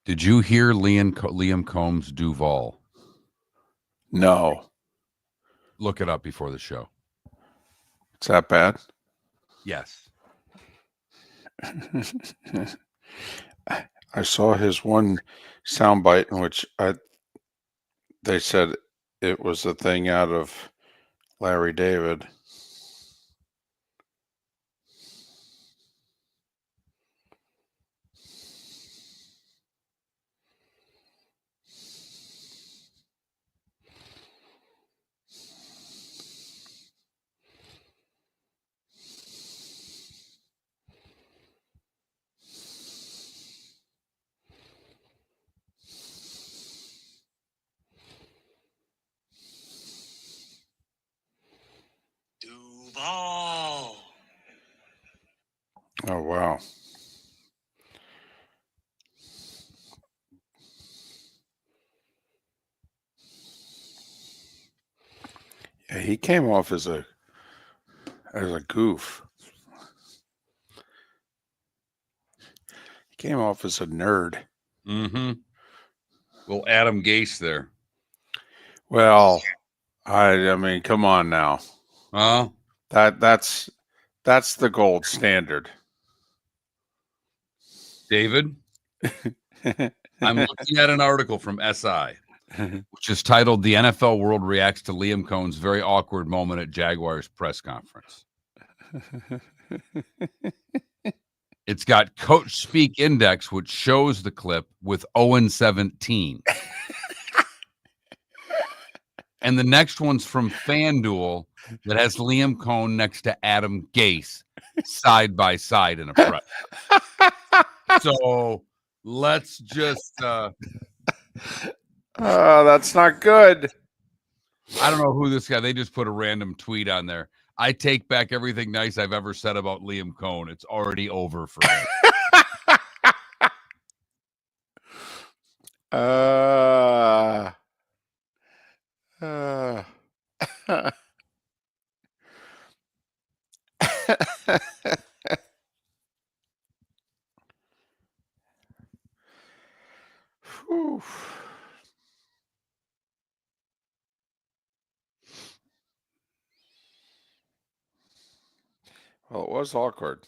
Did you hear Liam Combs' Duval? No. Look it up before the show. It's that bad? Yes. I saw his one soundbite in which they said it was a thing out of Larry David. Duval. Oh, wow. Yeah, he came off as a goof. He came off as a nerd. Mm-hmm. Well, Adam Gase there. Well, I mean, come on now. That's the gold standard. David, I'm looking at an article from SI, which is titled "The NFL World Reacts to Liam Cohn's Very Awkward Moment at Jaguars Press Conference." It's got Coach Speak Index, which shows the clip with 0-17. And the next one's from FanDuel that has Liam Cohn next to Adam Gase side by side in a press. So let's just that's not good. I don't know who this guy, they just put a random tweet on there. I take back everything nice I've ever said about Liam Cohn. It's already over for him. Well, it was awkward.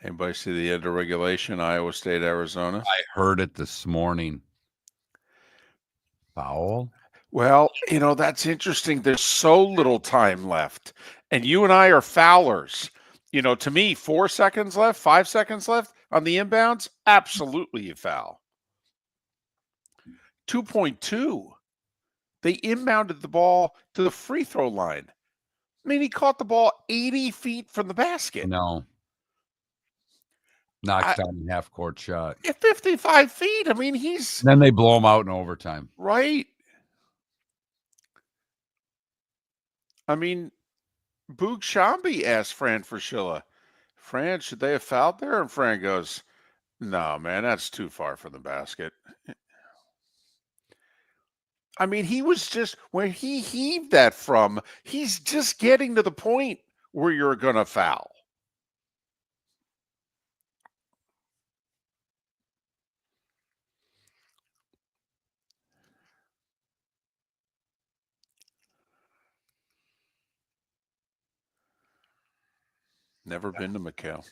Anybody see the end of regulation, Iowa State, Arizona? I heard it this morning. Foul? Well, that's interesting. There's so little time left. And you and I are foulers. To me, 4 seconds left, 5 seconds left on the inbounds, absolutely you foul. 2.2. They inbounded the ball to the free throw line. I mean, he caught the ball 80 feet from the basket. No. Knocks down a half-court shot. At 55 feet. I mean, he's... Then they blow him out in overtime. Right. I mean, Boog Shambi asked Fran Fraschilla, Fran, should they have fouled there? And Fran goes, no, man, that's too far from the basket. I mean, he was just, where he heaved that from, he's just getting to the point where you're going to foul. Never been to Macau.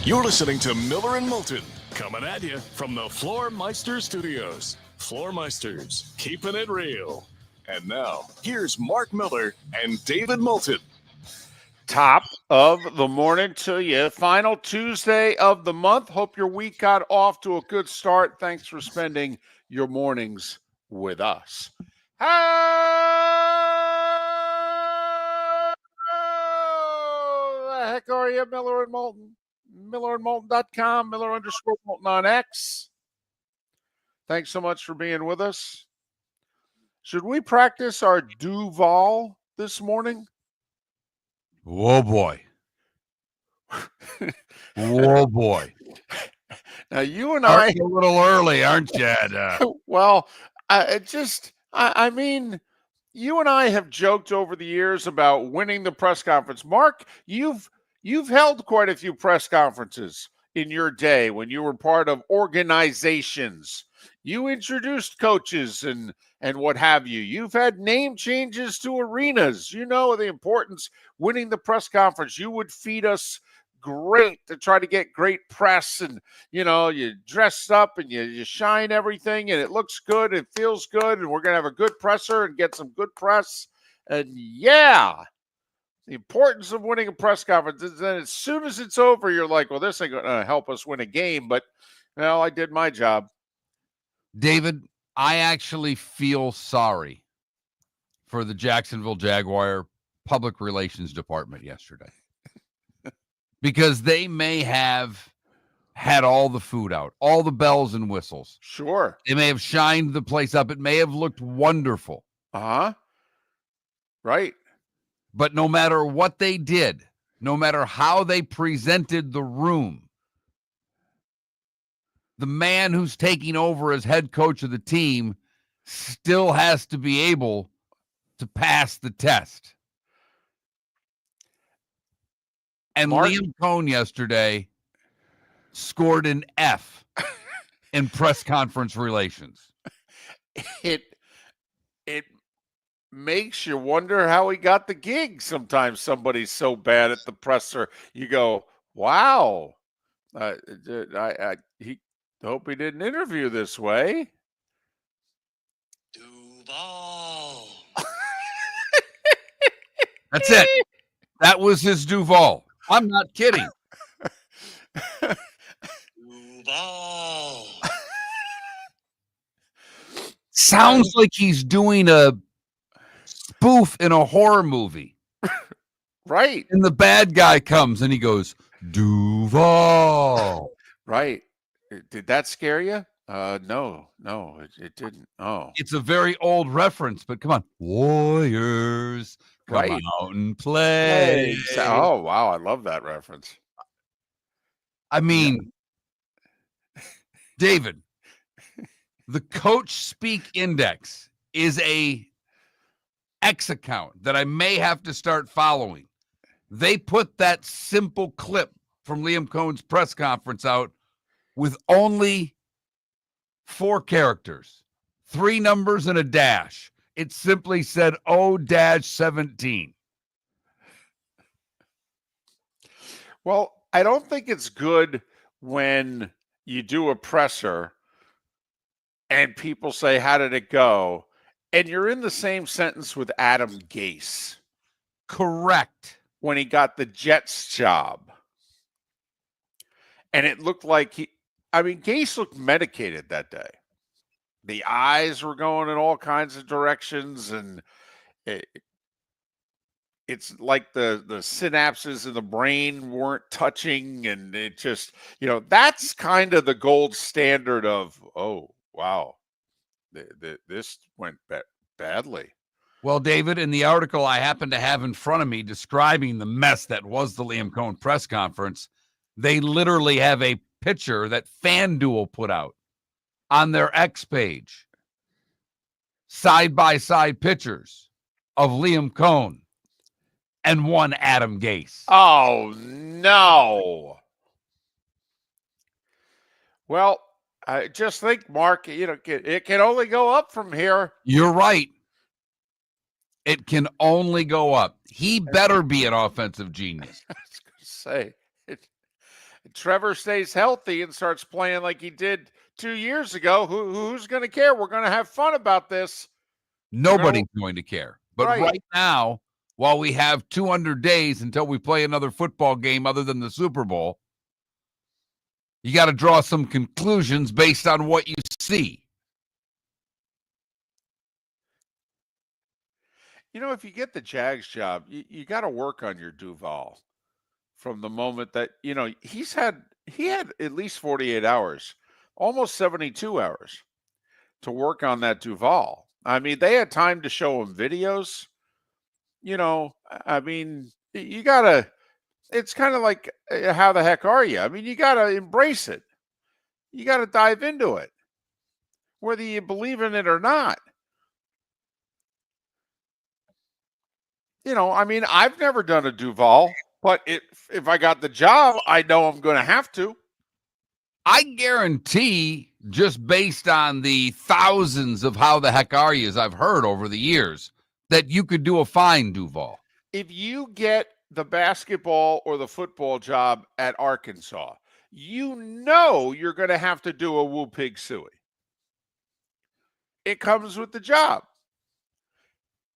You're listening to Miller and Moulton, coming at you from the Floor Meister Studios. Floormeisters, keeping it real. And now, here's Mark Miller and David Moulton. Top of the morning to you. Final Tuesday of the month. Hope your week got off to a good start. Thanks for spending your mornings with us. How the heck are you, Miller and Moulton? MillerandMoulton.com, Miller_Moulton on X. Thanks so much for being with us. Should we practice our Duval this morning? Whoa, boy. Whoa, boy. Now, you and Aren't you a little early, aren't you? Well, I mean, you and I have joked over the years about winning the press conference. Mark, you've held quite a few press conferences in your day when you were part of organizations. You introduced coaches and what have you. You've had name changes to arenas. You know the importance winning the press conference. You would feed us great to try to get great press, and you dressed up and you shine everything and it looks good, it feels good, and we're gonna have a good presser and get some good press. And the importance of winning a press conference is then as soon as it's over, you're like, well, this ain't gonna help us win a game, but I did my job. David, I actually feel sorry for the Jacksonville Jaguar public relations department yesterday. Because they may have had all the food out, all the bells and whistles. Sure. They may have shined the place up. It may have looked wonderful. Right. But no matter what they did, no matter how they presented the room, the man who's taking over as head coach of the team still has to be able to pass the test. And Mark, Liam Cohn yesterday scored an F in press conference relations. It makes you wonder how he got the gig. Sometimes somebody's so bad at the presser, you go, wow. He hope he didn't interview this way. Duval. That's it. That was his Duval. I'm not kidding. Duval. Sounds like he's doing a spoof in a horror movie. Right. And the bad guy comes and he goes, Duval. Right. Did that scare you? No, it didn't. Oh, It's a very old reference, but come on. Warriors, come right. out and play. Oh, wow. I love that reference. I mean, David, the Coach Speak Index is a X account that I may have to start following. They put that simple clip from Liam Cohn's press conference out with only 4 characters, 3 numbers and a dash. It simply said O-17. Well, I don't think it's good when you do a presser and people say, how did it go? And you're in the same sentence with Adam Gase. Correct. When he got the Jets job. And it looked like Gase looked medicated that day. The eyes were going in all kinds of directions, and it's like the synapses in the brain weren't touching, and it just, that's kind of the gold standard of, oh, wow, this went badly. Well, David, in the article I happen to have in front of me describing the mess that was the Liam Cohn press conference, they literally have a picture that FanDuel put out on their X page. Side-by-side pictures of Liam Cohn and one Adam Gase. Oh, no. Well, I just think, Mark, it can only go up from here. You're right. It can only go up. He better be an offensive genius. I was going to say, Trevor stays healthy and starts playing like he did 2 years ago, who's going to care? We're going to have fun about this. Nobody's going to care. But Right. right now, while we have 200 days until we play another football game other than the Super Bowl, you got to draw some conclusions based on what you see. You know, if you get the Jags job, you got to work on your Duval from the moment that, you know, he had at least 48 hours, almost 72 hours to work on that Duval. I mean, they had time to show him videos. You know, I mean, you got to, it's kind of like, how the heck are you? I mean, you got to embrace it. You got to dive into it, whether you believe in it or not. You know, I mean, I've never done a Duval, but if I got the job, I know I'm going to have to. I guarantee, just based on the thousands of how the heck are yous I've heard over the years, that you could do a fine Duval. If you get the basketball or the football job at Arkansas, you know you're going to have to do a Woo Pig Suey. It comes with the job.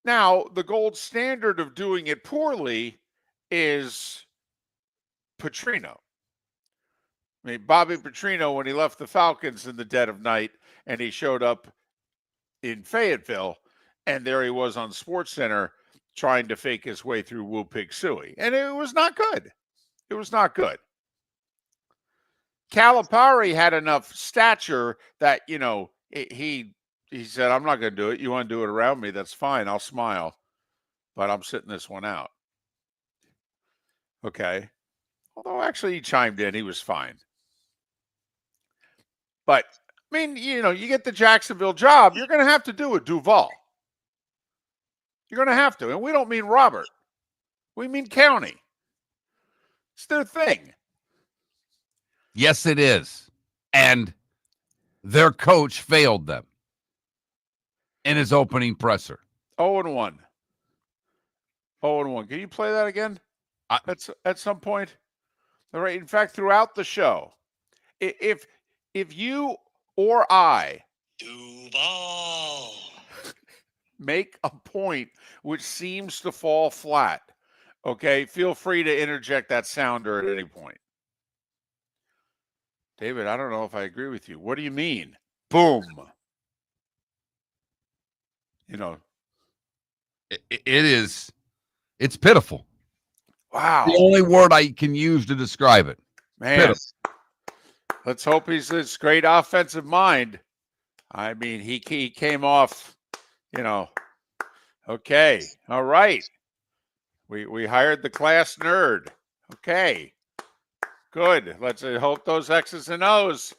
Now, the gold standard of doing it poorly is Petrino. I mean, Bobby Petrino, when he left the Falcons in the dead of night and he showed up in Fayetteville, and there he was on SportsCenter trying to fake his way through Woo Pig Suey. And it was not good. It was not good. Calipari had enough stature that, you know, he said, I'm not going to do it. You want to do it around me? That's fine. I'll smile. But I'm sitting this one out. Okay. Although actually he chimed in. He was fine. But, I mean, you know, you get the Jacksonville job, you're going to have to do a Duval. You're going to have to. And we don't mean Robert. We mean County. It's their thing. Yes, it is. And their coach failed them in his opening presser. 0-1. 0-1. Can you play that again? At some point? All right. In fact, throughout the show, if you or I Duval. make a point which seems to fall flat, okay, feel free to interject that sounder at any point. David, I don't know if I agree with you. What do you mean? Boom. You know, It's pitiful. wow. The only word I can use to describe it. Man, Pitiful. let's hope he's this great offensive mind. I mean, he came off, you know, okay, all right. We hired the class nerd. Okay, good. Let's hope those X's and O's,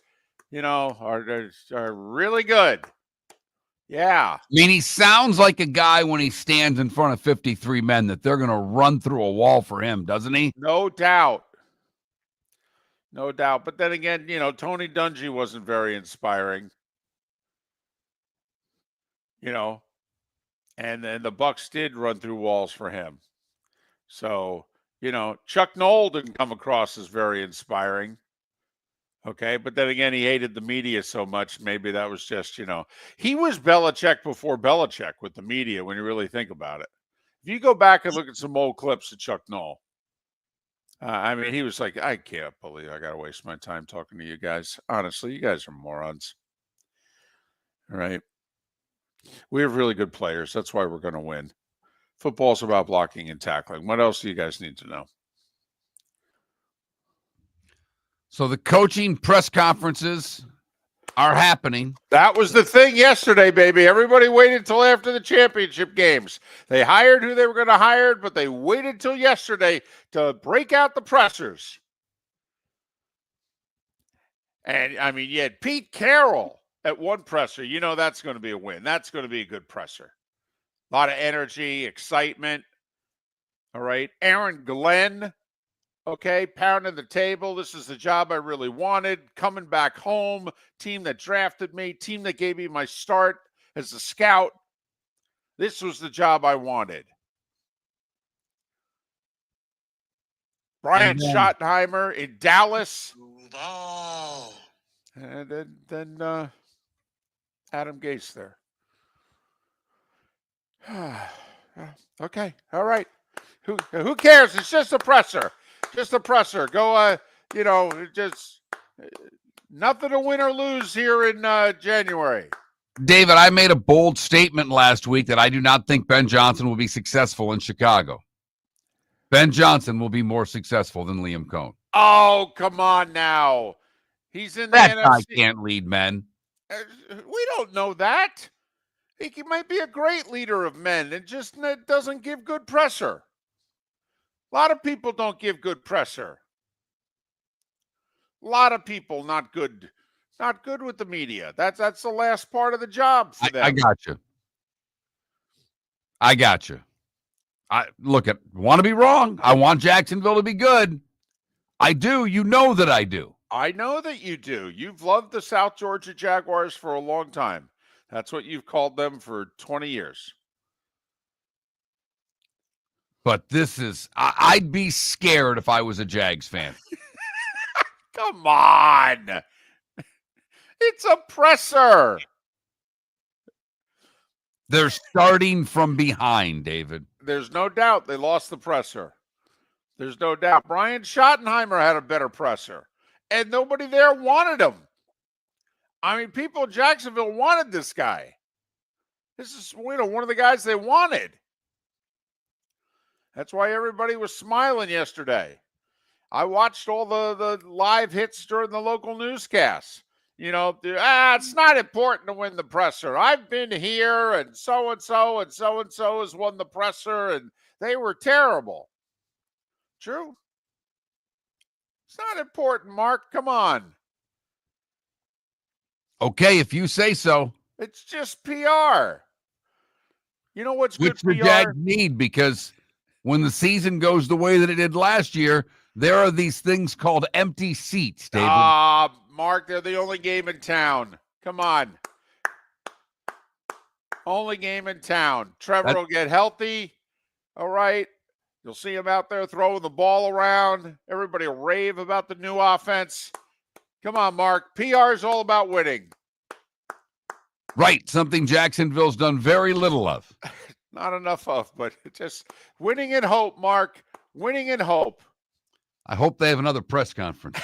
you know, are really good. Yeah. I mean, he sounds like a guy when he stands in front of 53 men that they're going to run through a wall for him, doesn't he? No doubt. No doubt. But then again, you know, Tony Dungy wasn't very inspiring. You know, and then the Bucks did run through walls for him. So, you know, Chuck Noll didn't come across as very inspiring. Okay, but then again, he hated the media so much. Maybe that was just, you know, he was Belichick before Belichick with the media when you really think about it. If you go back and look at some old clips of Chuck Noll, I mean, he was like, I can't believe I got to waste my time talking to you guys. Honestly, you guys are morons. All right. We have really good players. That's why we're going to win. Football's about blocking and tackling. What else do you guys need to know? So the coaching press conferences are happening. That was the thing yesterday, baby. Everybody waited till after the championship games. They hired who they were going to hire, but they waited till yesterday to break out the pressers. And, I mean, you had Pete Carroll at one presser. You know that's going to be a win. That's going to be a good presser. A lot of energy, excitement. All right. Aaron Glenn. Okay, pounding the table. This is the job I really wanted. Coming back home, team that drafted me, team that gave me my start as a scout. This was the job I wanted. Brian Schottenheimer in Dallas. Duval. And then Adam Gase there. Okay, all right. Who cares? It's just a presser. Just a presser. Go. Just nothing to win or lose here in January. David, I made a bold statement last week that I do not think Ben Johnson will be successful in Chicago. Ben Johnson will be more successful than Liam Cohn. Oh, come on now. He's in the That guy NFC. can't lead men. We don't know that. He might be a great leader of men and just doesn't give good pressure. A lot of people don't give good pressure. A lot of people not good with the media. That's the last part of the job for them. I got you. I got you. I want to be wrong. I want Jacksonville to be good. I do. You know that I do. I know that you do. You've loved the South Georgia Jaguars for a long time. That's what you've called them for 20 years. But I'd be scared if I was a Jags fan. Come on. It's a presser. They're starting from behind, David. There's no doubt they lost the presser. There's no doubt. Brian Schottenheimer had a better presser, and nobody there wanted him. I mean, people in Jacksonville wanted this guy. This is one of the guys they wanted. That's why everybody was smiling yesterday. I watched all the live hits during the local newscasts. It's not important to win the presser. I've been here, and so-and-so and so-and-so has won the presser, and they were terrible. True. It's not important, Mark. Come on. Okay, if you say so. It's just PR. You know what's Which good the PR? Jags need, because when the season goes the way that it did last year, there are these things called empty seats, David. Mark, they're the only game in town. Come on. Only game in town. Trevor will get healthy. All right. You'll see him out there throwing the ball around. Everybody will rave about the new offense. Come on, Mark. PR is all about winning. Right. Something Jacksonville's done very little of. Not enough of, but just winning in hope, Mark. Winning in hope. I hope they have another press conference.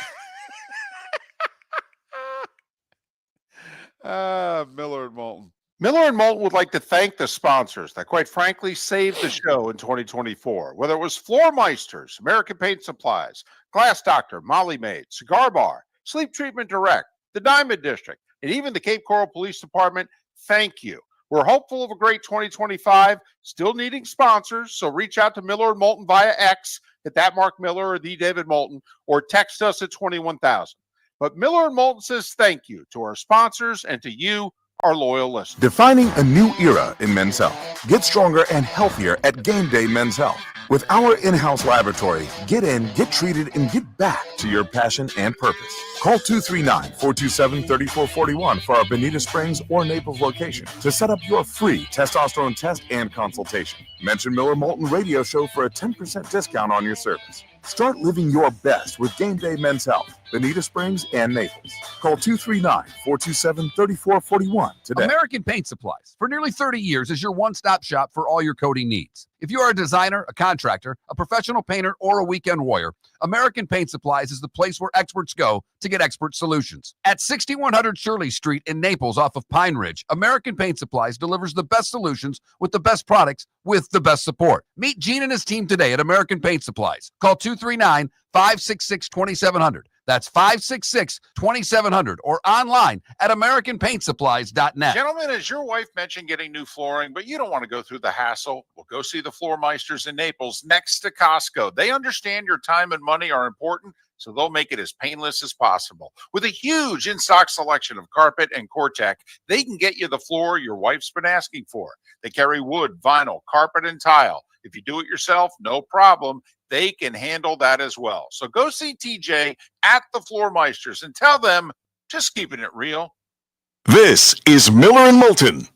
Miller and Moulton. Miller and Moulton would like to thank the sponsors that, quite frankly, saved the show in 2024. Whether it was Floor Meisters, American Paint Supplies, Glass Doctor, Molly Maid, Cigar Bar, Sleep Treatment Direct, the Diamond District, and even the Cape Coral Police Department, thank you. We're hopeful of a great 2025, still needing sponsors, so reach out to Miller and Moulton via X at that Mark Miller or the David Moulton, or text us at 21,000. But Miller and Moulton says thank you to our sponsors and to you, our loyal listeners. Defining a new era in men's health. Get stronger and healthier at Game Day Men's Health. With our in-house laboratory, get in, get treated, and get back to your passion and purpose. Call 239-427-3441 for our Bonita Springs or Naples location to set up your free testosterone test and consultation. Mention Miller Moulton Radio Show for a 10% discount on your service. Start living your best with Game Day Men's Health, Bonita Springs and Naples. Call 239-427-3441 today. American Paint Supplies, for nearly 30 years, is your one-stop shop for all your coating needs. If you are a designer, a contractor, a professional painter, or a weekend warrior, American Paint Supplies is the place where experts go to get expert solutions. At 6100 Shirley Street in Naples off of Pine Ridge, American Paint Supplies delivers the best solutions with the best products with the best support. Meet Gene and his team today at American Paint Supplies. Call 239-566-2700. That's 566-2700 or online at AmericanPaintSupplies.net. Gentlemen, as your wife mentioned getting new flooring, but you don't want to go through the hassle, well, go see the Floor Meisters in Naples next to Costco. They understand your time and money are important, so they'll make it as painless as possible. With a huge in-stock selection of carpet and Cortec, they can get you the floor your wife's been asking for. They carry wood, vinyl, carpet, and tile. If you do it yourself, no problem. They can handle that as well. So go see TJ at the Floor Meisters and tell them, just keeping it real. This is Miller and Moulton.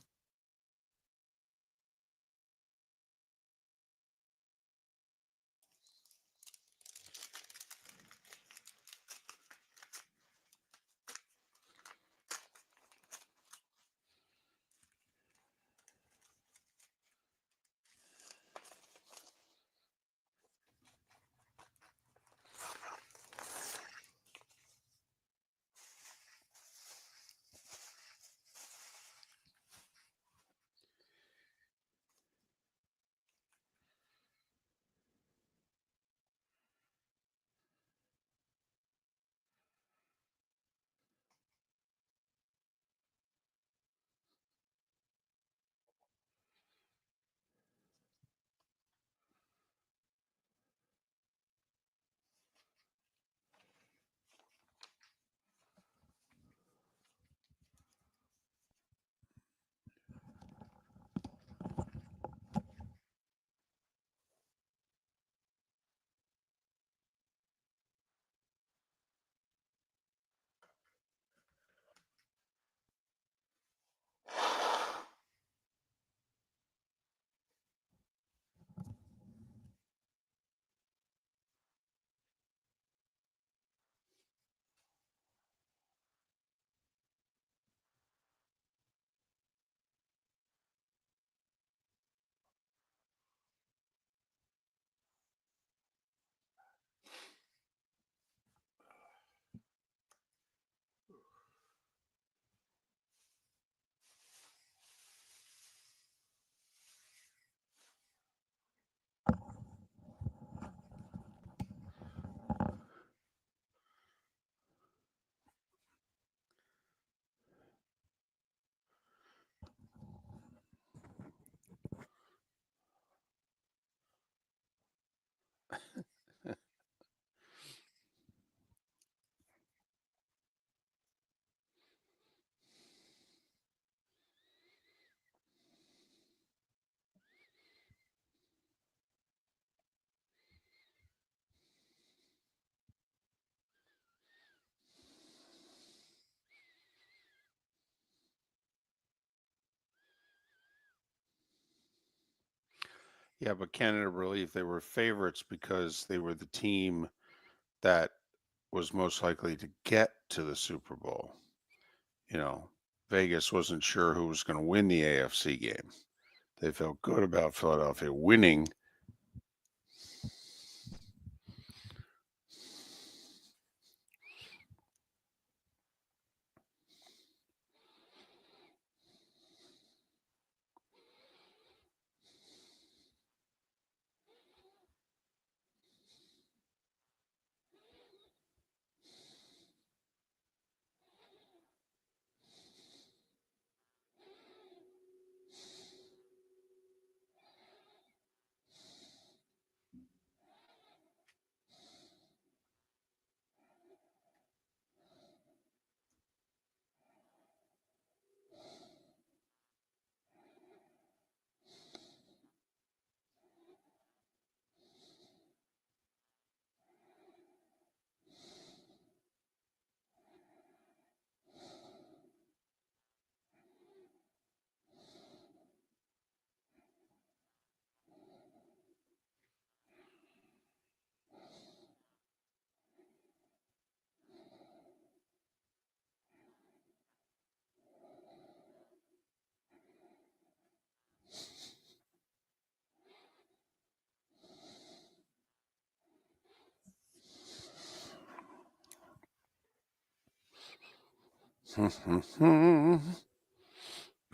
Yeah, but Canada believed they were favorites because they were the team that was most likely to get to the Super Bowl. You know, Vegas wasn't sure who was going to win the AFC game. They felt good about Philadelphia winning.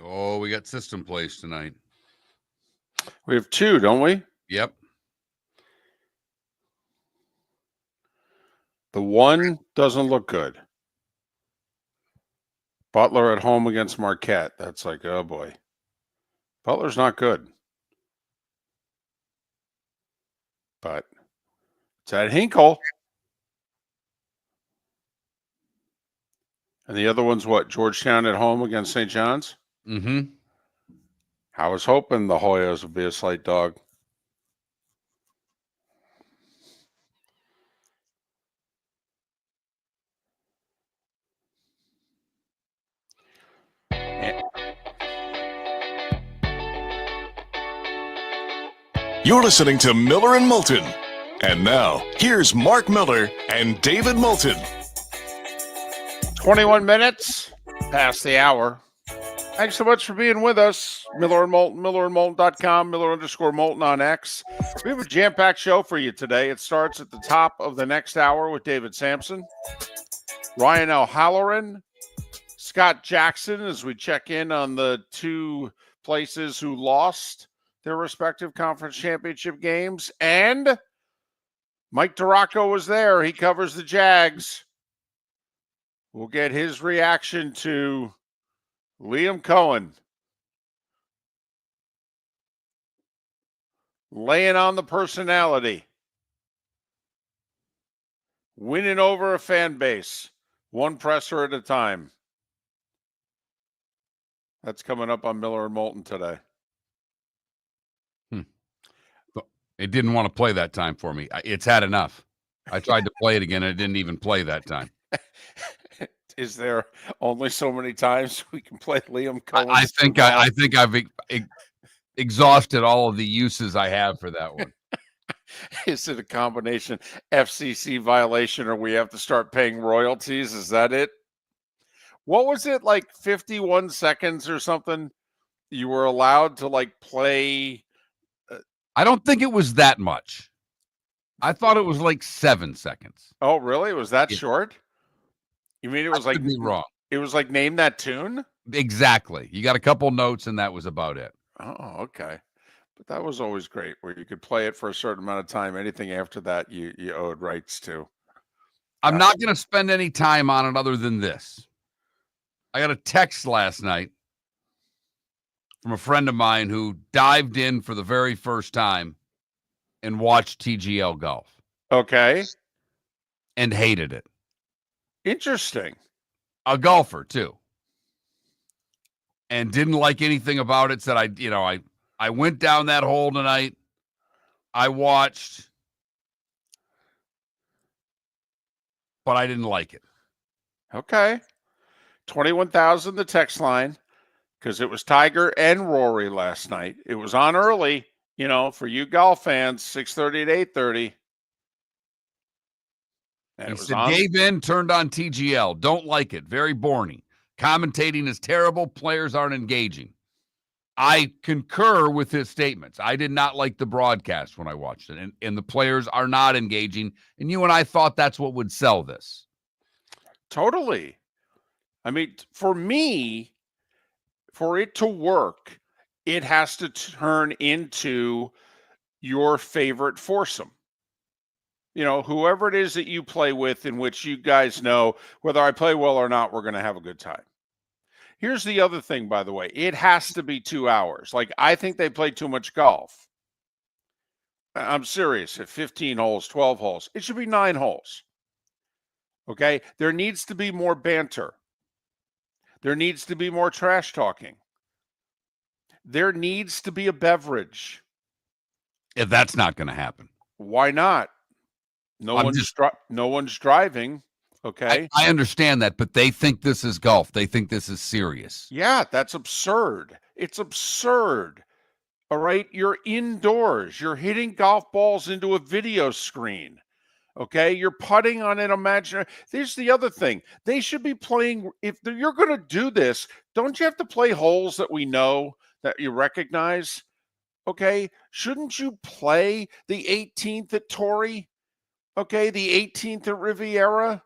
Oh, we got system plays tonight. We have two, don't we? Yep. The one doesn't look good. Butler at home against Marquette. That's like, oh boy. Butler's not good. But it's at Hinkle. And the other one's what? Georgetown at home against St. John's? Mm-hmm. I was hoping the Hoyas would be a slight dog. You're listening to Miller and Moulton. And now, here's Mark Miller and David Moulton. 21 minutes past the hour. Thanks so much for being with us. Miller and Moulton, millerandmoulton.com, Miller_Moulton on X. We have a jam-packed show for you today. It starts at the top of the next hour with David Samson, Ryan O'Halloran, Scott Jackson, as we check in on the two places who lost their respective conference championship games. And Mike DiRocco was there. He covers the Jags. We'll get his reaction to Liam Cohen laying on the personality, winning over a fan base, one presser at a time. That's coming up on Miller and Moulton today. It didn't want to play that time for me. It's had enough. I tried to play it again, and it didn't even play that time. Is there only so many times we can play Liam Cohen? I think I've exhausted all of the uses I have for that one. Is it a combination FCC violation, or we have to start paying royalties? Is that it? What was it, like 51 seconds or something? You were allowed to like play. I don't think it was that much. I thought it was like 7 seconds. Oh, really? It was that Yeah. short? You mean it was like Could be wrong? It was like name that tune? Exactly. You got a couple notes, and that was about it. Oh, okay. But that was always great, where you could play it for a certain amount of time. Anything after that, you owed rights to. I'm not going to spend any time on it other than this. I got a text last night from a friend of mine who dived in for the very first time and watched TGL golf Okay. and hated it. Interesting. A golfer too. And didn't like anything about it. Said I went down that hole tonight. I watched, but I didn't like it. Okay. 21,000 the text line, because it was Tiger and Rory last night. It was on early, for you golf fans, 6:30 to 8:30. And He it was said, on. gave in, turned on TGL. Don't like it. Very boring. Commentating is terrible. Players aren't engaging. I concur with his statements. I did not like the broadcast when I watched it, and the players are not engaging. And you and I thought that's what would sell this. Totally. I mean, for me, for it to work, it has to turn into your favorite foursome. Whoever it is that you play with, in which you guys know whether I play well or not, we're going to have a good time. Here's the other thing, by the way. It has to be 2 hours. Like, I think they play too much golf. I'm serious. At 15 holes, 12 holes, it should be 9 holes. Okay? There needs to be more banter. There needs to be more trash talking. There needs to be a beverage. If that's not going to happen. Why not? No one's driving. Okay. I understand that, but they think this is golf. They think this is serious. Yeah, that's absurd. It's absurd. All right. You're indoors. You're hitting golf balls into a video screen. Okay. You're putting on an imaginary. Here's the other thing. They should be playing. If you're going to do this, don't you have to play holes that we know, that you recognize? Okay. Shouldn't you play the 18th at Torrey? Okay. The 18th at Riviera?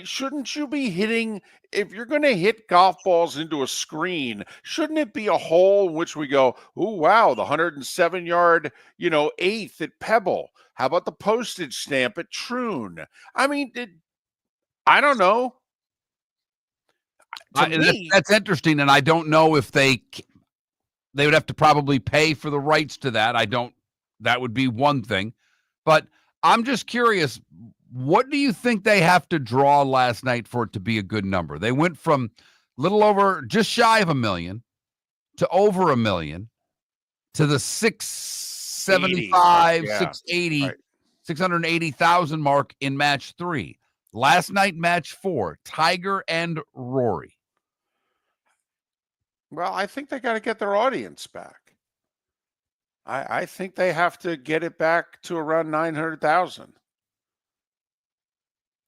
Shouldn't you be hitting, if you're going to hit golf balls into a screen, shouldn't it be a hole in which we go, oh, wow, the 107-yard, 8th at Pebble? How about the postage stamp at Troon? I don't know. That's interesting, and I don't know if they would have to probably pay for the rights to that. That would be one thing. But I'm just curious, what do you think they have to draw last night for it to be a good number? They went from little over, just shy of 1 million to over 1 million to the 675, 680, right. 680,000 mark in match 3. Last night, match 4, Tiger and Rory. Well, I think they got to get their audience back. I think they have to get it back to around 900,000.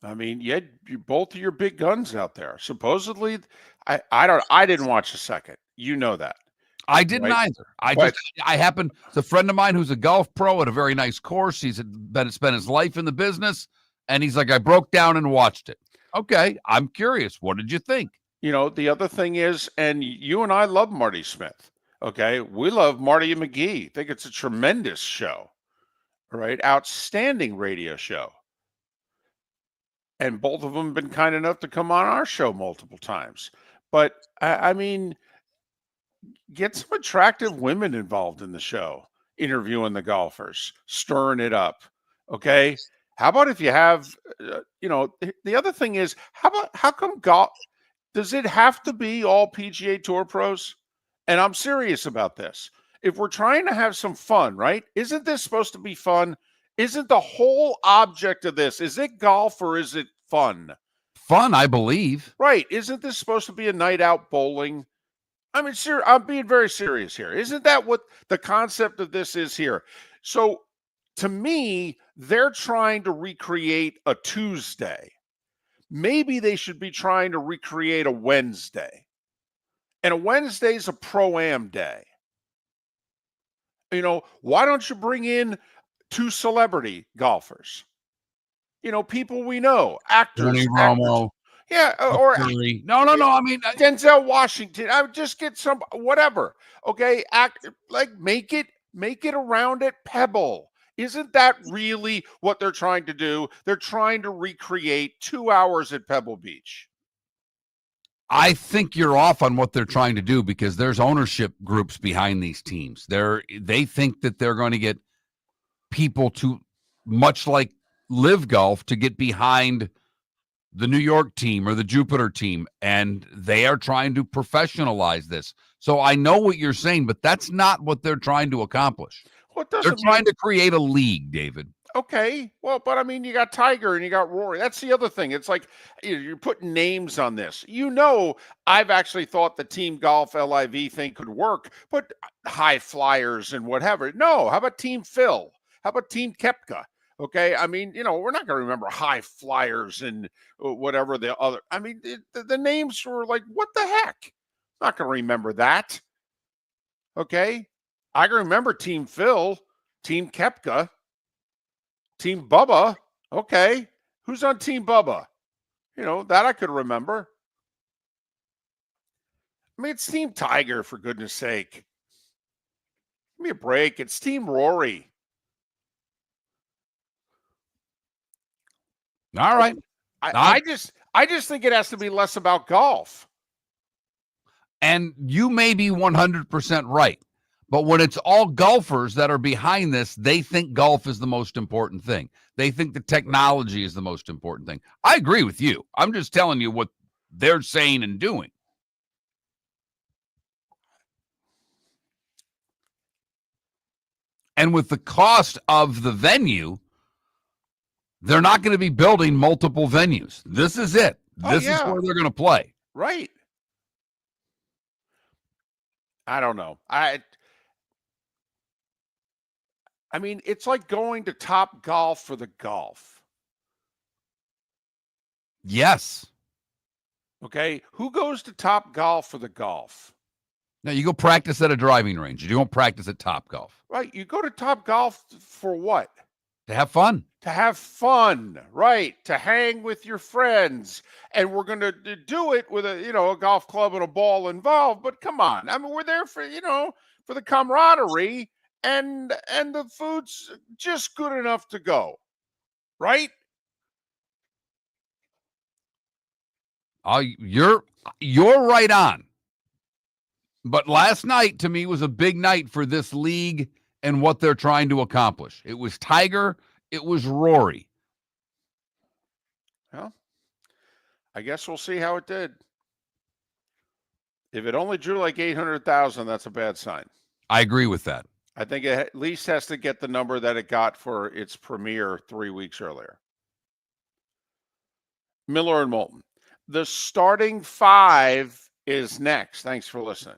You had both of your big guns out there. Supposedly, I didn't watch a second. You know that. I didn't either. It's a friend of mine who's a golf pro at a very nice course. He's spent his life in the business, and he's like, I broke down and watched it. Okay, I'm curious. What did you think? The other thing is, and you and I love Marty Smith. Okay, we love Marty and McGee. Think it's a tremendous show. All right, outstanding radio show. And both of them have been kind enough to come on our show multiple times. But, get some attractive women involved in the show, interviewing the golfers, stirring it up, okay? How about if you have, the other thing is, how come golf, does it have to be all PGA Tour pros? And I'm serious about this. If we're trying to have some fun, right? Isn't this supposed to be fun? Isn't the whole object of this, is it golf or is it fun? Fun, I believe. Right. Isn't this supposed to be a night out bowling? I'm being very serious here. Isn't that what the concept of this is here? So to me, they're trying to recreate a Tuesday. Maybe they should be trying to recreate a Wednesday. And a Wednesday's a pro-am day. Why don't you bring in 2 celebrity golfers? People we know, actors. Tony Romo. Yeah, or Curry. No. Denzel Washington. I would just get some, whatever. Okay, make it around at Pebble. Isn't that really what they're trying to do? They're trying to recreate 2 hours at Pebble Beach. I think you're off on what they're trying to do, because there's ownership groups behind these teams. They think that they're going to get people to, much like Live Golf, to get behind the New York team or the Jupiter team, and they are trying to professionalize this. So I know what you're saying, but that's not what they're trying to accomplish. Well, it They're doesn't trying mean to create a league, David. okay. Well, but I mean, you got Tiger and you got Rory. That's the other thing. It's like you're putting names on this. I've actually thought the Team Golf LIV thing could work, but high flyers and whatever. No, how about Team Phil? How about Team Kepka? Okay. I mean, we're not going to remember high flyers and whatever the other. I mean, the names were like, what the heck? Not going to remember that. Okay. I can remember Team Phil, Team Kepka, Team Bubba. Okay. Who's on Team Bubba? That I could remember. I mean, it's Team Tiger, for goodness sake. Give me a break. It's Team Rory. All right. I just think it has to be less about golf. And you may be 100% right. But when it's all golfers that are behind this, they think golf is the most important thing. They think the technology is the most important thing. I agree with you. I'm just telling you what they're saying and doing. And with the cost of the venue, they're not going to be building multiple venues. This is it. This is where they're going to play. Right. I don't know. I mean, it's like going to Top Golf for the golf. Yes. Okay. Who goes to Top Golf for the golf? Now, you go practice at a driving range. You don't practice at Top Golf. Right. You go to Top Golf for what? To have fun. To have fun. Right. To hang with your friends. And we're going to do it with a golf club and a ball involved. But come on. I mean, we're there for the camaraderie. And the food's just good enough to go, right? You're right on. But last night, to me, was a big night for this league and what they're trying to accomplish. It was Tiger. It was Rory. Well, I guess we'll see how it did. If it only drew like 800,000, that's a bad sign. I agree with that. I think it at least has to get the number that it got for its premiere 3 weeks earlier. Miller and Moulton. The starting five is next. Thanks for listening.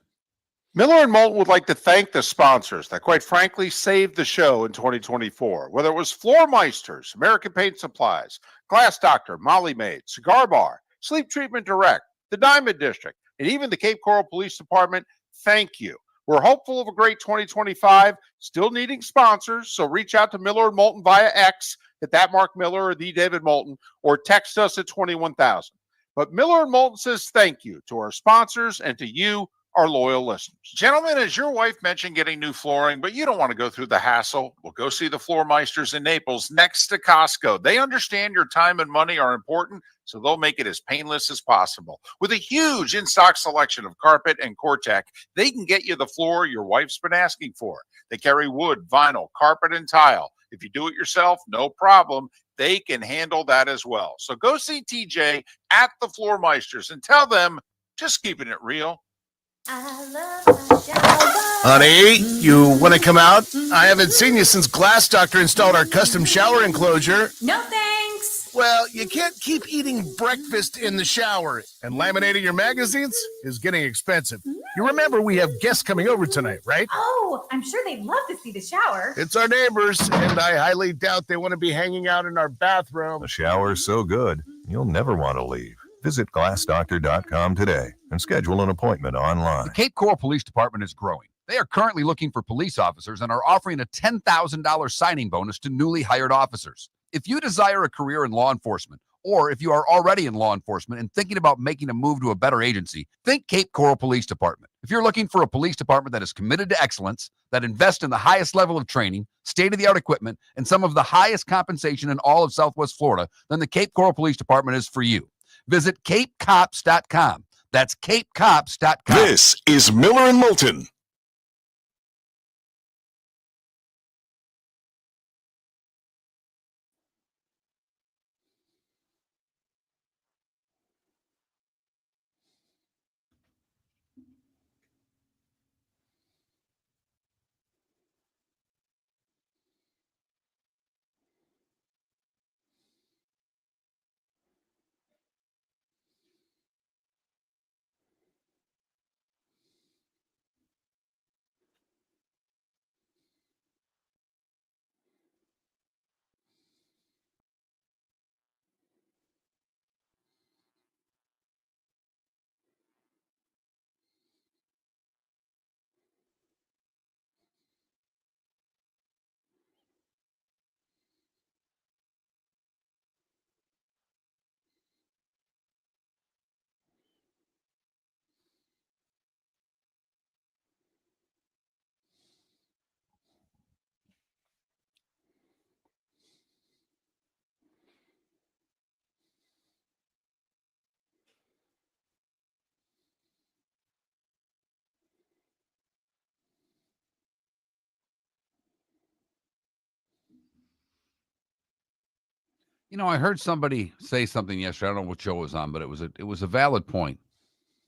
Miller and Moulton would like to thank the sponsors that, quite frankly, saved the show in 2024. Whether it was Floor Meisters, American Paint Supplies, Glass Doctor, Molly Maid, Cigar Bar, Sleep Treatment Direct, the Diamond District, and even the Cape Coral Police Department, thank you. We're hopeful of a great 2025, still needing sponsors, so reach out to Miller and Moulton via X at that Mark Miller or the David Moulton, or text us at 21,000. But Miller and Moulton says thank you to our sponsors and to you, our loyal listeners. Gentlemen, as your wife mentioned getting new flooring, but you don't want to go through the hassle, well, go see the Floor Meisters in Naples next to Costco. They understand your time and money are important, so they'll make it as painless as possible. With a huge in-stock selection of carpet and Cortec, they can get you the floor your wife's been asking for. They carry wood, vinyl, carpet, and tile. If you do it yourself, no problem. They can handle that as well. So go see TJ at the Floor Meisters and tell them, just keeping it real. I love my shower. Honey, you want to come out? I haven't seen you since Glass Doctor installed our custom shower enclosure. No thanks. Well, you can't keep eating breakfast in the shower, and laminating your magazines is getting expensive. You remember we have guests coming over tonight, right? Oh, I'm sure they'd love to see the shower. It's our neighbors, and I highly doubt they want to be hanging out in our bathroom. The shower's so good, you'll never want to leave. Visit glassdoctor.com today and schedule an appointment online. The Cape Coral Police Department is growing. They are currently looking for police officers and are offering a $10,000 signing bonus to newly hired officers. If you desire a career in law enforcement, or if you are already in law enforcement and thinking about making a move to a better agency, think Cape Coral Police Department. If you're looking for a police department that is committed to excellence, that invests in the highest level of training, state-of-the-art equipment, and some of the highest compensation in all of Southwest Florida, then the Cape Coral Police Department is for you. Visit capecops.com. That's capecops.com. This is Miller and Moulton. I heard somebody say something yesterday. I don't know what show it was on, but it was a valid point.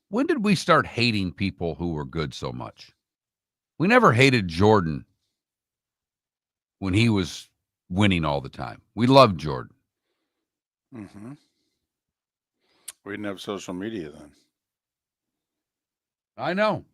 When did we start hating people who were good so much? We never hated Jordan when he was winning all the time. We loved Jordan. Mm-hmm. We didn't have social media then. I know.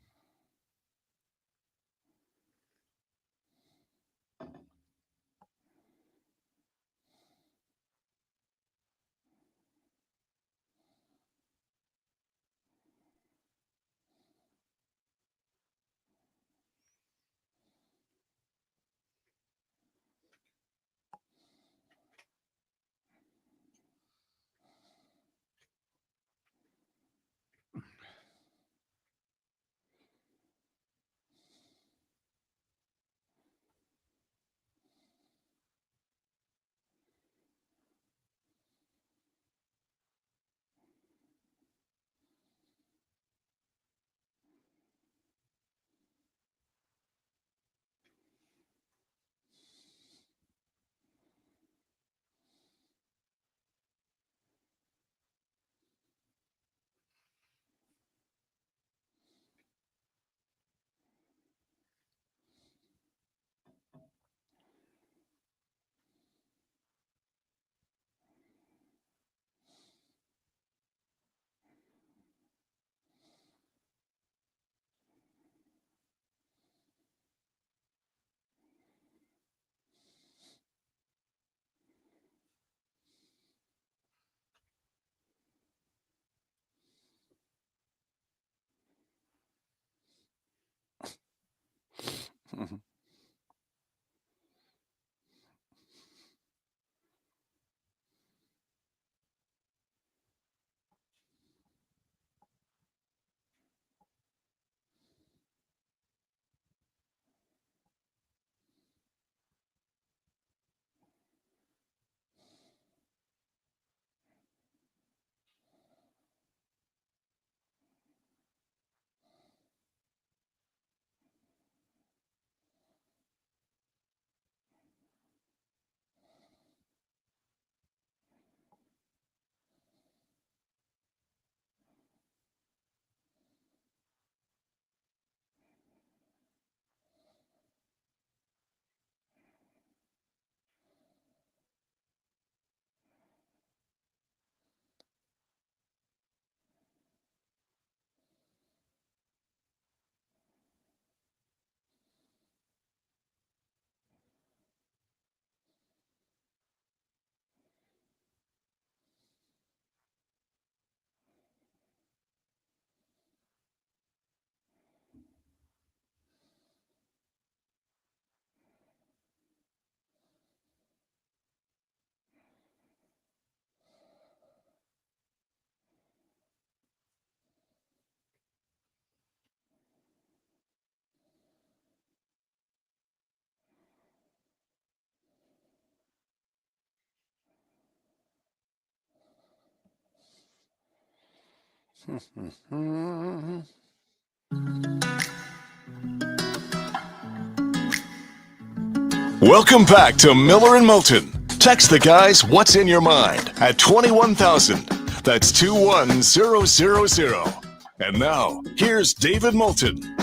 Welcome back to Miller and Moulton. Text the guys what's in your mind at 21,000. That's 21000. And now, here's David Moulton.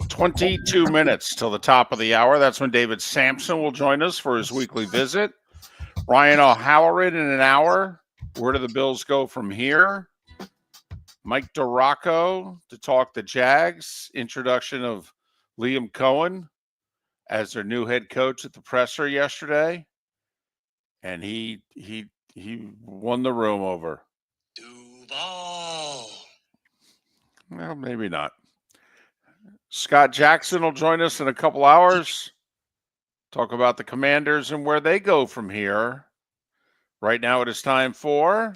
22 minutes till the top of the hour. That's when David Samson will join us for his weekly visit. Ryan O'Halloran in an hour. Where do the Bills go from here? Mike DiRocco to talk the Jags. Introduction of Liam Cohen as their new head coach at the presser yesterday. And he won the room over. Duval. Well, maybe not. Scott Jackson will join us in a couple hours. Talk about the Commanders and where they go from here. Right now it is time for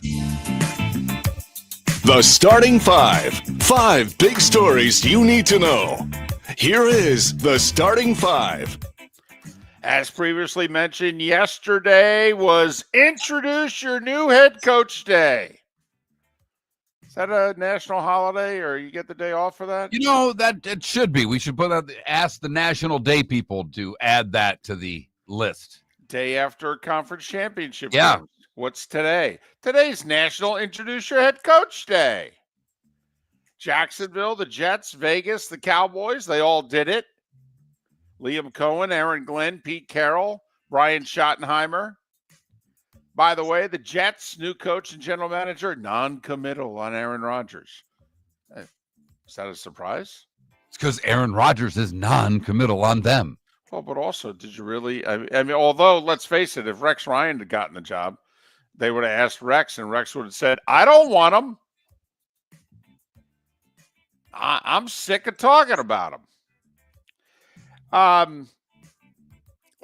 The Starting Five. 5 big stories you need to know. Here is The Starting Five. As previously mentioned, yesterday was Introduce Your New Head Coach Day. Is that a national holiday, or you get the day off for that? That it should be. We should ask the National Day people to add that to the list. Day after a conference championship. Yeah. Games. What's today? Today's National Introduce Your Head Coach Day. Jacksonville, the Jets, Vegas, the Cowboys, they all did it. Liam Cohen, Aaron Glenn, Pete Carroll, Brian Schottenheimer. By the way, the Jets' new coach and general manager, non-committal on Aaron Rodgers. Is that a surprise? It's because Aaron Rodgers is non-committal on them. Well, but also, did you really? I mean, although, let's face it, if Rex Ryan had gotten the job, they would have asked Rex, and Rex would have said, I don't want him. I'm sick of talking about him.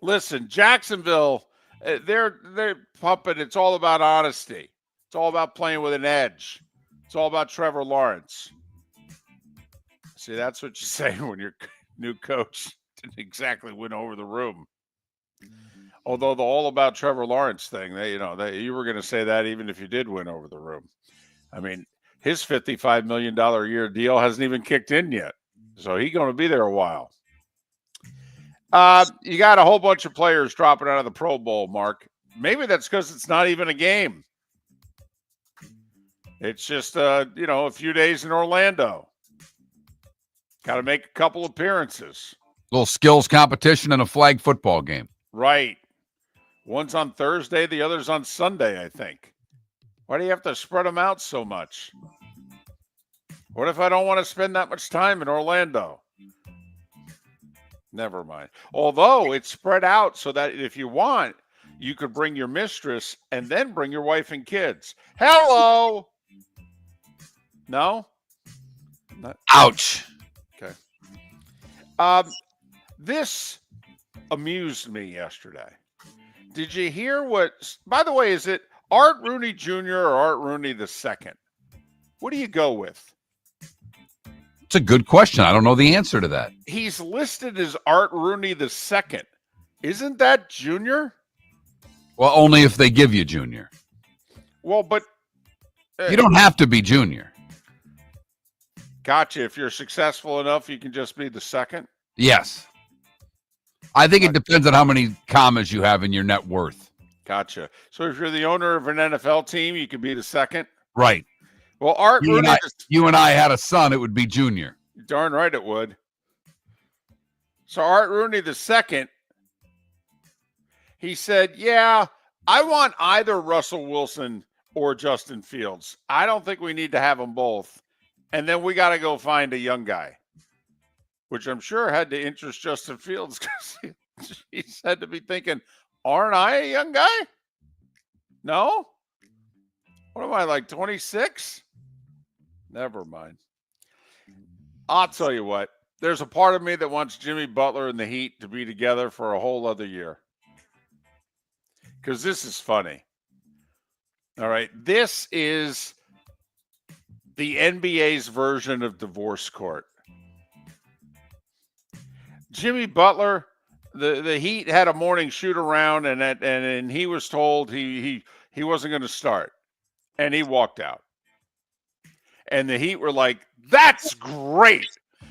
Listen, Jacksonville, they're pumping. It's all about honesty. It's all about playing with an edge. It's all about Trevor Lawrence. See, that's what you say when your new coach didn't exactly win over the room. Although the all about Trevor Lawrence thing, you were going to say that even if you did win over the room. I mean, his $55 million a year deal hasn't even kicked in yet. So he's going to be there a while. You got a whole bunch of players dropping out of the Pro Bowl, Mark. Maybe that's because it's not even a game. It's just, a few days in Orlando. Got to make a couple appearances. Little skills competition and a flag football game. Right. One's on Thursday, the other's on Sunday, I think. Why do you have to spread them out so much? What if I don't want to spend that much time in Orlando? Never mind. Although it's spread out so that if you want, you could bring your mistress and then bring your wife and kids. Hello. No? Ouch. Okay. This amused me yesterday. Did you hear by the way, is it Art Rooney Jr. or Art Rooney II? What do you go with? It's a good question. I don't know the answer to that. He's listed as Art Rooney II. Isn't that Junior? Well, only if they give you Junior. Well, but you don't have to be Junior. Gotcha. If you're successful enough, you can just be the second. Yes. I think it depends on how many commas you have in your net worth. Gotcha. So if you're the owner of an NFL team, you can be the second. Right. Well, Art Rooney. You and I had a son, it would be Junior. Darn right it would. So Art Rooney II, he said, yeah, I want either Russell Wilson or Justin Fields. I don't think we need to have them both. And then we got to go find a young guy, which I'm sure had to interest Justin Fields because he's had to be thinking, aren't I a young guy? No? What am I, like 26? Never mind. I'll tell you what. There's a part of me that wants Jimmy Butler and the Heat to be together for a whole other year. Because this is funny. All right. This is the NBA's version of divorce court. Jimmy Butler, the Heat had a morning shoot around, and he was told he wasn't going to start, and he walked out. And the Heat were like, "That's great,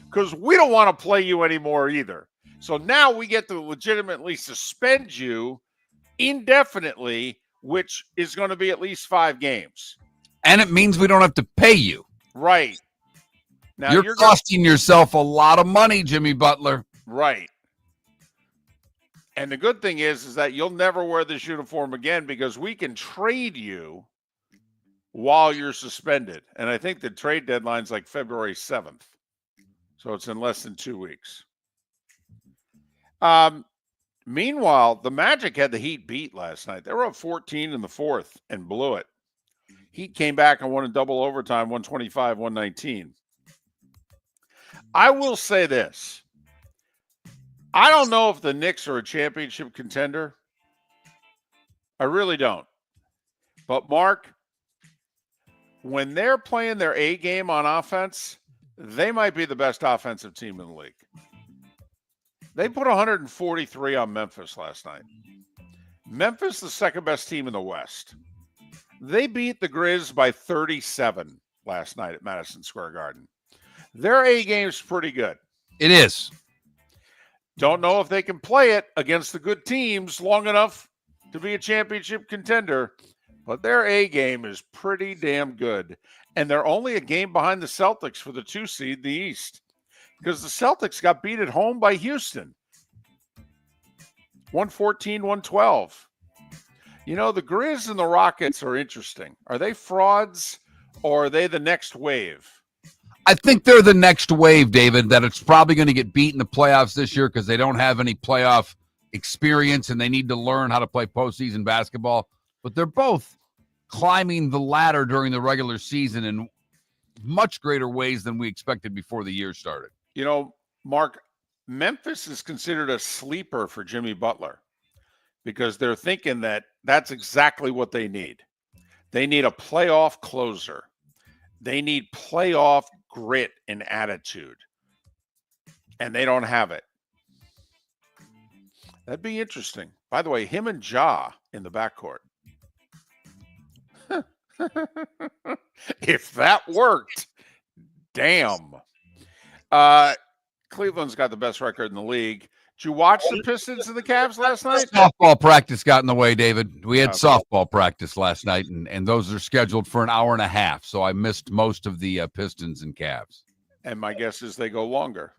because we don't want to play you anymore either. So now we get to legitimately suspend you indefinitely, which is going to be at least 5 games." And it means we don't have to pay you. Right. Now you're costing yourself a lot of money, Jimmy Butler. Right. And the good thing is that you'll never wear this uniform again because we can trade you while you're suspended. And I think the trade deadline's like February 7th. So it's in less than 2 weeks. Meanwhile, the Magic had the Heat beat last night. They were up 14 in the fourth and blew it. Heat came back and won in double overtime, 125-119. I will say this. I don't know if the Knicks are a championship contender. I really don't. But, Mark, when they're playing their A game on offense, they might be the best offensive team in the league. They put 143 on Memphis last night. Memphis, the second best team in the West. They beat the Grizz by 37 last night at Madison Square Garden. Their A game's pretty good. It is. Don't know if they can play it against the good teams long enough to be a championship contender, but their A game is pretty damn good. And they're only a game behind the Celtics for the 2 seed in the East, because the Celtics got beat at home by Houston, 114-112. You know, the Grizz and the Rockets are interesting. Are they frauds, or are they the next wave? I think they're the next wave, David, that it's probably going to get beat in the playoffs this year because they don't have any playoff experience and they need to learn how to play postseason basketball. But they're both climbing the ladder during the regular season in much greater ways than we expected before the year started. You know, Mark, Memphis is considered a sleeper for Jimmy Butler because they're thinking that that's exactly what they need. They need a playoff closer. They need playoff grit and attitude. And they don't have it. That'd be interesting. By the way, him and Ja in the backcourt. If that worked, damn. Cleveland's got the best record in the league. Did you watch the Pistons and the Cavs last night? Softball practice got in the way, David. We had softball practice last night, and those are scheduled for an hour and a half, so I missed most of the Pistons and Cavs. And my guess is they go longer.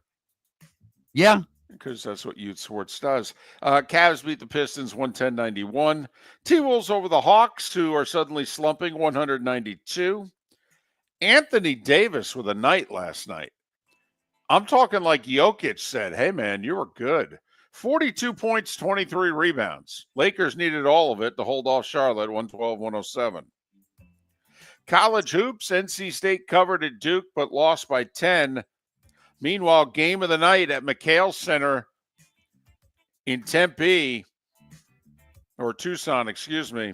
Yeah. Because that's what Youth Sports does. Cavs beat the Pistons 110-91. T-Wolves over the Hawks, who are suddenly slumping, 192. Anthony Davis with a night last night. I'm talking like Jokic said, hey, man, you were good. 42 points, 23 rebounds. Lakers needed all of it to hold off Charlotte, 112-107. College hoops, NC State covered at Duke but lost by 10. Meanwhile, game of the night at McHale Center in Tempe, or Tucson, excuse me.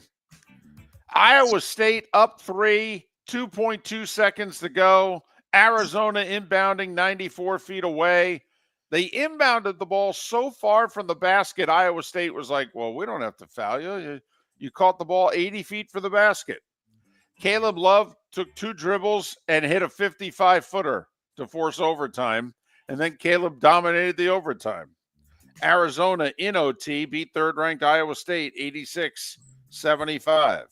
Iowa State up 3, 2.2 seconds to go. Arizona inbounding 94 feet away. They inbounded the ball so far from the basket, Iowa State was like, well, we don't have to foul you. You caught the ball 80 feet for the basket. Caleb Love took 2 dribbles and hit a 55-footer to force overtime, and then Caleb dominated the overtime. Arizona in OT beat third-ranked Iowa State 86-75.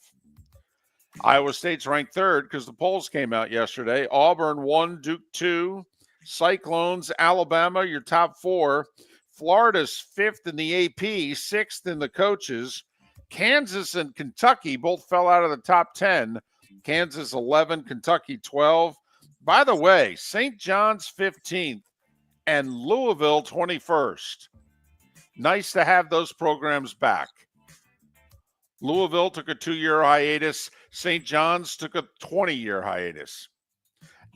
Iowa State's ranked third because the polls came out yesterday. Auburn 1, Duke 2. Cyclones, Alabama, your top 4. Florida's 5th in the AP, 6th in the coaches. Kansas and Kentucky both fell out of the top 10. Kansas 11, Kentucky 12. By the way, St. John's 15th and Louisville 21st. Nice to have those programs back. Louisville took a 2-year hiatus. St. John's took a 20-year hiatus.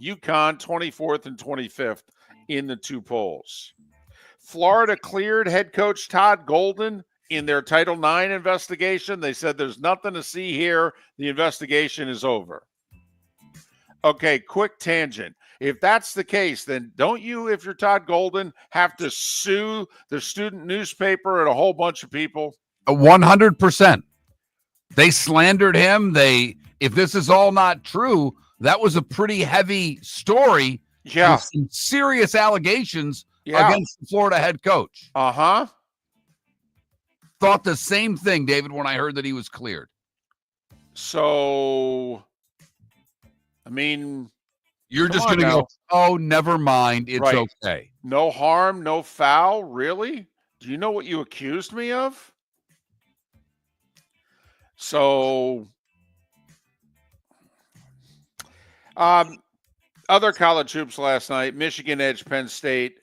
UConn 24th and 25th in the 2 polls. Florida cleared head coach Todd Golden in their Title IX investigation. They said there's nothing to see here. The investigation is over. Okay, quick tangent. If that's the case, then don't you, if you're Todd Golden, have to sue the student newspaper and a whole bunch of people? 100%. They slandered him. If this is all not true, that was a pretty heavy story. Yeah. With some serious allegations against the Florida head coach. Uh-huh. Thought the same thing, David, when I heard that he was cleared. So, I mean, you're just going to go, oh, never mind. It's okay. No harm, no foul. Really? Do you know what you accused me of? So, other college hoops last night. Michigan edged Penn State.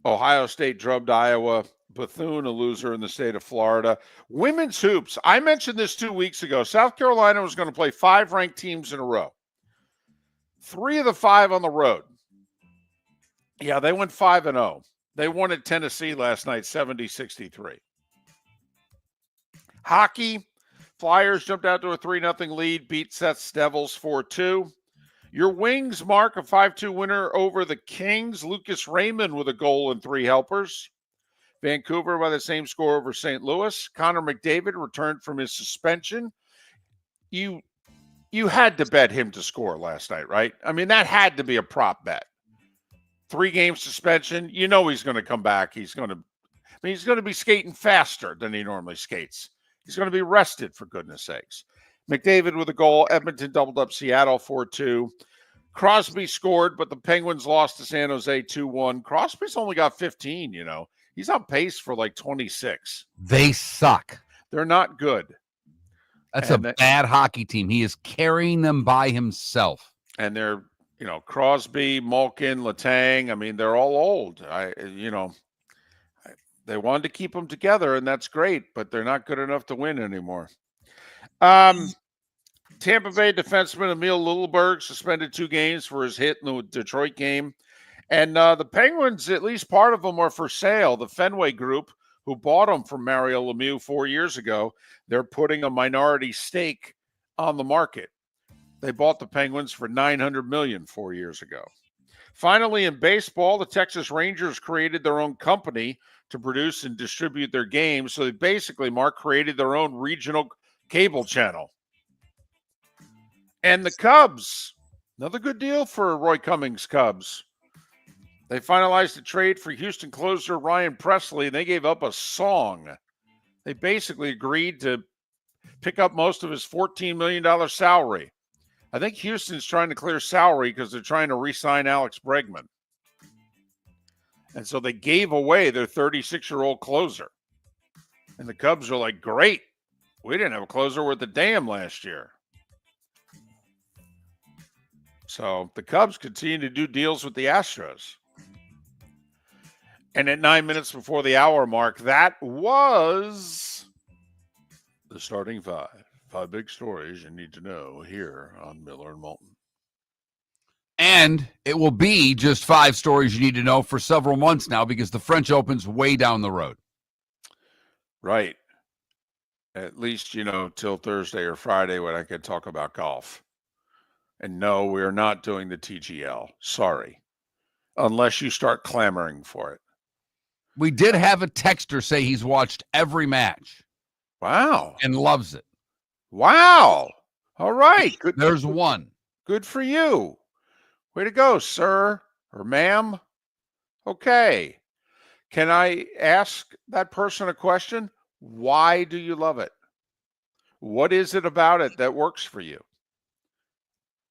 Ohio State drubbed Iowa. Bethune, a loser in the state of Florida. Women's hoops. I mentioned this 2 weeks ago. South Carolina was going to play 5 ranked teams in a row. 3 of the 5 on the road. Yeah, they went 5-0. They won at Tennessee last night, 70-63. Hockey. Flyers jumped out to a 3-0 lead, beat Seth's Devils 4-2. Your Wings, Mark, a 5-2 winner over the Kings. Lucas Raymond with a goal and 3 helpers. Vancouver by the same score over St. Louis. Connor McDavid returned from his suspension. You had to bet him to score last night, right? I mean, that had to be a prop bet. 3-game suspension. You know he's going to come back. He's going to mean, he's going to be skating faster than he normally skates. He's going to be rested, for goodness sakes. McDavid with a goal. Edmonton doubled up Seattle 4-2. Crosby scored, but the Penguins lost to San Jose 2-1. Crosby's only got 15, you know. He's on pace for like 26. They suck. They're not good. That's And a bad hockey team. He is carrying them by himself. And they're, you know, Crosby, Moulton, Letang. I mean, they're all old. They wanted to keep them together, and that's great, but they're not good enough to win anymore. Tampa Bay defenseman Emil Littleberg suspended 2 games for his hit in the Detroit game. And the Penguins, at least part of them, are for sale. The Fenway Group, who bought them from Mario Lemieux 4 years ago, they're putting a minority stake on the market. They bought the Penguins for $900 million 4 years ago. Finally, in baseball, the Texas Rangers created their own company to produce and distribute their games. So they basically, Mark, created their own regional cable channel. And the Cubs, another good deal for Roy Cummings' Cubs. They finalized a trade for Houston closer Ryan Presley, and they gave up a song. They basically agreed to pick up most of his $14 million salary. I think Houston's trying to clear salary because they're trying to re-sign Alex Bregman. And so they gave away their 36-year-old closer. And the Cubs are like, great. We didn't have a closer worth a damn last year. So the Cubs continue to do deals with the Astros. And at 9 minutes before the hour mark, that was the starting five. 5 big stories you need to know here on Miller and Moulton. And it will be just 5 stories you need to know for several months now because the French Open's way down the road. Right. At least, you know, till Thursday or Friday when I could talk about golf. And no, we are not doing the TGL. Sorry. Unless you start clamoring for it. We did have a texter say he's watched every match. Wow. And loves it. Wow. All right. Good. There's one. Good for you. Way to go, sir or ma'am. Okay. Can I ask that person a question? Why do you love it? What is it about it that works for you?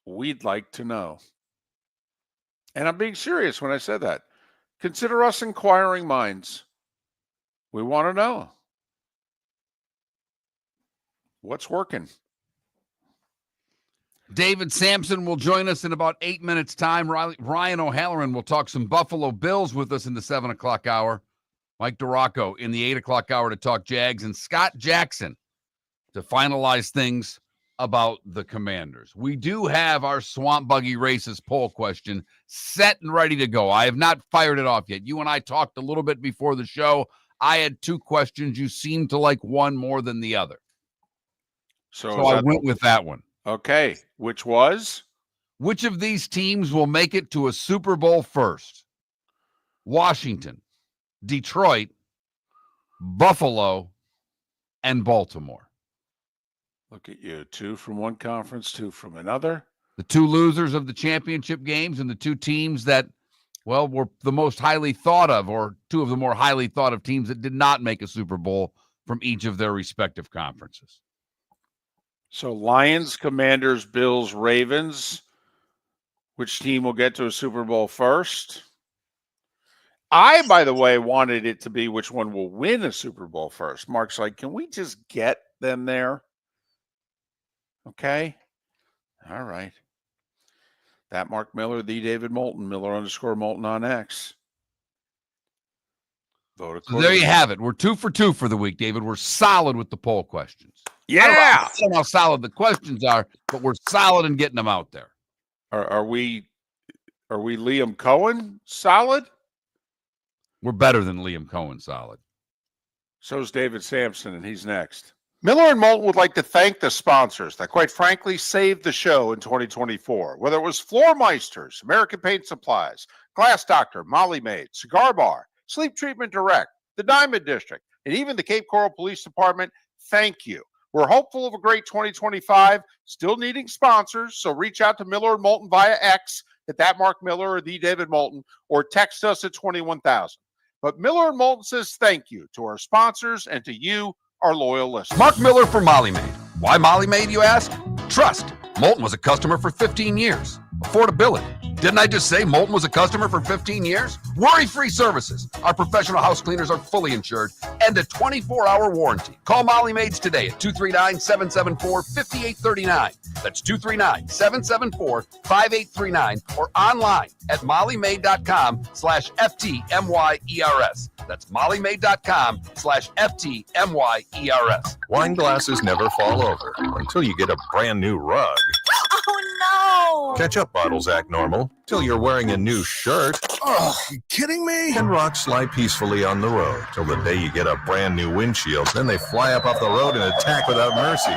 We'd like to know. And I'm being serious when I said that. Consider us inquiring minds. We want to know. What's working? David Samson will join us in about 8 minutes' time. Ryan O'Halloran will talk some Buffalo Bills with us in the 7 o'clock hour. Mike DiRocco in the 8 o'clock hour to talk Jags. And Scott Jackson to finalize things about the Commanders. We do have our Swamp Buggy Races poll question set and ready to go. I have not fired it off yet. You and I talked a little bit before the show. I had 2 questions. You seemed to like one more than the other. So I went with that one. Okay. Which was? Which of these teams will make it to a Super Bowl first? Washington, Detroit, Buffalo, and Baltimore. Look at you. 2 from one conference, 2 from another. The 2 losers of the championship games and the 2 teams that, well, were the most highly thought of, or 2 of the more highly thought of teams that did not make a Super Bowl from each of their respective conferences. So Lions, Commanders, Bills, Ravens. Which team will get to a Super Bowl first? I, by the way, wanted it to be which one will win a Super Bowl first. Mark's like, can we just get them there? Okay. All right. That Mark Miller, the David Moulton, Miller_Moulton on X. Vote So there you have it. We're 2 for 2 for the week, David. We're solid with the poll questions. Yeah. I don't know how solid the questions are, but we're solid in getting them out there. Are we Liam Cohen solid? We're better than Liam Cohen solid. So is David Samson, and he's next. Miller and Moulton would like to thank the sponsors that, quite frankly, saved the show in 2024. Whether it was Floor Meisters, American Paint Supplies, Glass Doctor, Molly Maid, Cigar Bar, Sleep Treatment Direct, the Diamond District, and even the Cape Coral Police Department, thank you. We're hopeful of a great 2025, still needing sponsors, so reach out to Miller and Moulton via X at that Mark Miller or the David Moulton, or text us at 21,000. But Miller and Moulton says thank you to our sponsors and to you, our loyal listeners. Mark Miller for Molly Maid. Why Molly Maid, you ask? Trust. Moulton was a customer for 15 years. Affordability. Didn't I just say Moulton was a customer for 15 years? Worry-free services. Our professional house cleaners are fully insured and a 24-hour warranty. Call Molly Maids today at 239-774-5839. That's 239-774-5839 or online at mollymaid.com/FTMYERS. That's mollymaid.com/FTMYERS. Wine glasses never fall over until you get a brand new rug. Oh no! Ketchup bottles act normal till you're wearing a new shirt. Oh, you kidding me? And rocks slide peacefully on the road till the day you get a brand new windshield. Then they fly up off the road and attack without mercy.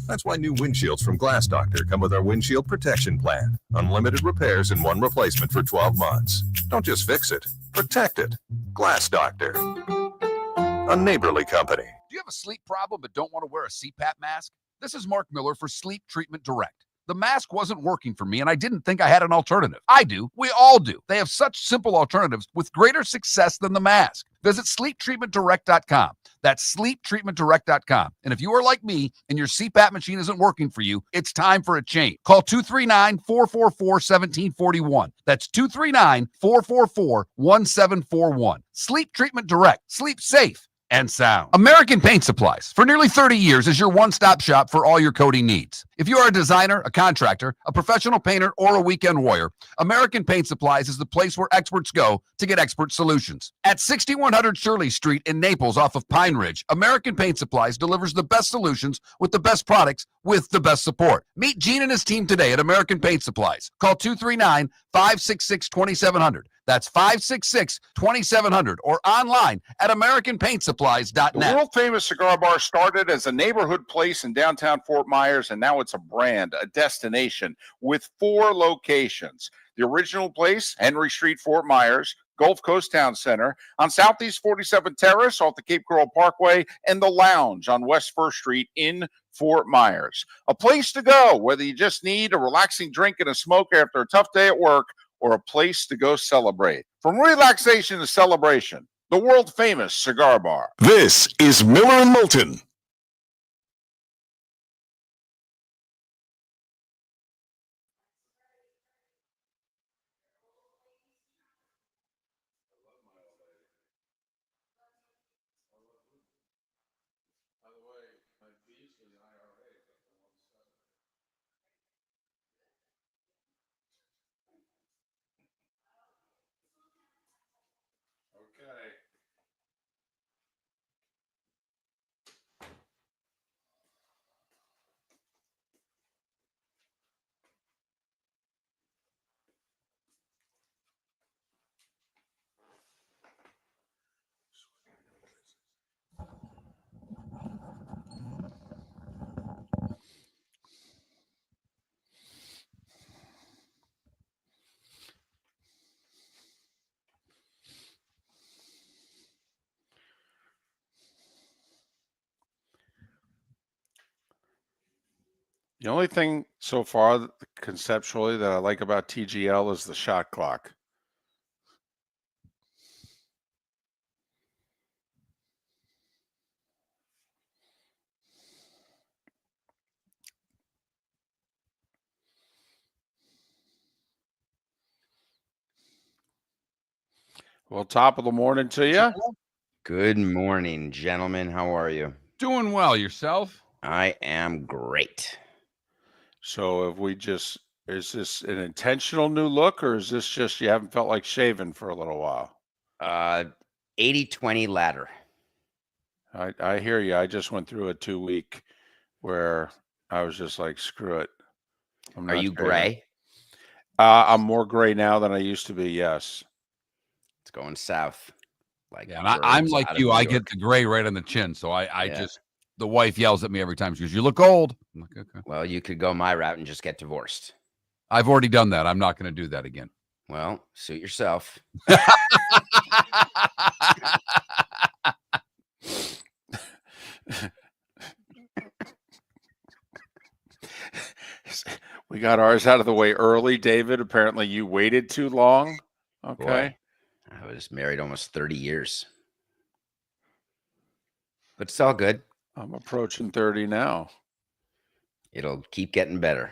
That's why new windshields from Glass Doctor come with our windshield protection plan. Unlimited repairs and one replacement for 12 months. Don't just fix it, protect it. Glass Doctor. A neighborly company. Do you have a sleep problem but don't want to wear a CPAP mask? This is Mark Miller for Sleep Treatment Direct. The mask wasn't working for me, and I didn't think I had an alternative. I do. We all do. They have such simple alternatives with greater success than the mask. Visit sleeptreatmentdirect.com. That's sleeptreatmentdirect.com. And if you are like me and your CPAP machine isn't working for you, it's time for a change. Call 239-444-1741. That's 239-444-1741. Sleep Treatment Direct. Sleep safe and sound. American Paint Supplies, for nearly 30 years, is your one-stop shop for all your coating needs. If you are a designer, a contractor, a professional painter, or a weekend warrior, American Paint Supplies is the place where experts go to get expert solutions. At 6100 Shirley Street in Naples off of Pine Ridge, American Paint Supplies delivers the best solutions with the best products with the best support. Meet Gene and his team today at American Paint Supplies. Call 239-566-2700. That's 566-2700 or online at AmericanPaintSupplies.net. The world famous cigar bar started as a neighborhood place in downtown Fort Myers, and now it's a brand, a destination with 4 locations. The original place, Henry Street, Fort Myers, Gulf Coast Town Center, on Southeast 47th Terrace off the Cape Coral Parkway, and the Lounge on West 1st Street in Fort Myers. A place to go, whether you just need a relaxing drink and a smoke after a tough day at work, or a place to go celebrate. From relaxation to celebration, the world famous cigar bar. This is Miller and Moulton. The only thing so far conceptually that I like about TGL is the shot clock. Well, top of the morning to you. Good morning, gentlemen. How are you? Doing well. Yourself? I am great. So if we just, is this an intentional new look, or is this just you haven't felt like shaving for a little while? 80-20 ladder. I hear you. I just went through a 2-week where I was just like, screw it. Are you gray? I'm more gray now than I used to be. Yes. It's going south. Like, Yeah, and I'm like you. I get the gray right on the chin. So I just, the wife yells at me every time. She goes, "You look old." I'm like, okay. Well, you could go my route and just get divorced. I've already done that. I'm not going to do that again. Well, suit yourself. We got ours out of the way early, David. Apparently you waited too long. Okay. Boy, I was married almost 30 years. But it's all good. I'm approaching 30 now. It'll keep getting better.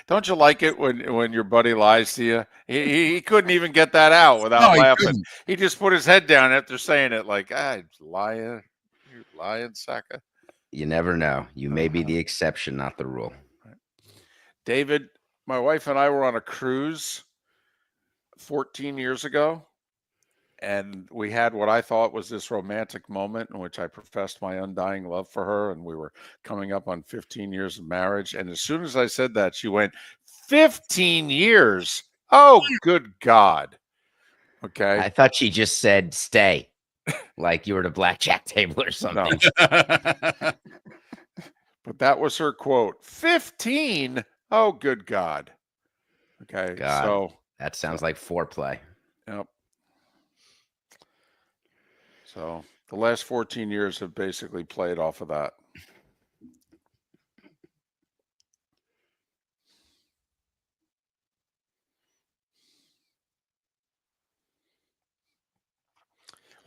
Don't you like it when your buddy lies to you? He couldn't even get that out without laughing. He just put his head down after saying it, like, lying, you're lying, sucker. You never know. You may be the exception, not the rule. David, my wife and I were on a cruise 14 years ago, and we had what I thought was this romantic moment in which I professed my undying love for her, and we were coming up on 15 years of marriage. And as soon as I said that, she went, 15 years? Oh, good God. Okay. I thought she just said stay, like you were at a blackjack table or something. But that was her quote. 15? Oh, good God. Okay. God, so that sounds like foreplay. Yep. So the last 14 years have basically played off of that.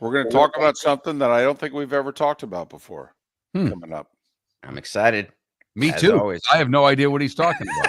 We're going to talk about something that I don't think we've ever talked about before coming up. I'm excited. Me As too. always. I have no idea what he's talking about.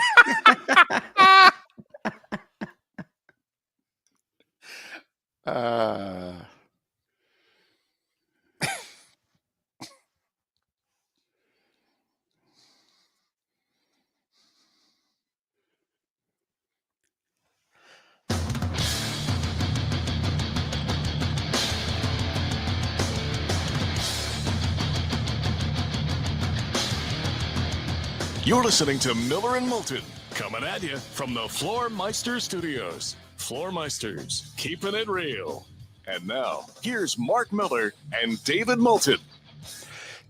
You're listening to Miller and Moulton, coming at you from the Floor Meister Studios. Floor Meisters, keeping it real. And now, here's Mark Miller and David Moulton.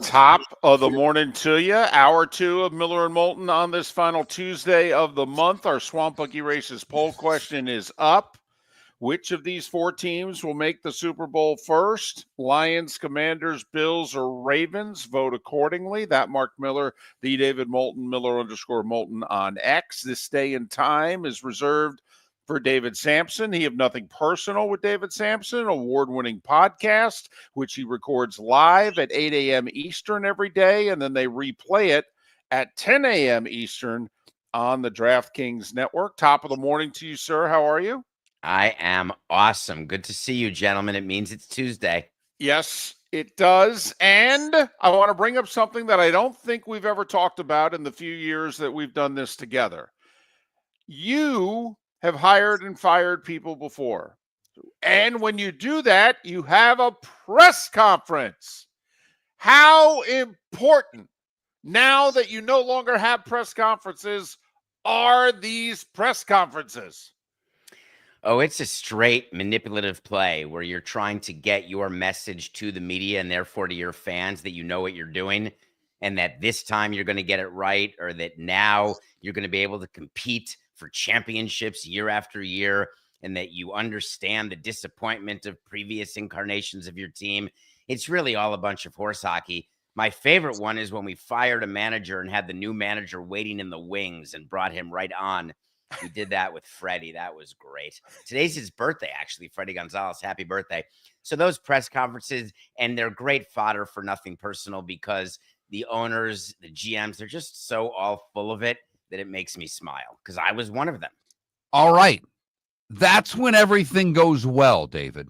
Top of the morning to you. Hour 2 of Miller and Moulton on this final Tuesday of the month. Our Swamp Buggy Races poll question is up. Which of these 4 teams will make the Super Bowl first? Lions, Commanders, Bills, or Ravens? Vote accordingly. That Mark Miller, the David Moulton, Miller_Moulton on X. This day and time is reserved for David Samson. He Have Nothing Personal with David Samson, award-winning podcast, which he records live at 8 a.m. Eastern every day, and then they replay it at 10 a.m. Eastern on the DraftKings Network. Top of the morning to you, sir. How are you? I am awesome. Good to see you, gentlemen. It means it's Tuesday. Yes, it does. And I want to bring up something that I don't think we've ever talked about in the few years that we've done this together. You have hired and fired people before. And when you do that, you have a press conference. How important, now that you no longer have press conferences, are these press conferences? Oh, it's a straight manipulative play where you're trying to get your message to the media and therefore to your fans that you know what you're doing and that this time you're going to get it right, or that now you're going to be able to compete for championships year after year, and that you understand the disappointment of previous incarnations of your team. It's really all a bunch of horse hockey. My favorite one is when we fired a manager and had the new manager waiting in the wings and brought him right on. We did that with Freddie. That was great. Today's his birthday, actually, Freddie Gonzalez. Happy birthday. So those press conferences, and they're great fodder for Nothing Personal because the owners, the GMs, they're just so all full of it that it makes me smile because I was one of them. All right. That's when everything goes well, David.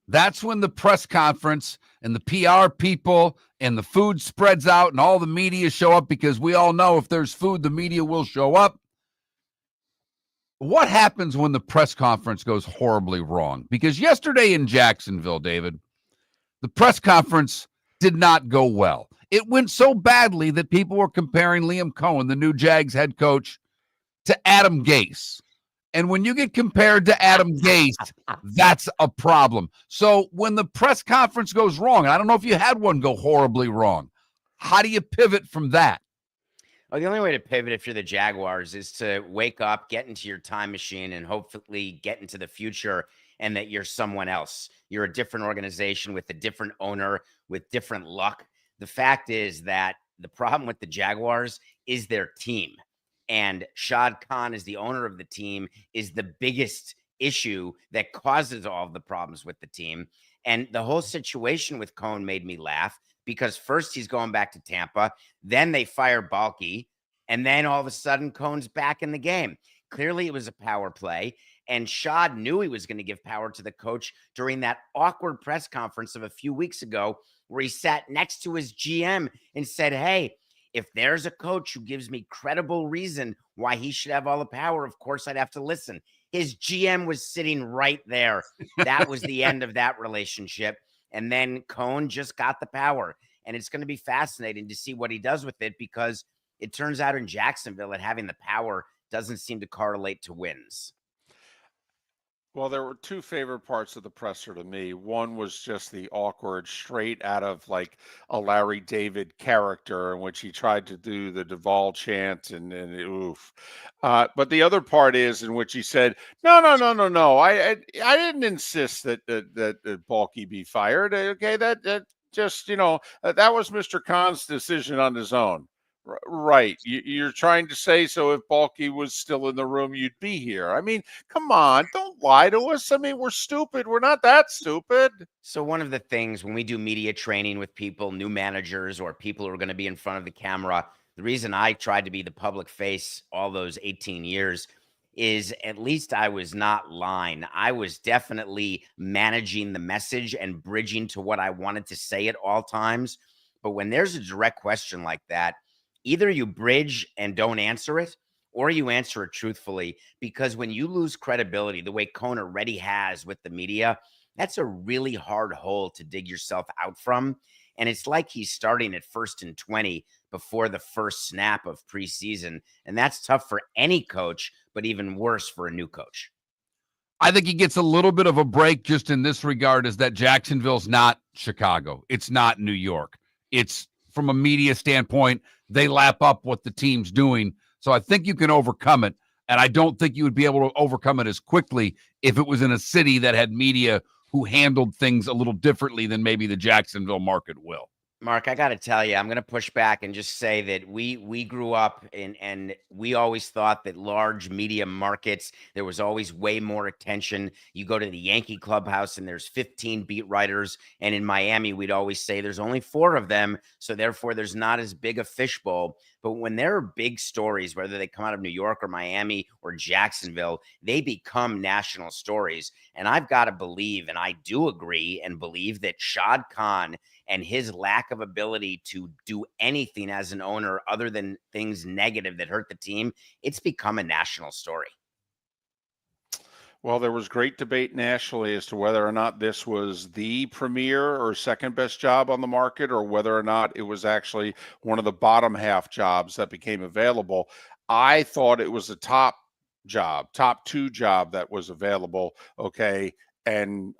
That's when the press conference and the PR people and the food spreads out and all the media show up, because we all know if there's food, the media will show up. What happens when the press conference goes horribly wrong? Because yesterday in Jacksonville, David, the press conference did not go well. It went so badly that people were comparing Liam Cohen, the new Jags head coach, to Adam Gase. And when you get compared to Adam Gase, that's a problem. So when the press conference goes wrong, and I don't know if you had one go horribly wrong, how do you pivot from that? Well, the only way to pivot if you're the Jaguars is to wake up, get into your time machine, and hopefully get into the future, and that you're someone else. You're a different organization with a different owner, with different luck. The fact is that the problem with the Jaguars is their team. And Shad Khan, as the owner of the team, is the biggest issue that causes all of the problems with the team. And the whole situation with Cohn made me laugh because first he's going back to Tampa, then they fire Balky, and then all of a sudden Cohn's back in the game. Clearly it was a power play, and Shad knew he was going to give power to the coach during that awkward press conference of a few weeks ago where he sat next to his GM and said, hey, if there's a coach who gives me credible reason why he should have all the power, of course I'd have to listen. His GM was sitting right there. That was the end of that relationship. And then Cohn just got the power. And it's going to be fascinating to see what he does with it, because it turns out in Jacksonville that having the power doesn't seem to correlate to wins. Well, there were two favorite parts of the presser to me. One was just the awkward, straight out of like a Larry David character, in which he tried to do the Duvall chant and oof. But the other part is in which he said, "No, no, no, no, no. I didn't insist that Balky be fired. Okay, that just that was Mr. Khan's decision on his own." Right. You're trying to say, so if Balky was still in the room, you'd be here. I mean, come on, don't lie to us. I mean, we're stupid. We're not that stupid. So one of the things when we do media training with people, new managers or people who are going to be in front of the camera, the reason I tried to be the public face all those 18 years is at least I was not lying. I was definitely managing the message and bridging to what I wanted to say at all times. But when there's a direct question like that, either you bridge and don't answer it, or you answer it truthfully, because when you lose credibility the way Cohn already has with the media, that's a really hard hole to dig yourself out from. And it's like he's starting at 1st and 20 before the first snap of preseason. And that's tough for any coach, but even worse for a new coach. I think he gets a little bit of a break just in this regard, is that Jacksonville's not Chicago. It's not New York. It's, from a media standpoint, they lap up what the team's doing. So I think you can overcome it. And I don't think you would be able to overcome it as quickly if it was in a city that had media who handled things a little differently than maybe the Jacksonville market will. Mark, I got to tell you, I'm going to push back and just say that we grew up and we always thought that large media markets, there was always way more attention. You go to the Yankee clubhouse and there's 15 beat writers. And in Miami, we'd always say there's only 4 of them. So therefore, there's not as big a fishbowl. But when there are big stories, whether they come out of New York or Miami or Jacksonville, they become national stories. And I've got to believe, and I do agree and believe, that Shad Khan and his lack of ability to do anything as an owner other than things negative that hurt the team, it's become a national story. Well, there was great debate nationally as to whether or not this was the premier or second best job on the market, or whether or not it was actually one of the bottom half jobs that became available. I thought it was a top 2 job that was available. Okay. And,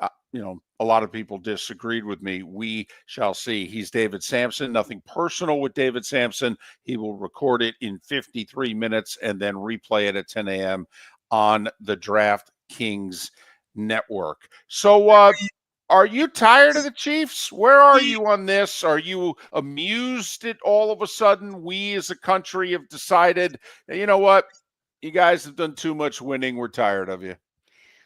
a lot of people disagreed with me. We shall see. He's David Samson. Nothing personal with David Samson. He will record it in 53 minutes and then replay it at 10 a.m. on the DraftKings network. So, are you tired of the Chiefs? Where are you on this? Are you amused that all of a sudden we as a country have decided, you know what? You guys have done too much winning. We're tired of you.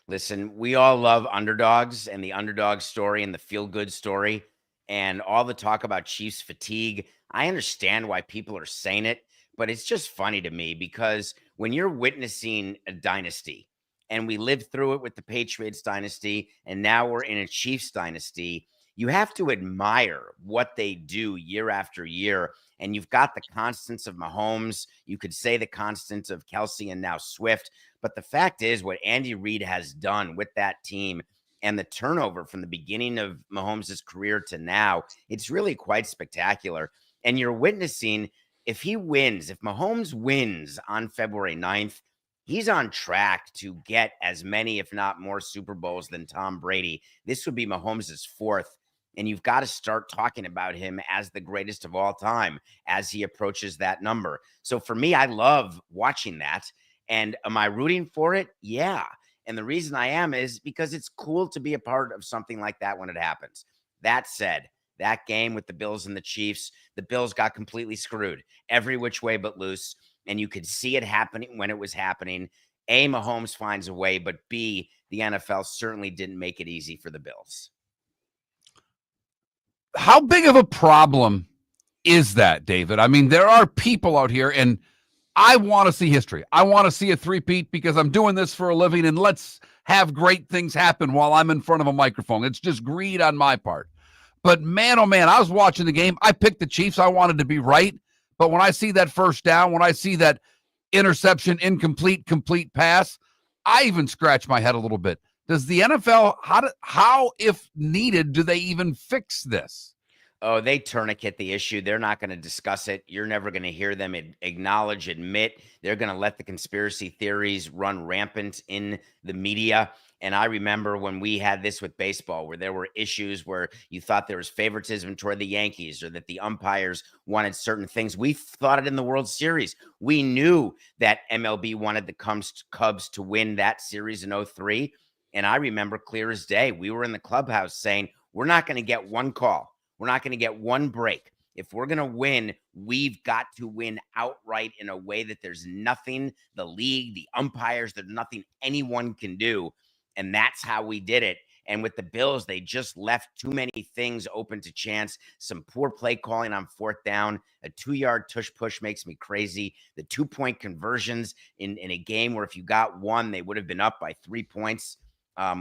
Listen, we all love underdogs and the underdog story and the feel-good story and all the talk about Chiefs fatigue. I understand why people are saying it, but it's just funny to me because when you're witnessing a dynasty, and we lived through it with the Patriots dynasty, and now we're in a Chiefs dynasty, you have to admire what they do year after year. And you've got the constants of Mahomes. You could say the constants of Kelsey and now Swift. But the fact is, what Andy Reid has done with that team and the turnover from the beginning of Mahomes' career to now, it's really quite spectacular. And you're witnessing, if Mahomes wins on February 9th, he's on track to get as many, if not more, Super Bowls than Tom Brady. This would be Mahomes' 4th. And you've got to start talking about him as the greatest of all time as he approaches that number. So for me, I love watching that. And am I rooting for it? Yeah. And the reason I am is because it's cool to be a part of something like that when it happens. That said, that game with the Bills and the Chiefs, the Bills got completely screwed every which way but loose. And you could see it happening when it was happening. A, Mahomes finds a way, but B, the NFL certainly didn't make it easy for the Bills. How big of a problem is that, David? I mean, there are people out here, and I want to see history. I want to see a three-peat because I'm doing this for a living, and let's have great things happen while I'm in front of a microphone. It's just greed on my part. But man, oh man, I was watching the game. I picked the Chiefs. I wanted to be right. But when I see that first down, when I see that interception, incomplete, complete pass, I even scratch my head a little bit. Does the NFL, how if needed, do they even fix this? Oh, they tourniquet the issue. They're not going to discuss it. You're never going to hear them acknowledge, admit. They're going to let the conspiracy theories run rampant in the media. And I remember when we had this with baseball, where there were issues where you thought there was favoritism toward the Yankees or that the umpires wanted certain things. We thought it in the World Series. We knew that MLB wanted the Cubs to win that series in 2003. And I remember clear as day, we were in the clubhouse saying, we're not going to get one call. We're not going to get one break. If we're going to win, we've got to win outright in a way that there's nothing, the league, the umpires, there's nothing anyone can do. And that's how we did it. And with the Bills, they just left too many things open to chance. Some poor play calling on fourth down. A 2-yard tush push makes me crazy. The 2-point conversions in a game where if you got one, they would have been up by 3 points.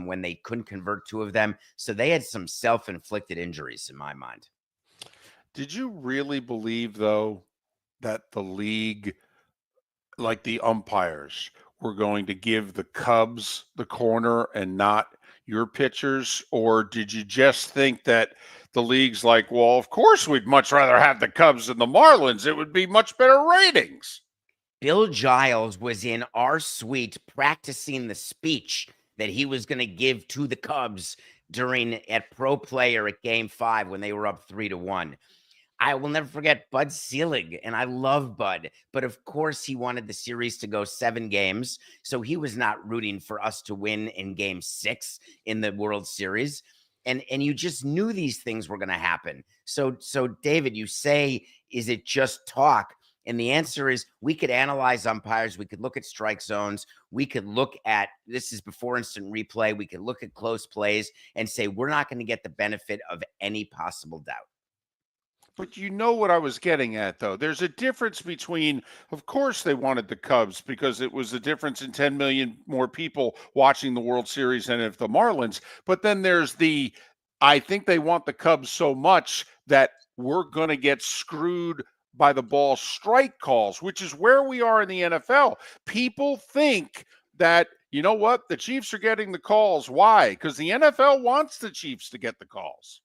When they couldn't convert 2 of them. So they had some self-inflicted injuries in my mind. Did you really believe, though, that the league, like the umpires, were going to give the Cubs the corner and not your pitchers? Or did you just think that the league's like, well, of course we'd much rather have the Cubs than the Marlins. It would be much better ratings. Bill Giles was in our suite practicing the speech that he was going to give to the Cubs at Pro Player at Game 5 when they were up 3-1. I will never forget Bud Selig, and I love Bud, but of course he wanted the series to go 7 games, so he was not rooting for us to win in Game 6 in the World Series, and you just knew these things were going to happen. So David, you say, is it just talk? And the answer is we could analyze umpires. We could look at strike zones. We could look at, this is before instant replay. We could look at close plays and say, we're not going to get the benefit of any possible doubt. But you know what I was getting at, though. There's a difference between, of course, they wanted the Cubs because it was a difference in 10 million more people watching the World Series than if the Marlins. But then there's I think they want the Cubs so much that we're going to get screwed by the ball strike calls, which is where we are in the NFL. People think that, you know what, the Chiefs are getting the calls. Why? Because the NFL wants the Chiefs to get the calls.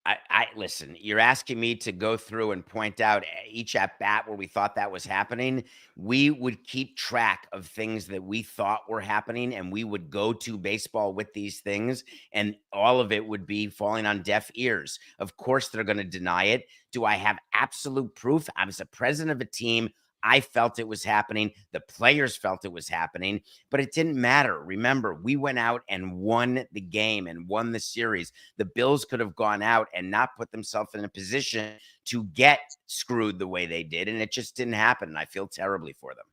I listen, you're asking me to go through and point out each at bat where we thought that was happening. We would keep track of things that we thought were happening, and we would go to baseball with these things, and all of it would be falling on deaf ears. Of course, they're going to deny it. Do I have absolute proof? I was the president of a team. I felt it was happening. The players felt it was happening, but it didn't matter. Remember, we went out and won the game and won the series. The Bills could have gone out and not put themselves in a position to get screwed the way they did, and it just didn't happen, and I feel terribly for them.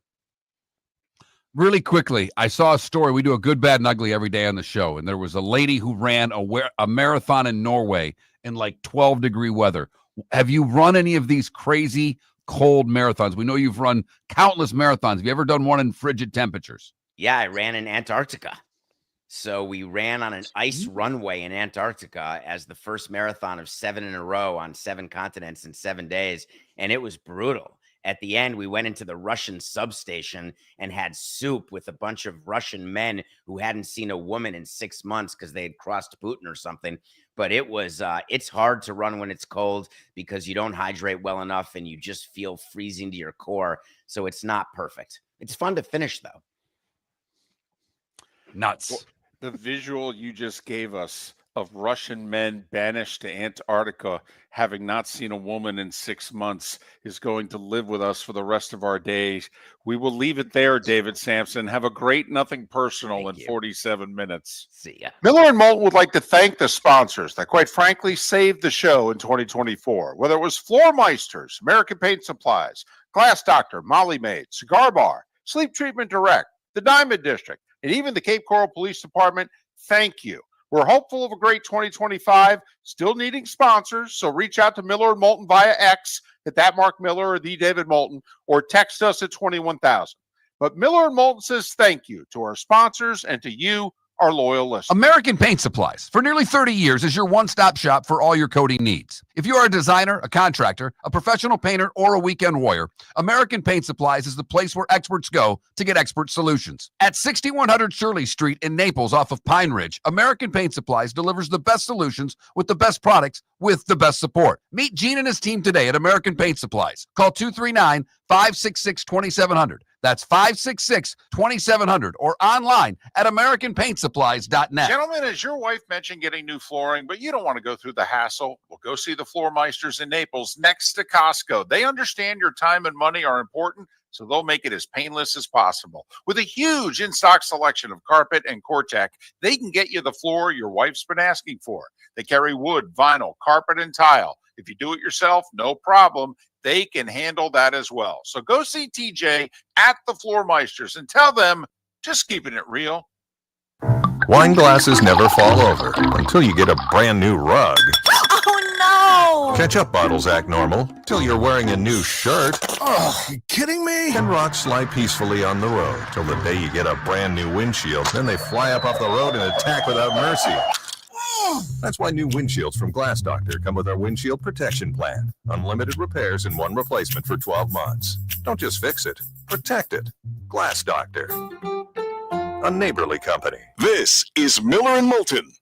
Really quickly, I saw a story. We do a good, bad, and ugly every day on the show, and there was a lady who ran a marathon in Norway in like 12-degree weather. Have you run any of these crazy cold marathons? We know you've run countless marathons. Have you ever done one in frigid temperatures? Yeah, I ran in Antarctica. So we ran on an ice runway in Antarctica as the first marathon of 7 in a row on 7 continents in 7 days. And it was brutal. At the end, we went into the Russian substation and had soup with a bunch of Russian men who hadn't seen a woman in 6 months because they had crossed Putin or something. But it was, it's hard to run when it's cold because you don't hydrate well enough and you just feel freezing to your core. So it's not perfect. It's fun to finish, though. Nuts. Well, the visual you just gave us of Russian men banished to Antarctica, having not seen a woman in 6 months, is going to live with us for the rest of our days. We will leave it there, David Samson. Have a great Nothing Personal in 47 minutes. See ya. Miller and Moulton would like to thank the sponsors that, quite frankly, saved the show in 2024. Whether it was Floor Meisters, American Paint Supplies, Glass Doctor, Molly Maid, Cigar Bar, Sleep Treatment Direct, the Diamond District, and even the Cape Coral Police Department, thank you. We're hopeful of a great 2025, still needing sponsors, so reach out to Miller and Moulton via X at that Mark Miller or the David Moulton, or text us at 21,000. But Miller and Moulton says thank you to our sponsors and to you, our loyal listeners. American Paint Supplies, for nearly 30 years, is your one-stop shop for all your coating needs. If you are a designer, a contractor, a professional painter, or a weekend warrior, American Paint Supplies is the place where experts go to get expert solutions. At 6100 Shirley Street in Naples off of Pine Ridge, American Paint Supplies delivers the best solutions with the best products with the best support. Meet Gene and his team today at American Paint Supplies. Call 239-566-2700. That's 566-2700, or online at AmericanPaintSupplies.net. Gentlemen, as your wife mentioned getting new flooring, but you don't want to go through the hassle, well, go see the Floor Meisters in Naples next to Costco. They understand your time and money are important, so they'll make it as painless as possible. With a huge in-stock selection of carpet and Cortec, they can get you the floor your wife's been asking for. They carry wood, vinyl, carpet, and tile. If you do it yourself, no problem. They can handle that as well. So go see TJ at the Floor Meisters and tell them, just keeping it real. Wine glasses never fall over until you get a brand new rug. Oh no! Ketchup bottles act normal till you're wearing a new shirt. Oh, you kidding me? And rocks slide peacefully on the road till the day you get a brand new windshield. Then they fly up off the road and attack without mercy. That's why new windshields from Glass Doctor come with our windshield protection plan. Unlimited repairs and one replacement for 12 months. Don't just fix it, protect it. Glass Doctor. A neighborly company. This is Miller and Moulton.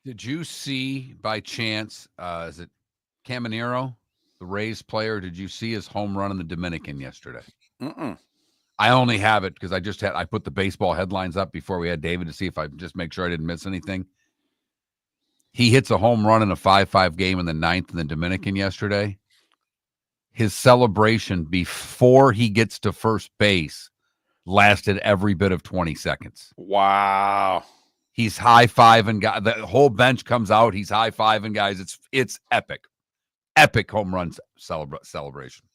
Did you see by chance, is it Caminero, the Rays player? Did you see his home run in the Dominican yesterday? Mm-mm. I only have it because I put the baseball headlines up before we had David to see if I just make sure I didn't miss anything. He hits a home run in a 5-5 game in the ninth in the Dominican yesterday. His celebration before he gets to first base lasted every bit of 20 seconds. Wow. He's high-fiving guys. The whole bench comes out. He's high-fiving guys. It's epic. Epic home run celebration.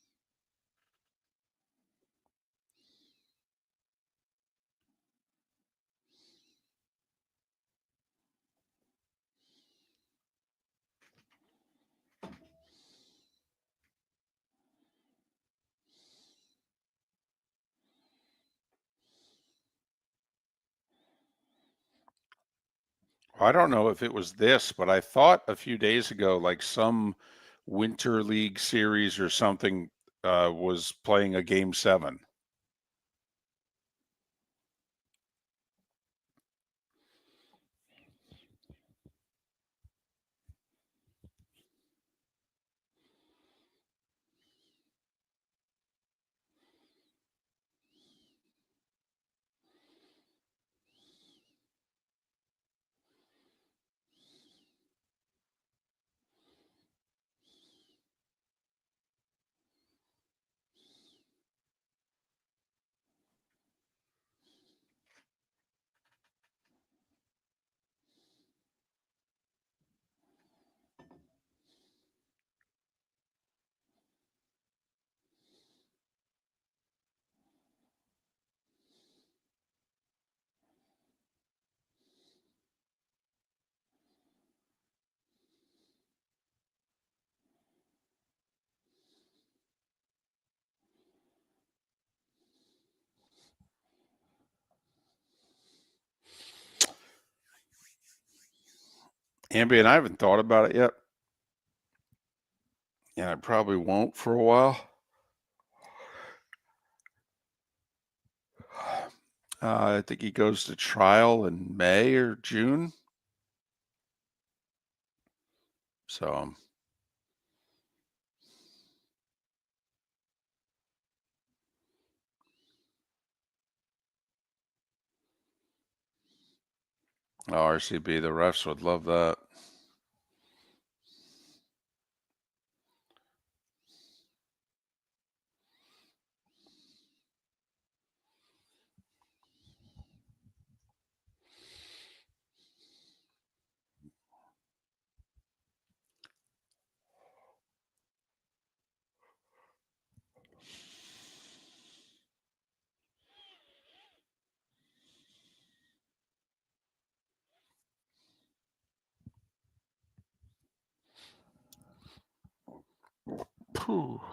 I don't know if it was this, but I thought a few days ago, like some Winter League series or something was playing a Game 7. Ambi and I haven't thought about it yet. And I probably won't for a while. I think he goes to trial in May or June. So RCB, the refs would love that.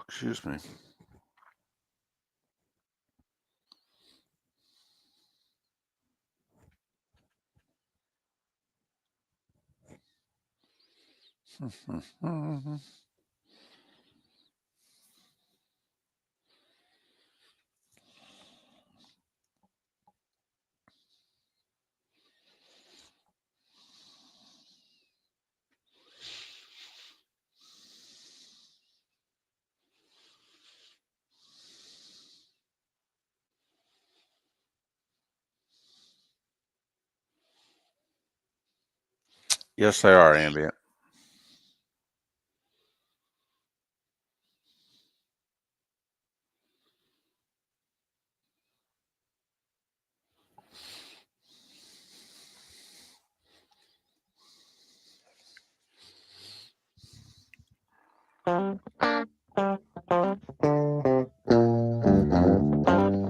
Excuse me. Yes, they are ambient.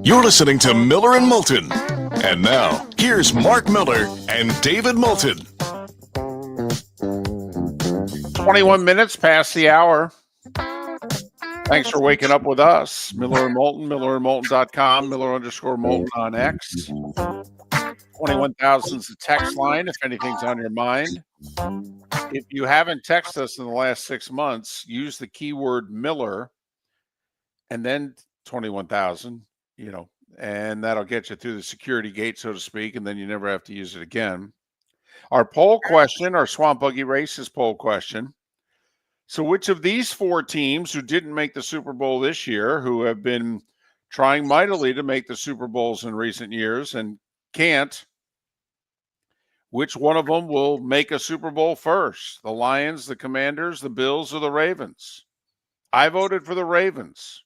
You're listening to Miller and Moulton. And now, here's Mark Miller and David Moulton. 21 minutes past the hour. Thanks for waking up with us. Miller and Moulton, millerandmoulton.com, Miller_Moulton on X. 21,000 is the text line if anything's on your mind. If you haven't texted us in the last 6 months, use the keyword Miller and then 21,000, and that'll get you through the security gate, so to speak, and then you never have to use it again. Our poll question, our Swamp Buggy Races poll question. So which of these 4 teams who didn't make the Super Bowl this year, who have been trying mightily to make the Super Bowls in recent years and can't, which one of them will make a Super Bowl first? The Lions, the Commanders, the Bills, or the Ravens? I voted for the Ravens.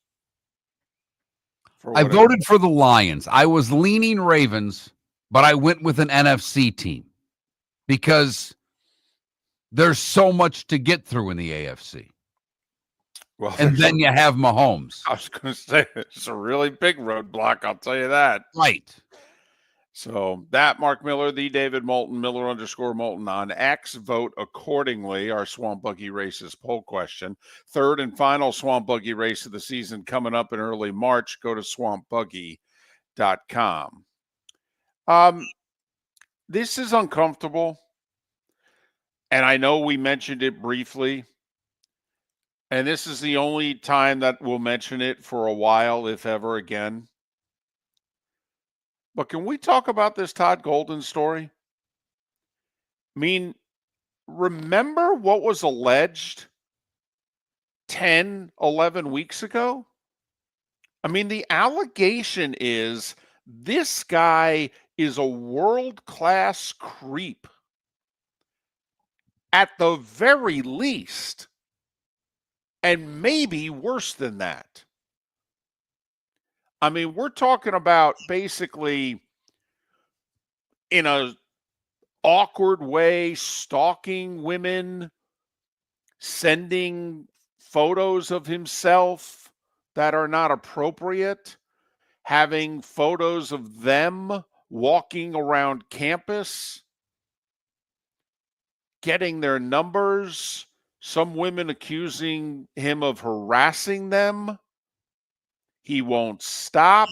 I voted for the Lions. I was leaning Ravens, but I went with an NFC team because there's so much to get through in the AFC. Well, and then you have Mahomes. I was going to say, it's a really big roadblock, I'll tell you that. Right. So that, Mark Miller, the David Moulton, Miller_Moulton on X. Vote accordingly. Our Swamp Buggy Races poll question. Third and final Swamp Buggy race of the season coming up in early March. Go to swampbuggy.com. This is uncomfortable. And I know we mentioned it briefly. And this is the only time that we'll mention it for a while, if ever again. But can we talk about this Todd Golden story? I mean, remember what was alleged 10, 11 weeks ago? I mean, the allegation is this guy is a world-class creep. At the very least. And maybe worse than that. I mean, we're talking about basically in a awkward way, stalking women, sending photos of himself that are not appropriate, having photos of them walking around campus, getting their numbers, some women accusing him of harassing them. He won't stop.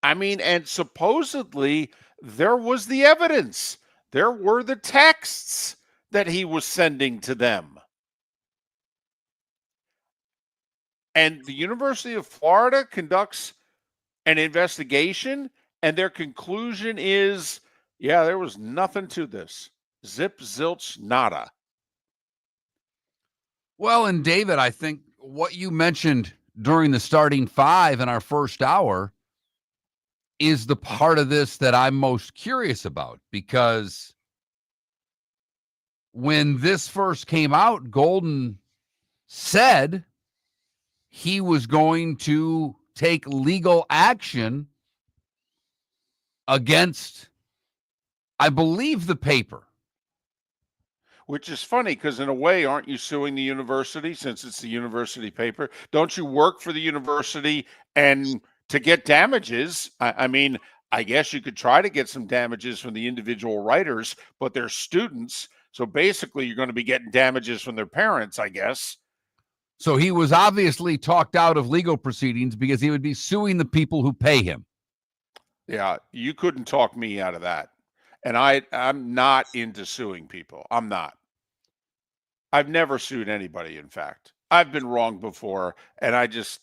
I mean, and supposedly there was the evidence. There were the texts that he was sending to them. And the University of Florida conducts an investigation, and their conclusion is, yeah, there was nothing to this. Zip, zilch, nada. Well, and David, I think what you mentioned during the starting five in our first hour is the part of this that I'm most curious about, because when this first came out, Golden said he was going to take legal action against, I believe, the paper. Which is funny because in a way, aren't you suing the university since it's the university paper? Don't you work for the university and to get damages? I mean, I guess you could try to get some damages from the individual writers, but they're students. So basically, you're going to be getting damages from their parents, I guess. So he was obviously talked out of legal proceedings because he would be suing the people who pay him. Yeah, you couldn't talk me out of that. And I'm not into suing people. I'm not. I've never sued anybody, in fact. I've been wrong before, and I just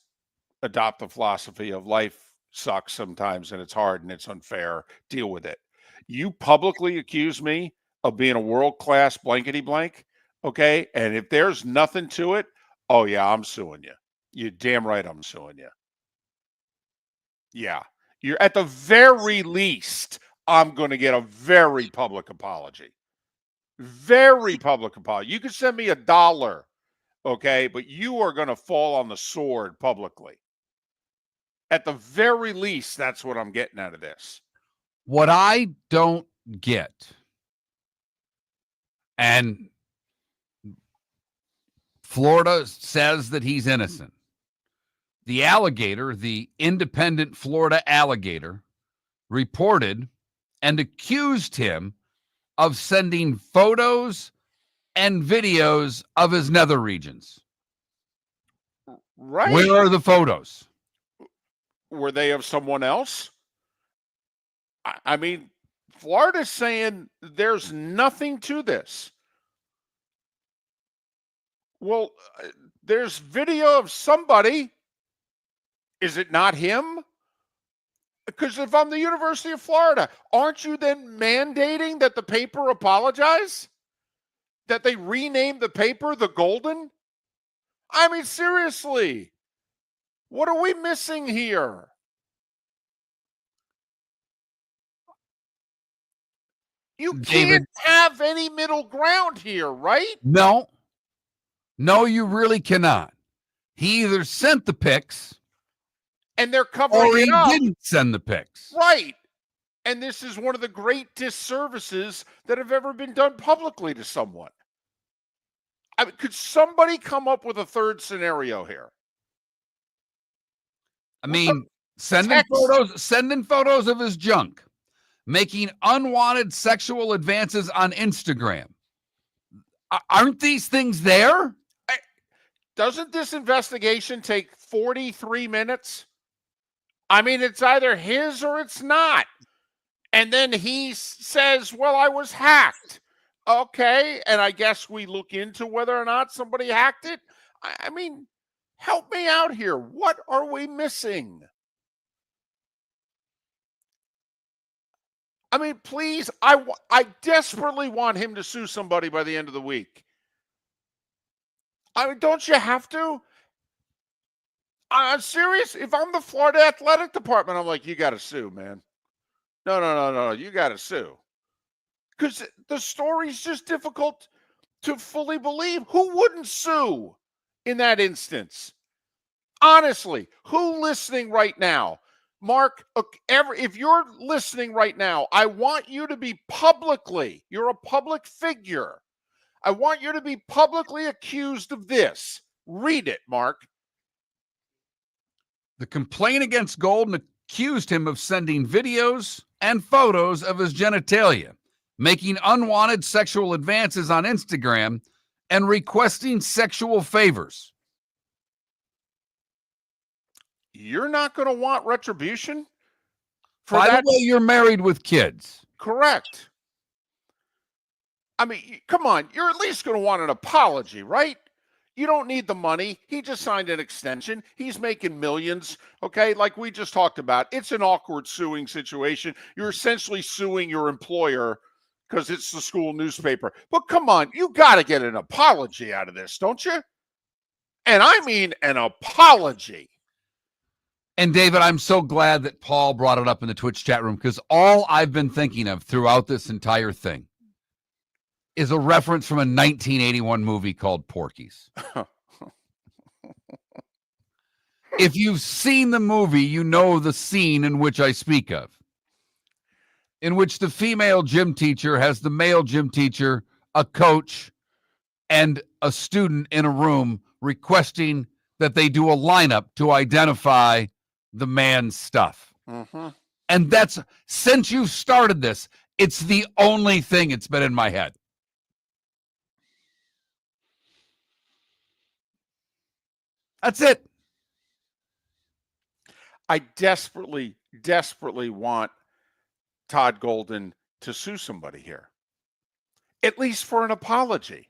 adopt the philosophy of life sucks sometimes, and it's hard, and it's unfair. Deal with it. You publicly accuse me of being a world-class blankety blank, okay? And if there's nothing to it, oh, yeah, I'm suing you. You're damn right I'm suing you. Yeah. You're at the very least, I'm going to get a very public apology. Very public apology. You can send me $1, okay? But you are going to fall on the sword publicly. At the very least, that's what I'm getting out of this. What I don't get, and Florida says that he's innocent. The alligator, the independent Florida alligator, reported and accused him of sending photos and videos of his nether regions. Right. Where are the photos? Were they of someone else? I mean, Florida's saying there's nothing to this. Well, there's video of somebody. Is it not him? Because if I'm the University of Florida, aren't you then mandating that the paper apologize? That they rename the paper the Golden? I mean, seriously, what are we missing here? You can't have any middle ground here, right? No, you really cannot. He either sent the pics, and they're covering or he it up. didn't send the pics. Right. And this is one of the great disservices that have ever been done publicly to someone. I mean, could somebody come up with a third scenario here? I mean, sending photos of his junk, making unwanted sexual advances on Instagram. Aren't these things there? Doesn't this investigation take 43 minutes? I mean, it's either his or it's not. And then he says, well, I was hacked. Okay. And I guess we look into whether or not somebody hacked it. I mean, help me out here. What are we missing? I mean, please, I desperately want him to sue somebody by the end of the week. I mean, don't you have to? I'm serious. If I'm the Florida Athletic Department, I'm like, you got to sue, man. No. You got to sue. Because the story's just difficult to fully believe. Who wouldn't sue in that instance? Honestly, who listening right now? Mark, if you're listening right now, I want you to be you're a public figure. I want you to be publicly accused of this. Read it, Mark. The complaint against Golden accused him of sending videos and photos of his genitalia, making unwanted sexual advances on Instagram, and requesting sexual favors. You're not going to want retribution for By that? the way, you're married with kids. Correct. I mean, come on. You're at least going to want an apology, right? You don't need the money. He just signed an extension. He's making millions, okay? Like we just talked about. It's an awkward suing situation. You're essentially suing your employer because it's the school newspaper. But come on, you got to get an apology out of this, don't you? And I mean an apology. And David, I'm so glad that Paul brought it up in the Twitch chat room, because all I've been thinking of throughout this entire thing is a reference from a 1981 movie called Porky's. If you've seen the movie, you know the scene in which I speak of, in which the female gym teacher has the male gym teacher, a coach, and a student in a room requesting that they do a lineup to identify the man's stuff. Mm-hmm. And that's, since you started this, it's the only thing it's been in my head. That's it. I desperately, desperately want Todd Golden to sue somebody here, at least for an apology.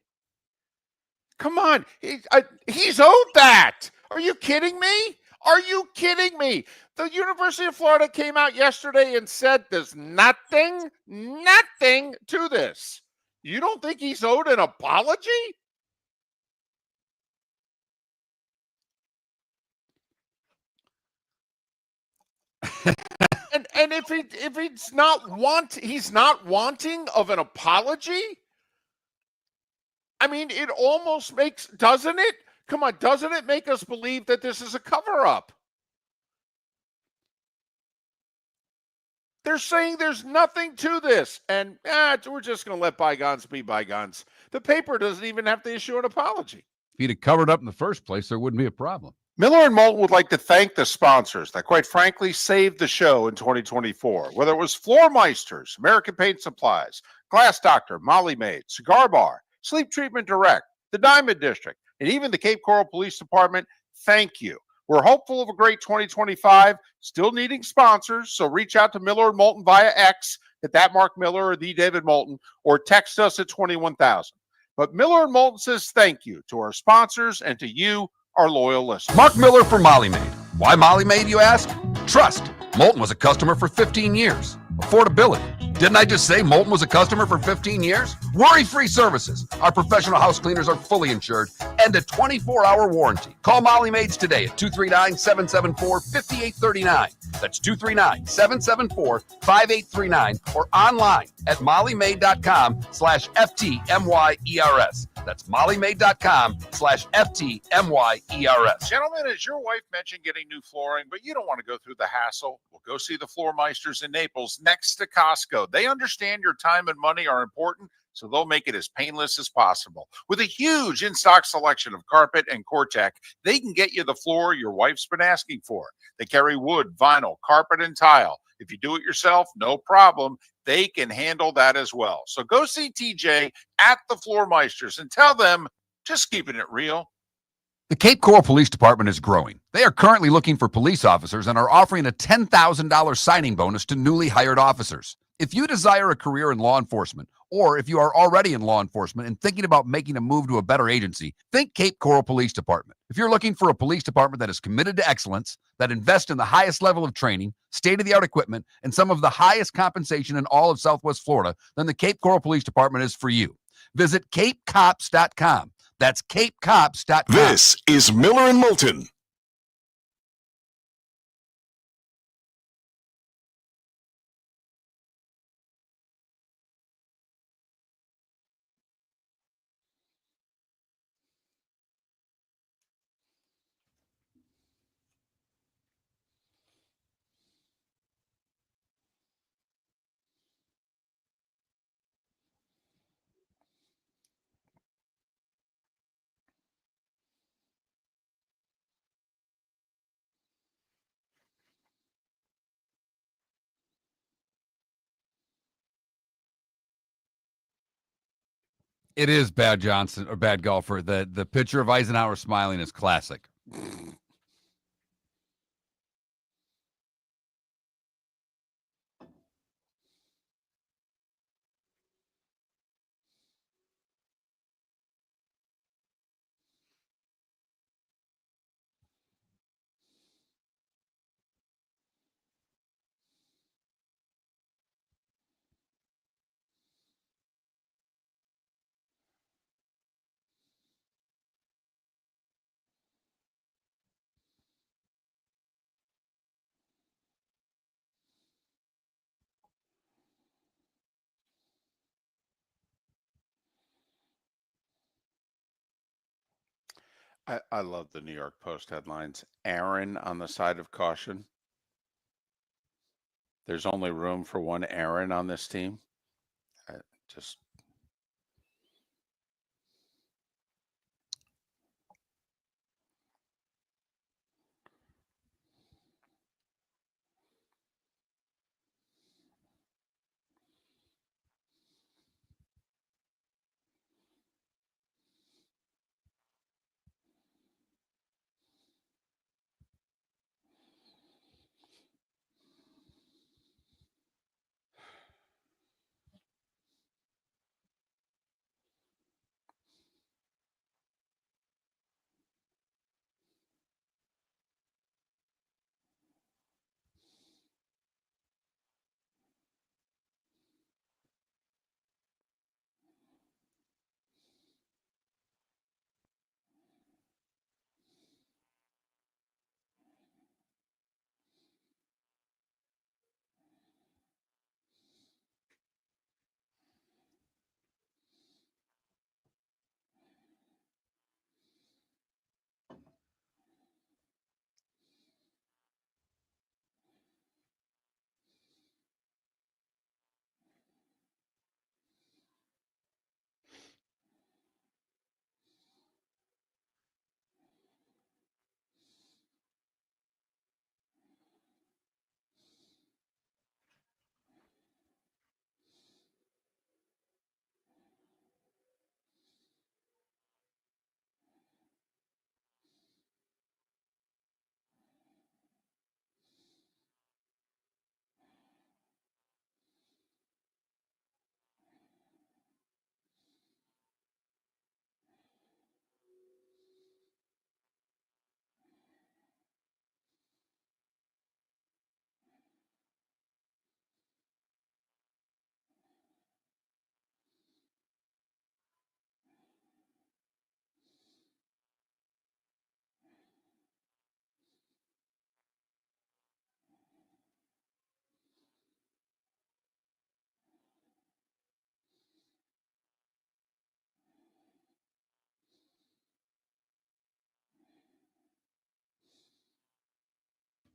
Come on. He's owed that. Are you kidding me? Are you kidding me? The University of Florida came out yesterday and said there's nothing to this. You don't think he's owed an apology? And if he's not wanting of an apology. I mean, it almost makes, doesn't it? Come on, doesn't it make us believe that this is a cover-up? They're saying there's nothing to this, and we're just going to let bygones be bygones. The paper doesn't even have to issue an apology. If he'd have covered up in the first place, there wouldn't be a problem. Miller and Moulton would like to thank the sponsors that, quite frankly, saved the show in 2024. Whether it was Floor Meisters, American Paint Supplies, Glass Doctor, Molly Maid, Cigar Bar, Sleep Treatment Direct, the Diamond District, and even the Cape Coral Police Department, thank you. We're hopeful of a great 2025, still needing sponsors, so reach out to Miller and Moulton via X at that Mark Miller or the David Moulton, or text us at 21,000. But Miller and Moulton says thank you to our sponsors and to you, our loyal listeners. Mark Miller for Molly Maid. Why Molly Maid, you ask? Trust. Moulton was a customer for 15 years. Affordability. Didn't I just say Moulton was a customer for 15 years? Worry-free services. Our professional house cleaners are fully insured and a 24-hour warranty. Call Molly Maids today at 239-774-5839. That's 239-774-5839 or online at mollymaid.com/FTMYERS. That's mollymaid.com/FTMYERS. Gentlemen, as your wife mentioned getting new flooring, but you don't want to go through the hassle, well, go see the Floor Meisters in Naples next to Costco. They understand your time and money are important, so they'll make it as painless as possible. With a huge in-stock selection of carpet and Cortec, they can get you the floor your wife's been asking for. They carry wood, vinyl, carpet, and tile. If you do it yourself, no problem. They can handle that as well. So go see TJ at the Floor Meisters and tell them, just keeping it real. The Cape Coral Police Department is growing. They are currently looking for police officers and are offering a $10,000 signing bonus to newly hired officers. If you desire a career in law enforcement, or if you are already in law enforcement and thinking about making a move to a better agency, think Cape Coral Police Department. If you're looking for a police department that is committed to excellence, that invests in the highest level of training, state-of-the-art equipment, and some of the highest compensation in all of Southwest Florida, then the Cape Coral Police Department is for you. Visit capecops.com. That's capecops.com. This is Miller and Moulton. It is Bad Johnson or Bad Golfer. The picture of Eisenhower smiling is classic. I love the New York Post headlines. Aaron on the side of caution. There's only room for one Aaron on this team. Just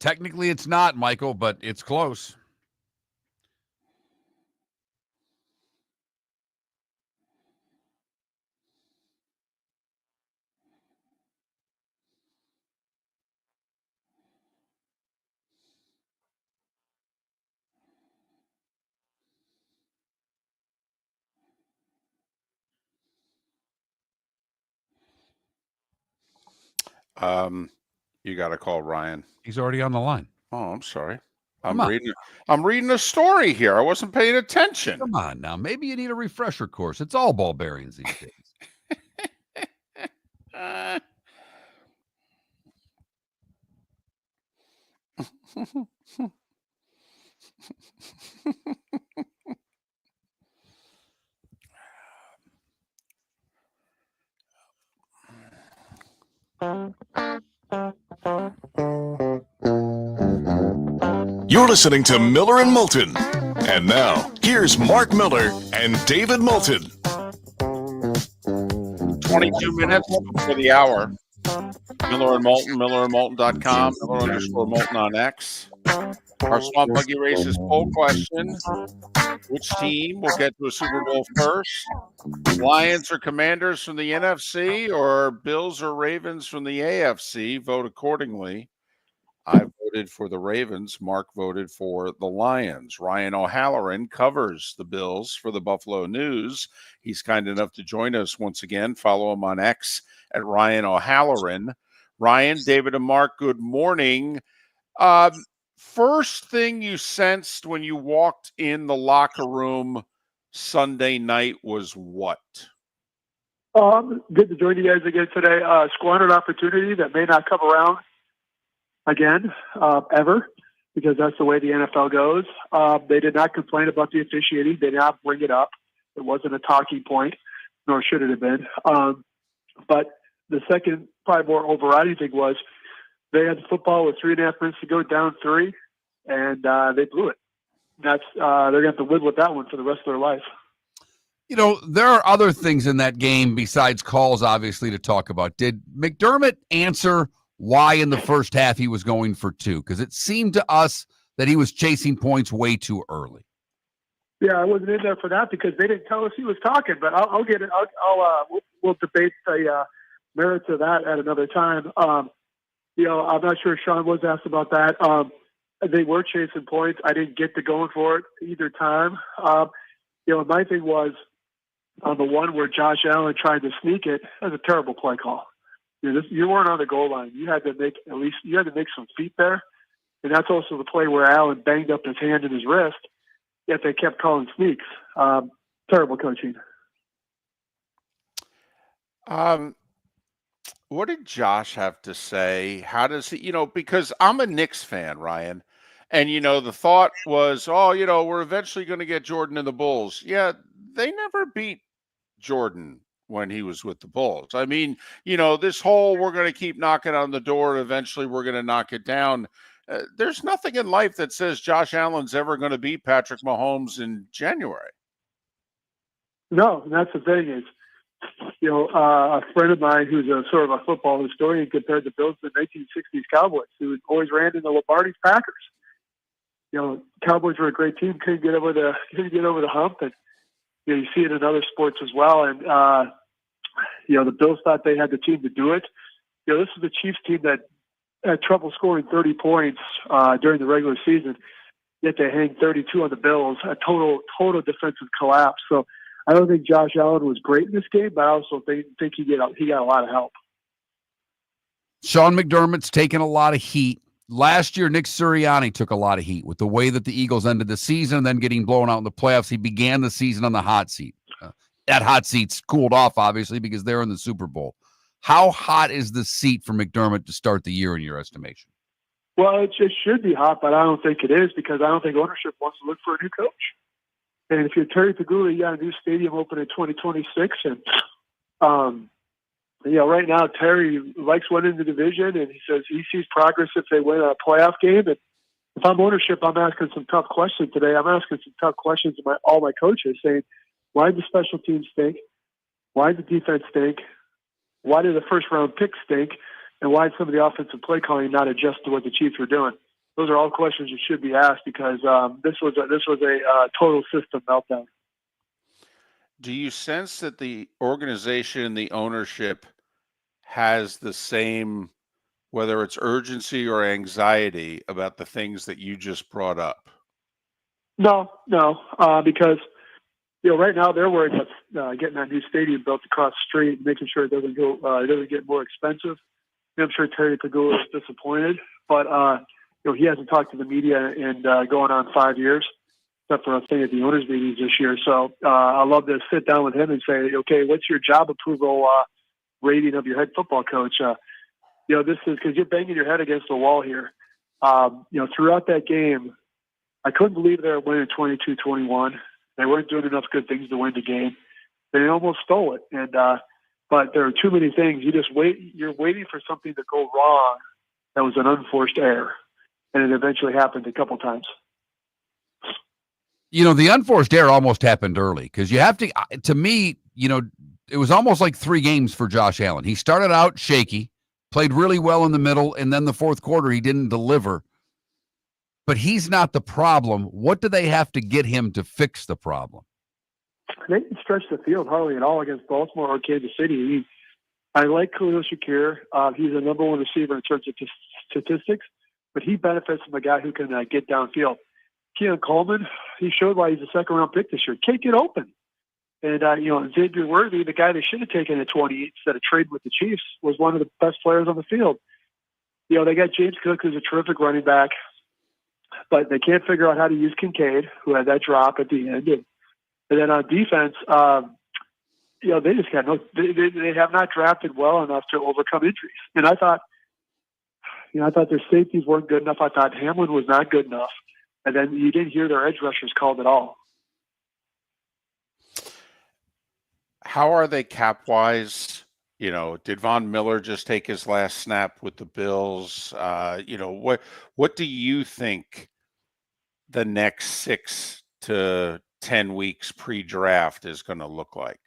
Technically, it's not, Michael, but it's close. you got to call Ryan. He's already on the line. Oh, I'm sorry. Come I'm reading a story here. I wasn't paying attention. Come on now. Maybe you need a refresher course. It's all ball bearings these days. You're listening to Miller and Moulton. And now, here's Mark Miller and David Moulton. 22 minutes before the hour. Miller and Moulton, millerandmoulton.com, Miller_Moulton on X. Our Swamp Buggy Races poll question. Which team will get to a Super Bowl first? Lions or Commanders from the NFC, or Bills or Ravens from the AFC? Vote accordingly. I voted for the Ravens. Mark voted for the Lions. Ryan O'Halloran covers the Bills for the Buffalo News. He's kind enough to join us once again. Follow him on X at Ryan O'Halloran. Ryan, David, and Mark, good morning. First thing you sensed when you walked in the locker room Sunday night was what? Good to join you guys again today. Squandered opportunity that may not come around again, ever, because that's the way the NFL goes. They did not complain about the officiating. They did not bring it up. It wasn't a talking point, nor should it have been. But the second, probably more overriding thing was they had the football with 3.5 minutes to go, down 3, and they blew it. That's they're going to have to live with that one for the rest of their life. There are other things in that game besides calls, obviously, to talk about. Did McDermott answer why in the first half he was going for 2? Because it seemed to us that he was chasing points way too early. Yeah, I wasn't in there for that because they didn't tell us he was talking. But I'll get it. We'll debate the merits of that at another time. I'm not sure Sean was asked about that. They were chasing points. I didn't get to going for it either time. My thing was on the one where Josh Allen tried to sneak it. That was a terrible play call. You weren't on the goal line. You had to make some feet there, and that's also the play where Allen banged up his hand and his wrist. Yet they kept calling sneaks. Terrible coaching. What did Josh have to say? How does he, because I'm a Knicks fan, Ryan, and, the thought was, we're eventually going to get Jordan and the Bulls. Yeah, they never beat Jordan when he was with the Bulls. I mean, this whole we're going to keep knocking on the door and eventually we're going to knock it down. There's nothing in life that says Josh Allen's ever going to beat Patrick Mahomes in January. No, and that's the thing is, a friend of mine who's a sort of a football historian compared the Bills to the 1960s Cowboys, who always ran into Lombardi's Packers. Cowboys were a great team, couldn't get over the hump, and you see it in other sports as well. And the Bills thought they had the team to do it. This is the Chiefs team that had trouble scoring 30 points during the regular season, yet they hang 32 on the Bills, a total defensive collapse. So I don't think Josh Allen was great in this game, but I also think he got a lot of help. Sean McDermott's taken a lot of heat. Last year, Nick Sirianni took a lot of heat with the way that the Eagles ended the season and then getting blown out in the playoffs. He began the season on the hot seat. That hot seat's cooled off, obviously, because they're in the Super Bowl. How hot is the seat for McDermott to start the year in your estimation? Well, it should be hot, but I don't think it is because I don't think ownership wants to look for a new coach. And if you're Terry Pagula, you got a new stadium open in 2026. And, right now Terry likes winning the division, and he says he sees progress if they win a playoff game. And if I'm ownership, I'm asking some tough questions today. I'm asking some tough questions to all my coaches saying, why did the special teams stink? Why did the defense stink? Why did the first-round pick stink? And why did some of the offensive play calling not adjust to what the Chiefs were doing? Those are all questions you should be asked because this was a total system meltdown. Do you sense that the organization, the ownership, has the same, whether it's urgency or anxiety, about the things that you just brought up? No, because right now they're worried about getting that new stadium built across the street, and making sure it doesn't get more expensive. I'm sure Terry Pagula is disappointed, but he hasn't talked to the media in going on 5 years, except for a thing at the owners' meetings this year. So I love to sit down with him and say, okay, what's your job approval rating of your head football coach? This is because you're banging your head against the wall here. Throughout that game, I couldn't believe they were winning 22-21. They weren't doing enough good things to win the game. They almost stole it. And but there are too many things. You're waiting for something to go wrong that was an unforced error. And it eventually happened a couple times. The unforced error almost happened early because you have to me, it was almost like 3 games for Josh Allen. He started out shaky, played really well in the middle, and then the fourth quarter he didn't deliver. But he's not the problem. What do they have to get him to fix the problem? They didn't stretch the field hardly at all against Baltimore or Kansas City. I like Khalil Shakir. He's the number 1 receiver in terms of statistics, but he benefits from a guy who can get downfield. Keon Coleman, he showed why he's a second-round pick this year. Can't get open. And, Xavier Worthy, the guy they should have taken at 20 instead of trading with the Chiefs, was one of the best players on the field. They got James Cook, who's a terrific running back, but they can't figure out how to use Kincaid, who had that drop at the end. And then on defense, they just got they have not drafted well enough to overcome injuries. And I thought their safeties weren't good enough. I thought Hamlin was not good enough. And then you didn't hear their edge rushers called at all. How are they cap-wise? Did Von Miller just take his last snap with the Bills? What do you think the next 6 to 10 weeks pre-draft is going to look like?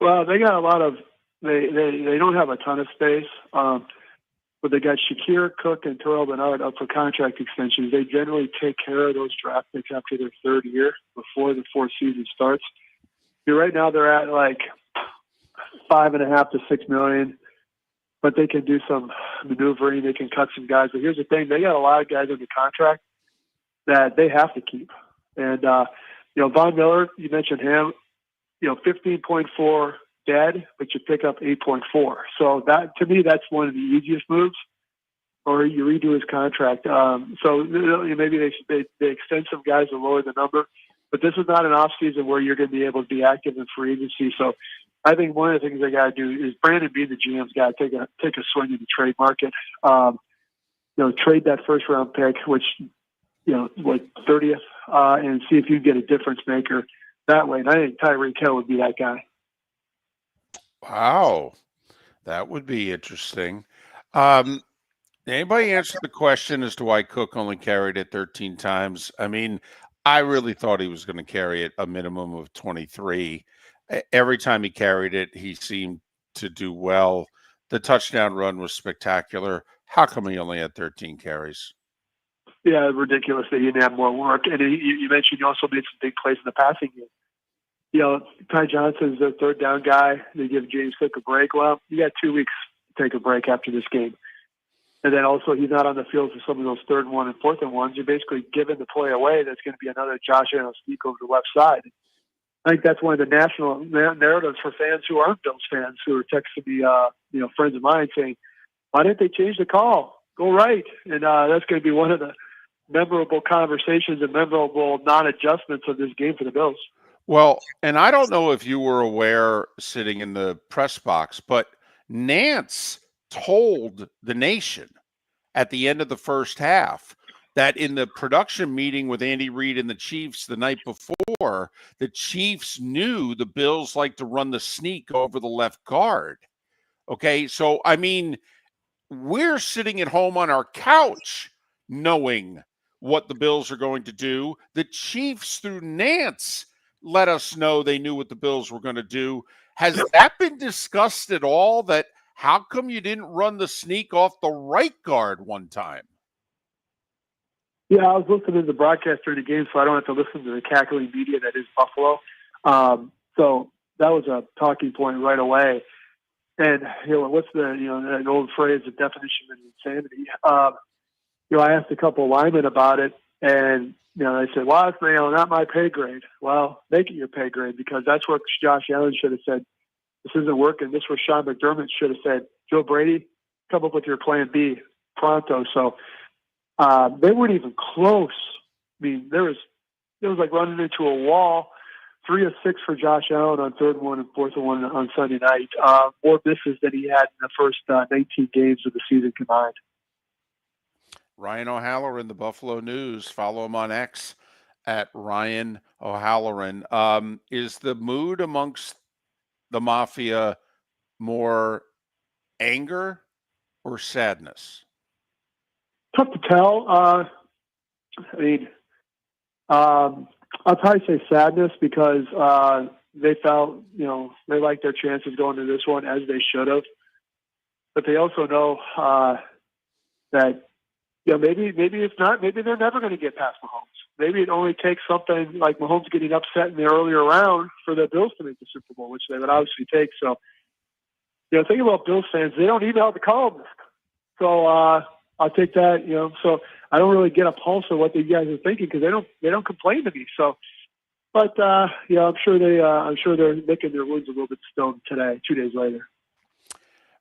Well, they got a lot of they don't have a ton of space, but they got Shakir, Cook, and Terrell Bernard up for contract extensions. They generally take care of those draft picks after their third year before the fourth season starts. Right now they're at like $5.5 to $6 million, but they can do some maneuvering. They can cut some guys. But here's the thing: they got a lot of guys under contract that they have to keep. And Von Miller, you mentioned him. 15.4 dead, but you pick up 8.4. So that, to me, that's one of the easiest moves. Or you redo his contract. So maybe they extend some guys to lower the number. But this is not an off season where you're going to be able to be active in free agency. So I think one of the things they got to do is Brandon being the GM's got to take a swing in the trade market. Trade that first round pick, which 30th, and see if you can get a difference maker that way. And I think Tyreek Hill would be that guy. Wow, that would be interesting. Anybody answer the question as to why Cook only carried it 13 times? I mean, I really thought he was going to carry it a minimum of 23. Every time he carried it, he seemed to do well. The touchdown run was spectacular. How come he only had 13 carries? Yeah, ridiculous that he didn't have more work. And you mentioned you also made some big plays in the passing game. Ty Johnson's the third down guy. They give James Cook a break. Well, you got 2 weeks to take a break after this game. And then also he's not on the field for some of those 3rd and 1 and 4th and 1s. You're basically giving the play away. That's going to be another Josh Allen sneak over the left side. I think that's one of the national narratives for fans who aren't Bills fans who are texting me, friends of mine saying, why didn't they change the call? Go right. And that's going to be one of the memorable conversations and memorable non-adjustments of this game for the Bills. Well, and I don't know if you were aware sitting in the press box, but Nance told the nation at the end of the first half that in the production meeting with Andy Reid and the Chiefs the night before, the Chiefs knew the Bills like to run the sneak over the left guard. Okay, so I mean, we're sitting at home on our couch knowing what the Bills are going to do. The Chiefs, through Nance, let us know they knew what the Bills were going to do. Has that been discussed at all? That how come you didn't run the sneak off the right guard one time? Yeah, I was listening to the broadcast during the game, so I don't have to listen to the cackling media that is Buffalo. So that was a talking point right away. And what's the an old phrase, the definition of insanity? I asked a couple of linemen about it, and they said, "Well, it's not my pay grade." Well, make it your pay grade, because that's what Josh Allen should have said. This isn't working. This was Sean McDermott should have said. Joe Brady, come up with your plan B pronto. So they weren't even close. I mean, it was like running into a wall. 3 of 6 for Josh Allen on 3rd and 1 and 4th and 1 on Sunday night. More misses than he had in the first 19 games of the season combined. Ryan O'Halloran, the Buffalo News. Follow him on X at Ryan O'Halloran. Is the mood amongst the Mafia more anger or sadness? Tough to tell. I'll probably say sadness, because they felt, they liked their chances going to this one, as they should have. But they also know that, maybe if not, maybe they're never going to get past Mahomes. Maybe it only takes something like Mahomes getting upset in the earlier round for the Bills to make the Super Bowl, which they would obviously take. So, think about Bills fans, they don't even have the columnist. So I'll take that, so I don't really get a pulse of what these guys are thinking, because they don't complain to me. So, but I'm sure they're licking their wounds a little bit still today, 2 days later.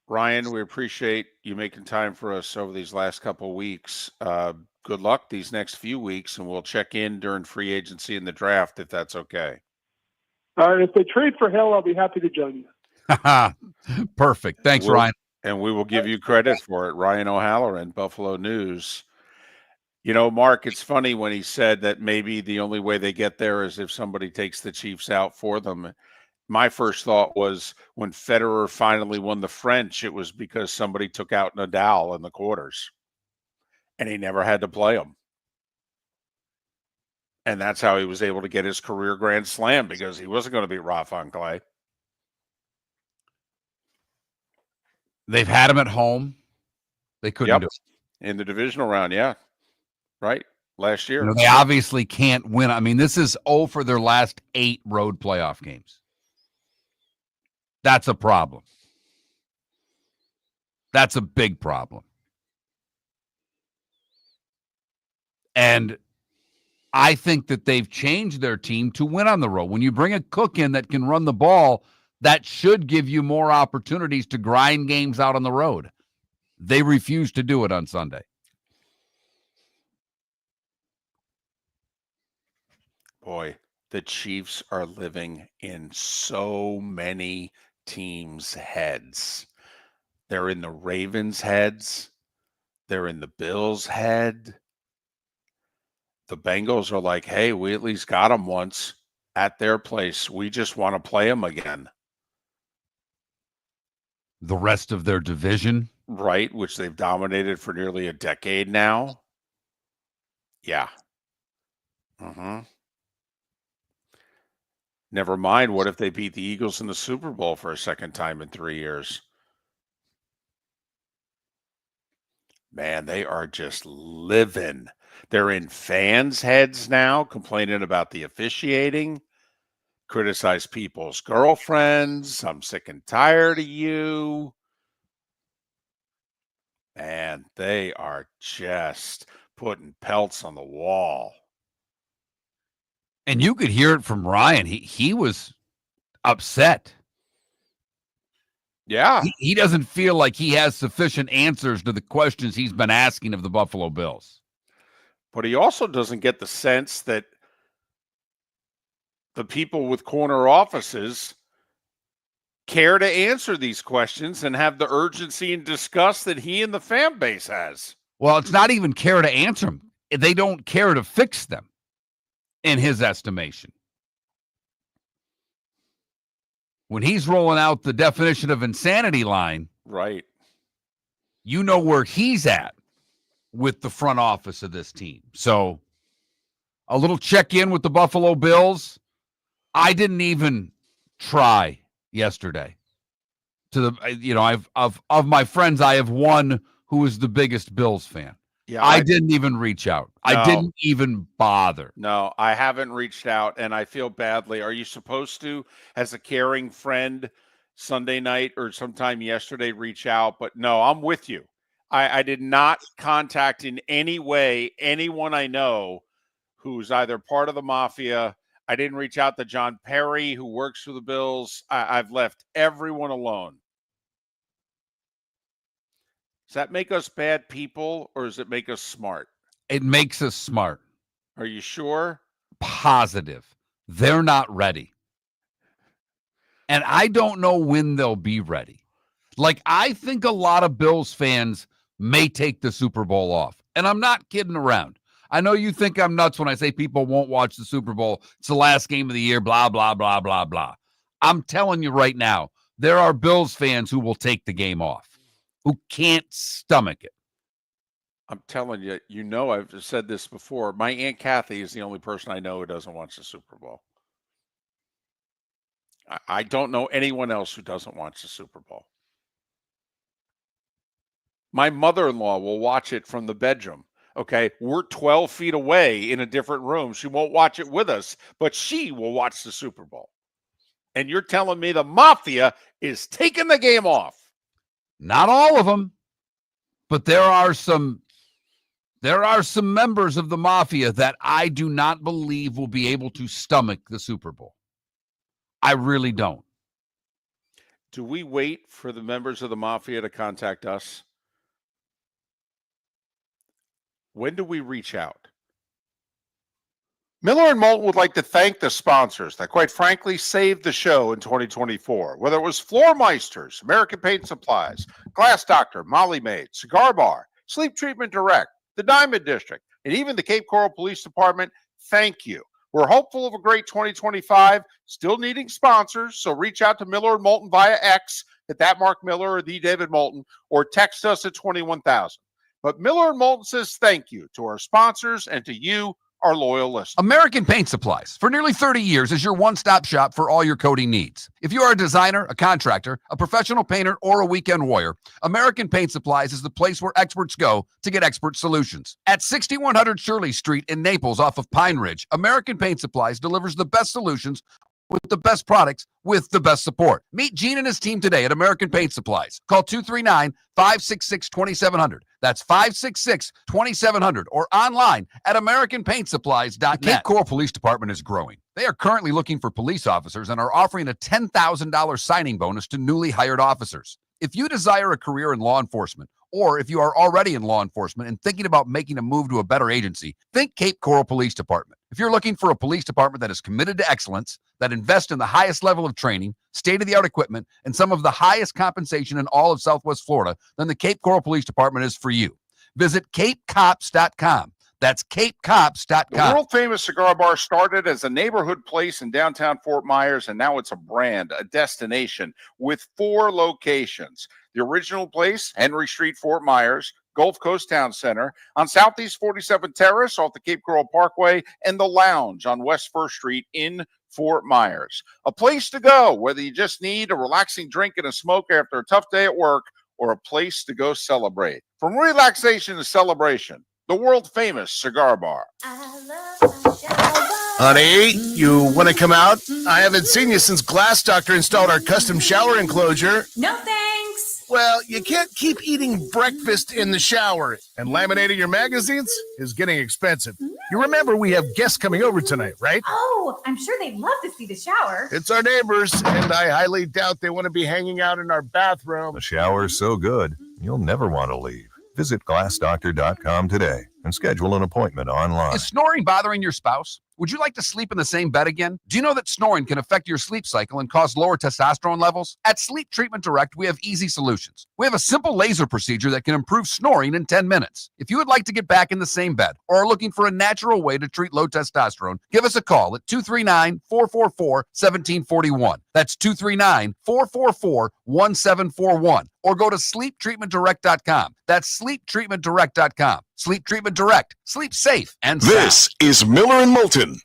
Ryan, we appreciate you making time for us over these last couple of weeks. Good luck these next few weeks, and we'll check in during free agency and the draft if that's okay. All right, if they trade for Hill, I'll be happy to join you. Perfect. Thanks, Ryan. And we will give you credit for it. Ryan O'Halloran, Buffalo News. Mark, it's funny when he said that maybe the only way they get there is if somebody takes the Chiefs out for them. My first thought was when Federer finally won the French, it was because somebody took out Nadal in the quarters, and he never had to play him. And that's how he was able to get his career grand slam, because he wasn't going to beat Rafa and Clay. They've had him at home. They couldn't do it. In the divisional round, yeah. Right? Last year. They obviously can't win. I mean, this is 0 for their last 8 road playoff games. That's a problem. That's a big problem. And I think that they've changed their team to win on the road. When you bring a Cook in that can run the ball, that should give you more opportunities to grind games out on the road. They refused to do it on Sunday. Boy, the Chiefs are living in so many teams' heads. They're in the Ravens' heads. They're in the Bills' head. The Bengals are like, hey, we at least got them once at their place. We just want to play them again. The rest of their division. Right, which they've dominated for nearly a decade now. Yeah. Never mind, what if they beat the Eagles in the Super Bowl for a second time in 3 years? Man, they are just living. They're in fans' heads now, complaining about the officiating, criticize people's girlfriends. I'm sick and tired of you. And they are just putting pelts on the wall. And you could hear it from Ryan. He was upset. Yeah. He doesn't feel like he has sufficient answers to the questions he's been asking of the Buffalo Bills. But he also doesn't get the sense that the people with corner offices care to answer these questions and have the urgency and disgust that he and the fan base has. Well, it's not even care to answer them. They don't care to fix them, in his estimation. When he's rolling out the definition of insanity line, right, you know where he's at with the front office of this team. So a little check-in with the Buffalo Bills. I didn't even try yesterday. Of my friends, I have one who is the biggest Bills fan. Yeah, I didn't even reach out. No. I didn't even bother. No, I haven't reached out, and I feel badly. Are you supposed to, as a caring friend, Sunday night or sometime yesterday, reach out? But no, I'm with you. I did not contact in any way anyone I know who's either part of the Mafia. I didn't reach out to John Perry, who works for the Bills. I've left everyone alone. Does that make us bad people, or does it make us smart? It makes us smart. Are you sure? Positive. They're not ready. And I don't know when they'll be ready. Like, I think a lot of Bills fans may take the Super Bowl off. And I'm not kidding around. I know you think I'm nuts when I say people won't watch the Super Bowl. It's the last game of the year, blah, blah, blah, blah, blah. I'm telling you right now, there are Bills fans who will take the game off, who can't stomach it. I'm telling you, I've said this before. My Aunt Kathy is the only person I know who doesn't watch the Super Bowl. I don't know anyone else who doesn't watch the Super Bowl. My mother-in-law will watch it from the bedroom. Okay, we're 12 feet away in a different room. She won't watch it with us, but she will watch the Super Bowl. And you're telling me the Mafia is taking the game off? Not all of them, but there are some members of the Mafia that I do not believe will be able to stomach the Super Bowl. I really don't. Do we wait for the members of the Mafia to contact us? When do we reach out? Miller and Moulton would like to thank the sponsors that, quite frankly, saved the show in 2024. Whether it was Floor Meisters, American Paint Supplies, Glass Doctor, Molly Maid, Cigar Bar, Sleep Treatment Direct, the Diamond District, and even the Cape Coral Police Department, thank you. We're hopeful of a great 2025, still needing sponsors, so reach out to Miller and Moulton via X at that Mark Miller or the David Moulton, or text us at 21,000. But Miller and Moulton says thank you to our sponsors and to you, our loyal listeners. American Paint Supplies, for nearly 30 years, is your one-stop shop for all your coating needs. If you are a designer, a contractor, a professional painter, or a weekend warrior, American Paint Supplies is the place where experts go to get expert solutions. At 6100 Shirley Street in Naples off of Pine Ridge, American Paint Supplies delivers the best solutions with the best products, with the best support. Meet Gene and his team today at American Paint Supplies. Call 239-566-2700. That's 566-2700 or online at AmericanPaintSupplies.net. The Cape Coral Police Department is growing. They are currently looking for police officers and are offering a $10,000 signing bonus to newly hired officers. If you desire a career in law enforcement, or if you are already in law enforcement and thinking about making a move to a better agency, think Cape Coral Police Department. If you're looking for a police department that is committed to excellence, that invests in the highest level of training, state-of-the-art equipment, and some of the highest compensation in all of Southwest Florida, then the Cape Coral Police Department is for you. Visit capecops.com. That's capecops.com. The world-famous cigar bar started as a neighborhood place in downtown Fort Myers, and now it's a brand, a destination with 4 locations. The original place, Henry Street, Fort Myers, Gulf Coast Town Center, on Southeast 47th Terrace off the Cape Coral Parkway, and the Lounge on West 1st Street in Fort Myers. A place to go, whether you just need a relaxing drink and a smoke after a tough day at work, or a place to go celebrate. From relaxation to celebration, the world-famous cigar bar. Honey, you want to come out? I haven't seen you since Glass Doctor installed our custom shower enclosure. No thanks. Well, you can't keep eating breakfast in the shower, and laminating your magazines is getting expensive. You remember we have guests coming over tonight, right? Oh, I'm sure they'd love to see the shower. It's our neighbors, and I highly doubt they want to be hanging out in our bathroom. The shower's so good, you'll never want to leave. Visit glassdoctor.com today and schedule an appointment online. Is snoring bothering your spouse? Would you like to sleep in the same bed again? Do you know that snoring can affect your sleep cycle and cause lower testosterone levels? At Sleep Treatment Direct, we have easy solutions. We have a simple laser procedure that can improve snoring in 10 minutes. If you would like to get back in the same bed or are looking for a natural way to treat low testosterone, give us a call at 239-444-1741. That's 239-444-1741. Or go to sleeptreatmentdirect.com. That's sleeptreatmentdirect.com. Sleep Treatment Direct. Sleep safe and sound. This is Miller and Moulton.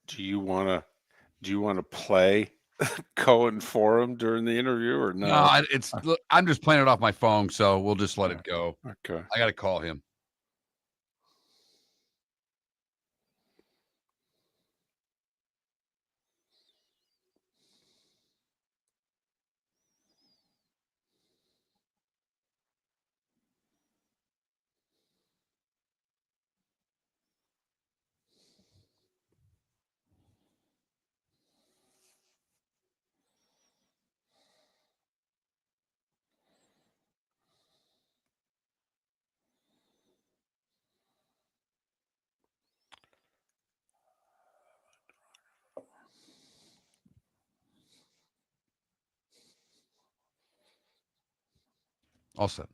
Do you want to play Cohen for him during the interview or no? No, look, I'm just playing it off my phone, so we'll just let it go. Okay. I got to call him. All set.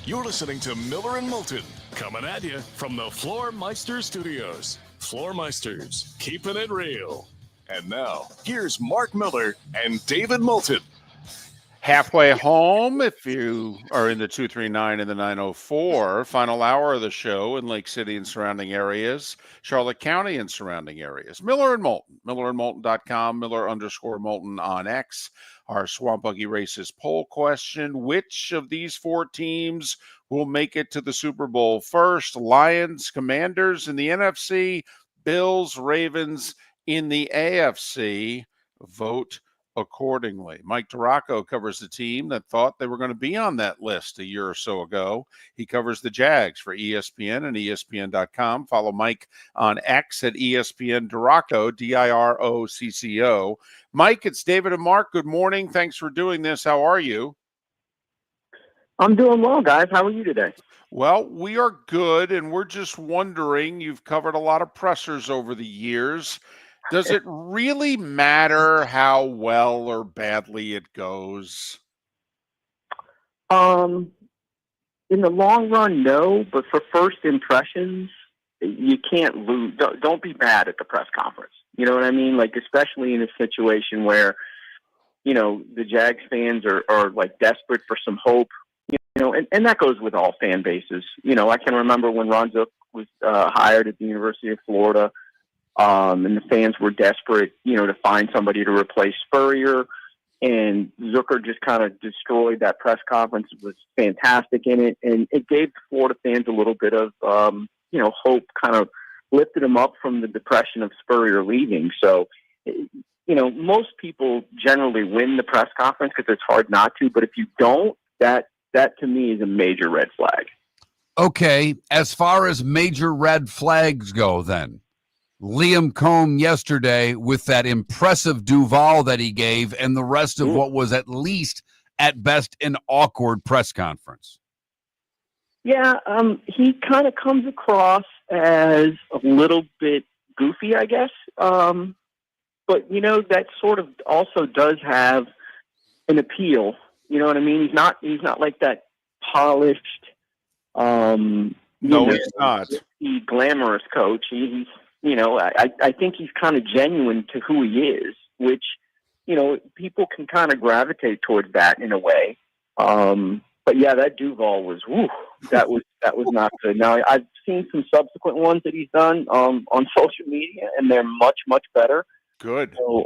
You're listening to Miller and Moulton, coming at you from the Floor Meister Studios. Floor Meisters, keeping it real. And now, here's Mark Miller and David Moulton. Halfway home, if you are in the 239 and the 904, final hour of the show in Lake City and surrounding areas, Charlotte County and surrounding areas. Miller and Moulton, millerandmoulton.com, Miller_Moulton on X. Our Swamp Buggy Races poll question: which of these four teams will make it to the Super Bowl first? Lions, Commanders in the NFC, Bills, Ravens in the AFC. Vote accordingly. Mike DiRocco covers the team that thought they were going to be on that list a year or so ago. He covers the Jags for ESPN and ESPN.com. Follow Mike on X at ESPN DiRocco, DIROCCO. Mike, it's David and Mark. Good morning. Thanks for doing this. How are you? I'm doing well, guys. How are you today? Well, we are good, and we're just wondering, you've covered a lot of pressers over the years. Does it really matter how well or badly it goes? In the long run, no. But for first impressions, you can't lose. Don't be mad at the press conference. You know what I mean? Like, especially in a situation where, you know, the Jags fans are like desperate for some hope. You know, and that goes with all fan bases. You know, I can remember when Ron Zook was hired at the University of Florida. And the fans were desperate, you know, to find somebody to replace Spurrier. And Zucker just kind of destroyed that press conference. It was fantastic in it. And it gave the Florida fans a little bit of, you know, hope, kind of lifted them up from the depression of Spurrier leaving. So, you know, most people generally win the press conference because it's hard not to. But if you don't, that to me is a major red flag. Okay, as far as major red flags go then, Liam Cohn yesterday with that impressive Duval that he gave and the rest of what was at least at best an awkward press conference. Yeah, he kind of comes across as a little bit goofy, I guess. But, you know, that sort of also does have an appeal. You know what I mean? He's not like that polished, no, he's not. The glamorous coach. He's you know, I think he's kind of genuine to who he is, which, you know, people can kind of gravitate towards that in a way. But yeah, that Duval was, that was not good. Now, I've seen some subsequent ones that he's done on social media, and they're much, much better. Good. So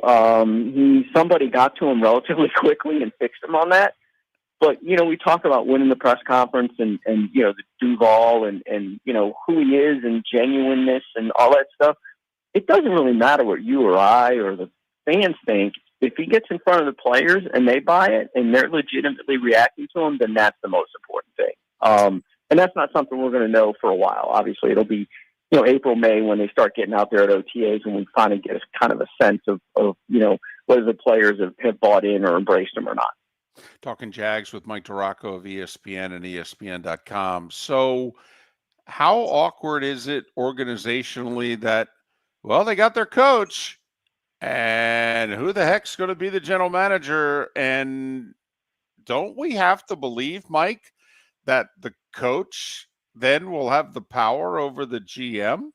somebody got to him relatively quickly and fixed him on that. But, you know, we talk about winning the press conference and you know, the Duval and, you know, who he is and genuineness and all that stuff. It doesn't really matter what you or I or the fans think. If he gets in front of the players and they buy it and they're legitimately reacting to him, then that's the most important thing. And that's not something we're going to know for a while. Obviously, it'll be April, May, when they start getting out there at OTAs, and we finally get kind of a sense of whether the players have bought in or embraced them or not. Talking Jags with Mike DiRocco of ESPN and ESPN.com. So how awkward is it organizationally that, well, they got their coach, and who the heck's going to be the general manager? And don't we have to believe, Mike, that the coach then will have the power over the GM?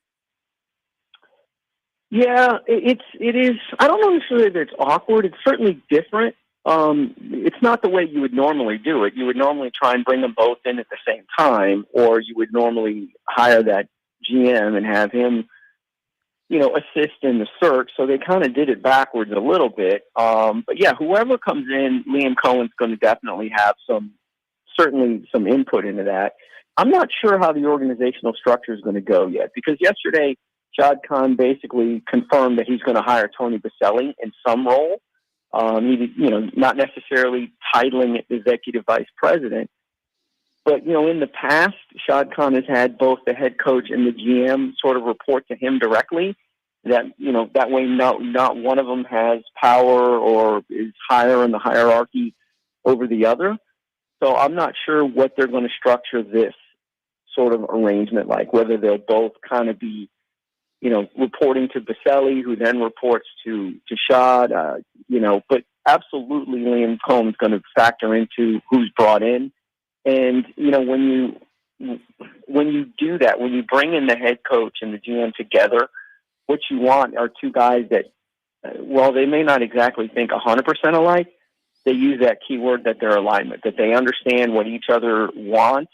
Yeah, it is. I don't know necessarily that it's awkward. It's certainly different. It's not the way you would normally do it. You would normally try and bring them both in at the same time, or you would normally hire that GM and have him, assist in the search. So they kind of did it backwards a little bit. But yeah, whoever comes in, Liam Cohen's going to definitely have certainly some input into that. I'm not sure how the organizational structure is going to go yet, because yesterday Shad Khan basically confirmed that he's going to hire Tony Baselli in some role. Not necessarily titling it executive vice president, but in the past, Shad Khan has had both the head coach and the GM sort of report to him directly. That way, not one of them has power or is higher in the hierarchy over the other. So I'm not sure what they're going to structure this sort of arrangement like. Whether they'll both kind of be reporting to Baselli, who then reports to Shad, but absolutely Liam Cohen's going to factor into who's brought in. And, when you do that, when you bring in the head coach and the GM together, what you want are two guys that, while they may not exactly think 100% alike, they use that keyword that they're alignment, that they understand what each other wants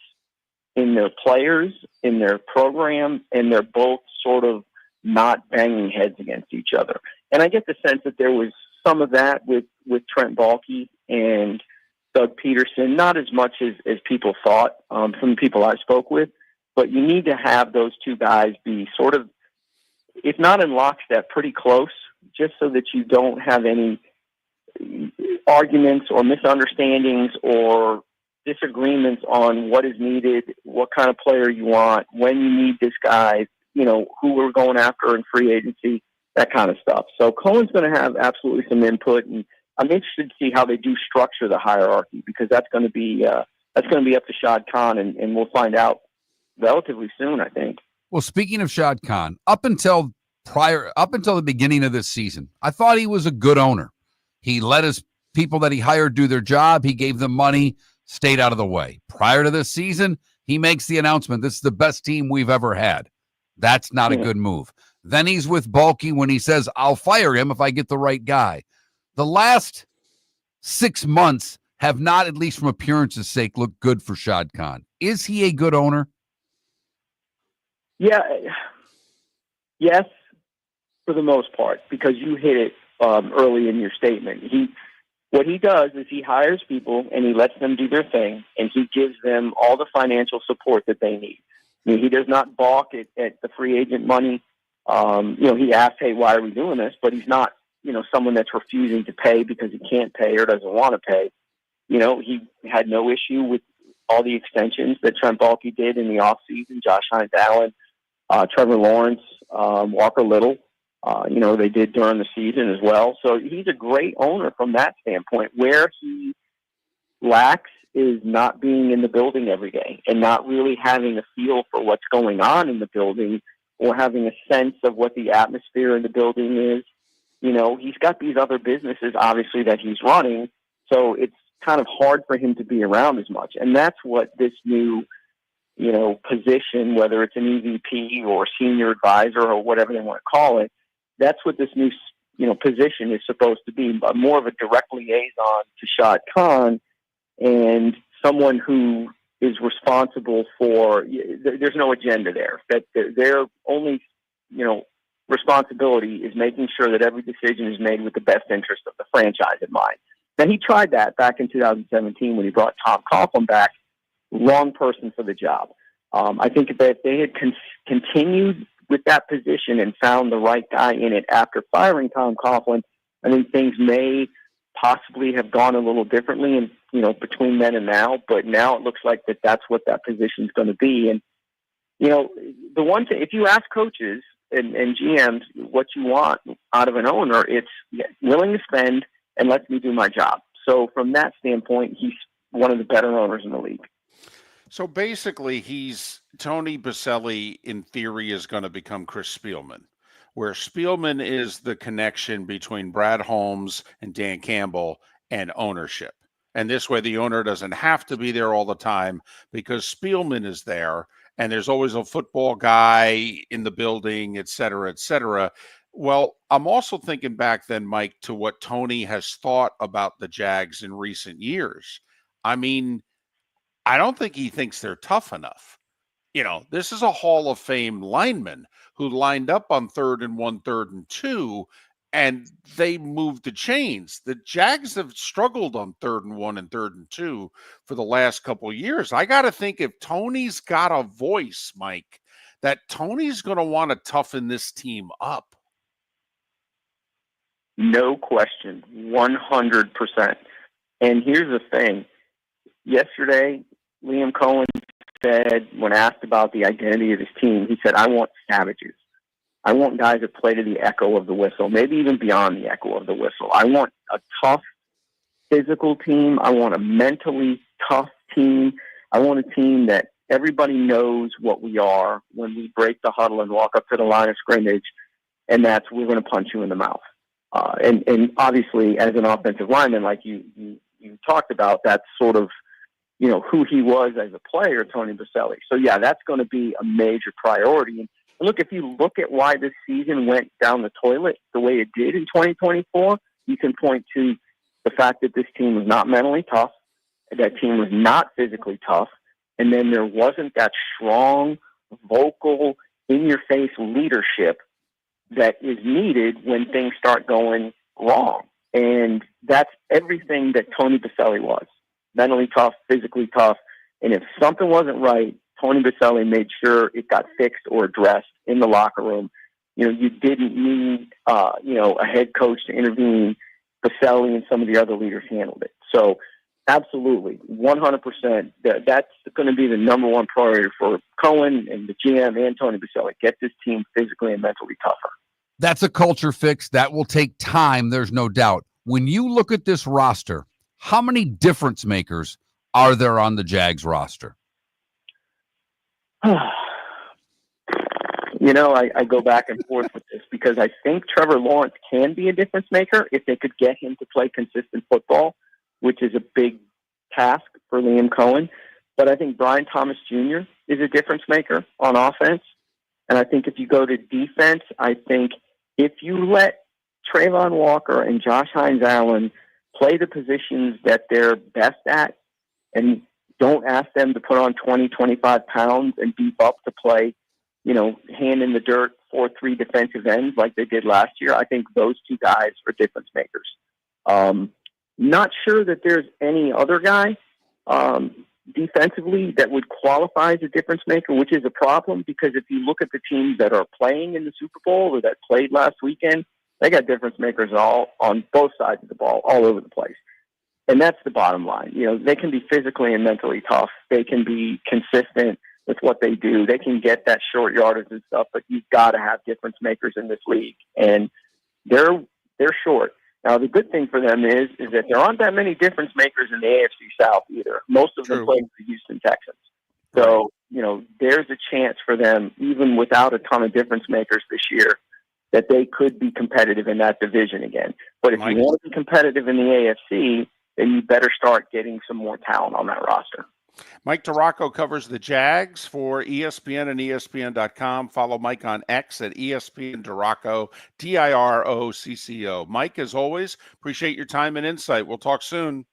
in their players, in their program, and they're both sort of not banging heads against each other. And I get the sense that there was some of that with Trent Baalke and Doug Peterson, not as much as people thought, from the people I spoke with, but you need to have those two guys be sort of, if not in lockstep, pretty close, just so that you don't have any arguments or misunderstandings or disagreements on what is needed, what kind of player you want, when you need this guy, who we're going after in free agency, that kind of stuff. So Cohen's going to have absolutely some input, and I'm interested to see how they do structure the hierarchy, because that's going to be up to Shad Khan, and we'll find out relatively soon, I think. Well, speaking of Shad Khan, up until the beginning of this season, I thought he was a good owner. He let his people that he hired do their job. He gave them money, stayed out of the way. Prior to this season, he makes the announcement, this is the best team we've ever had. That's not a good move. Then he's with Baalke when he says, I'll fire him if I get the right guy. The last 6 months have not, at least from appearance's sake, looked good for Shad Khan. Is he a good owner? Yeah. Yes, for the most part, because you hit it early in your statement. What he does is he hires people and he lets them do their thing, and he gives them all the financial support that they need. I mean, he does not balk at the free agent money. He asks, hey, why are we doing this? But he's not, someone that's refusing to pay because he can't pay or doesn't want to pay. He had no issue with all the extensions that Trent Baalke did in the offseason, Josh Hines-Allen, Trevor Lawrence, Walker Little. They did during the season as well. So he's a great owner from that standpoint. Where he lacks is not being in the building every day and not really having a feel for what's going on in the building or having a sense of what the atmosphere in the building is. He's got these other businesses, obviously, that he's running. So it's kind of hard for him to be around as much. And that's what this new, position, whether it's an EVP or senior advisor or whatever they want to call it, that's what this new, position is supposed to be, more of a direct liaison to Shad Khan and someone who is responsible for, there's no agenda there, that their only, responsibility is making sure that every decision is made with the best interest of the franchise in mind. Now, he tried that back in 2017 when he brought Tom Coughlin back. Wrong person for the job. I think that if they had continued with that position and found the right guy in it after firing Tom Coughlin, I think things may possibly have gone a little differently and between then and now, but now it looks like that's what that position is going to be. And the one thing, if you ask coaches and GMs what you want out of an owner, it's willing to spend and lets me do my job. So from that standpoint, he's one of the better owners in the league. So basically, Tony Boselli, in theory, is going to become Chris Spielman, where Spielman is the connection between Brad Holmes and Dan Campbell and ownership. And this way, the owner doesn't have to be there all the time because Spielman is there, and there's always a football guy in the building, et cetera, et cetera. Well, I'm also thinking back then, Mike, to what Tony has thought about the Jags in recent years. I mean, I don't think he thinks they're tough enough. This is a Hall of Fame lineman who lined up on 3rd and 1, 3rd and 2, and they moved the chains. The Jags have struggled on 3rd and 1 and 3rd and 2 for the last couple of years. I got to think if Tony's got a voice, Mike, that Tony's going to want to toughen this team up. No question, 100%. And here's the thing. Yesterday, Liam Cohen said, when asked about the identity of his team, he said, I want savages. I want guys that play to the echo of the whistle, maybe even beyond the echo of the whistle. I want a tough, physical team. I want a mentally tough team. I want a team that everybody knows what we are when we break the huddle and walk up to the line of scrimmage, and that's we're going to punch you in the mouth. And obviously, as an offensive lineman, like you talked about, that's sort of who he was as a player, Tony Boselli. So, yeah, that's going to be a major priority. And look, if you look at why this season went down the toilet the way it did in 2024, you can point to the fact that this team was not mentally tough, that team was not physically tough, and then there wasn't that strong, vocal, in-your-face leadership that is needed when things start going wrong. And that's everything that Tony Boselli was. Mentally tough, physically tough. And if something wasn't right, Tony Boselli made sure it got fixed or addressed in the locker room. You didn't need, a head coach to intervene. Boselli and some of the other leaders handled it. So absolutely, 100%. That's going to be the number one priority for Cohen and the GM and Tony Boselli. Get this team physically and mentally tougher. That's a culture fix. That will take time, there's no doubt. When you look at this roster, how many difference makers are there on the Jags roster? I go back and forth with this because I think Trevor Lawrence can be a difference maker if they could get him to play consistent football, which is a big task for Liam Cohen. But I think Brian Thomas Jr. is a difference maker on offense. And I think if you go to defense, I think if you let Trayvon Walker and Josh Hines-Allen play the positions that they're best at and don't ask them to put on 20, 25 pounds and beef up to play, hand in the dirt 4-3 defensive ends like they did last year, I think those two guys are difference makers. Not sure that there's any other guy defensively that would qualify as a difference maker, which is a problem because if you look at the teams that are playing in the Super Bowl or that played last weekend, they got difference makers all on both sides of the ball, all over the place. And that's the bottom line. They can be physically and mentally tough. They can be consistent with what they do. They can get that short yardage and stuff, but you've got to have difference makers in this league. And they're short. Now, the good thing for them is that there aren't that many difference makers in the AFC South either. Most of them play with the Houston Texans. So, there's a chance for them, even without a ton of difference makers this year, that they could be competitive in that division again. But if you want to be competitive in the AFC, then you better start getting some more talent on that roster. Mike DiRocco covers the Jags for ESPN and ESPN.com. Follow Mike on X at ESPN DiRocco, DiRocco. Mike, as always, appreciate your time and insight. We'll talk soon.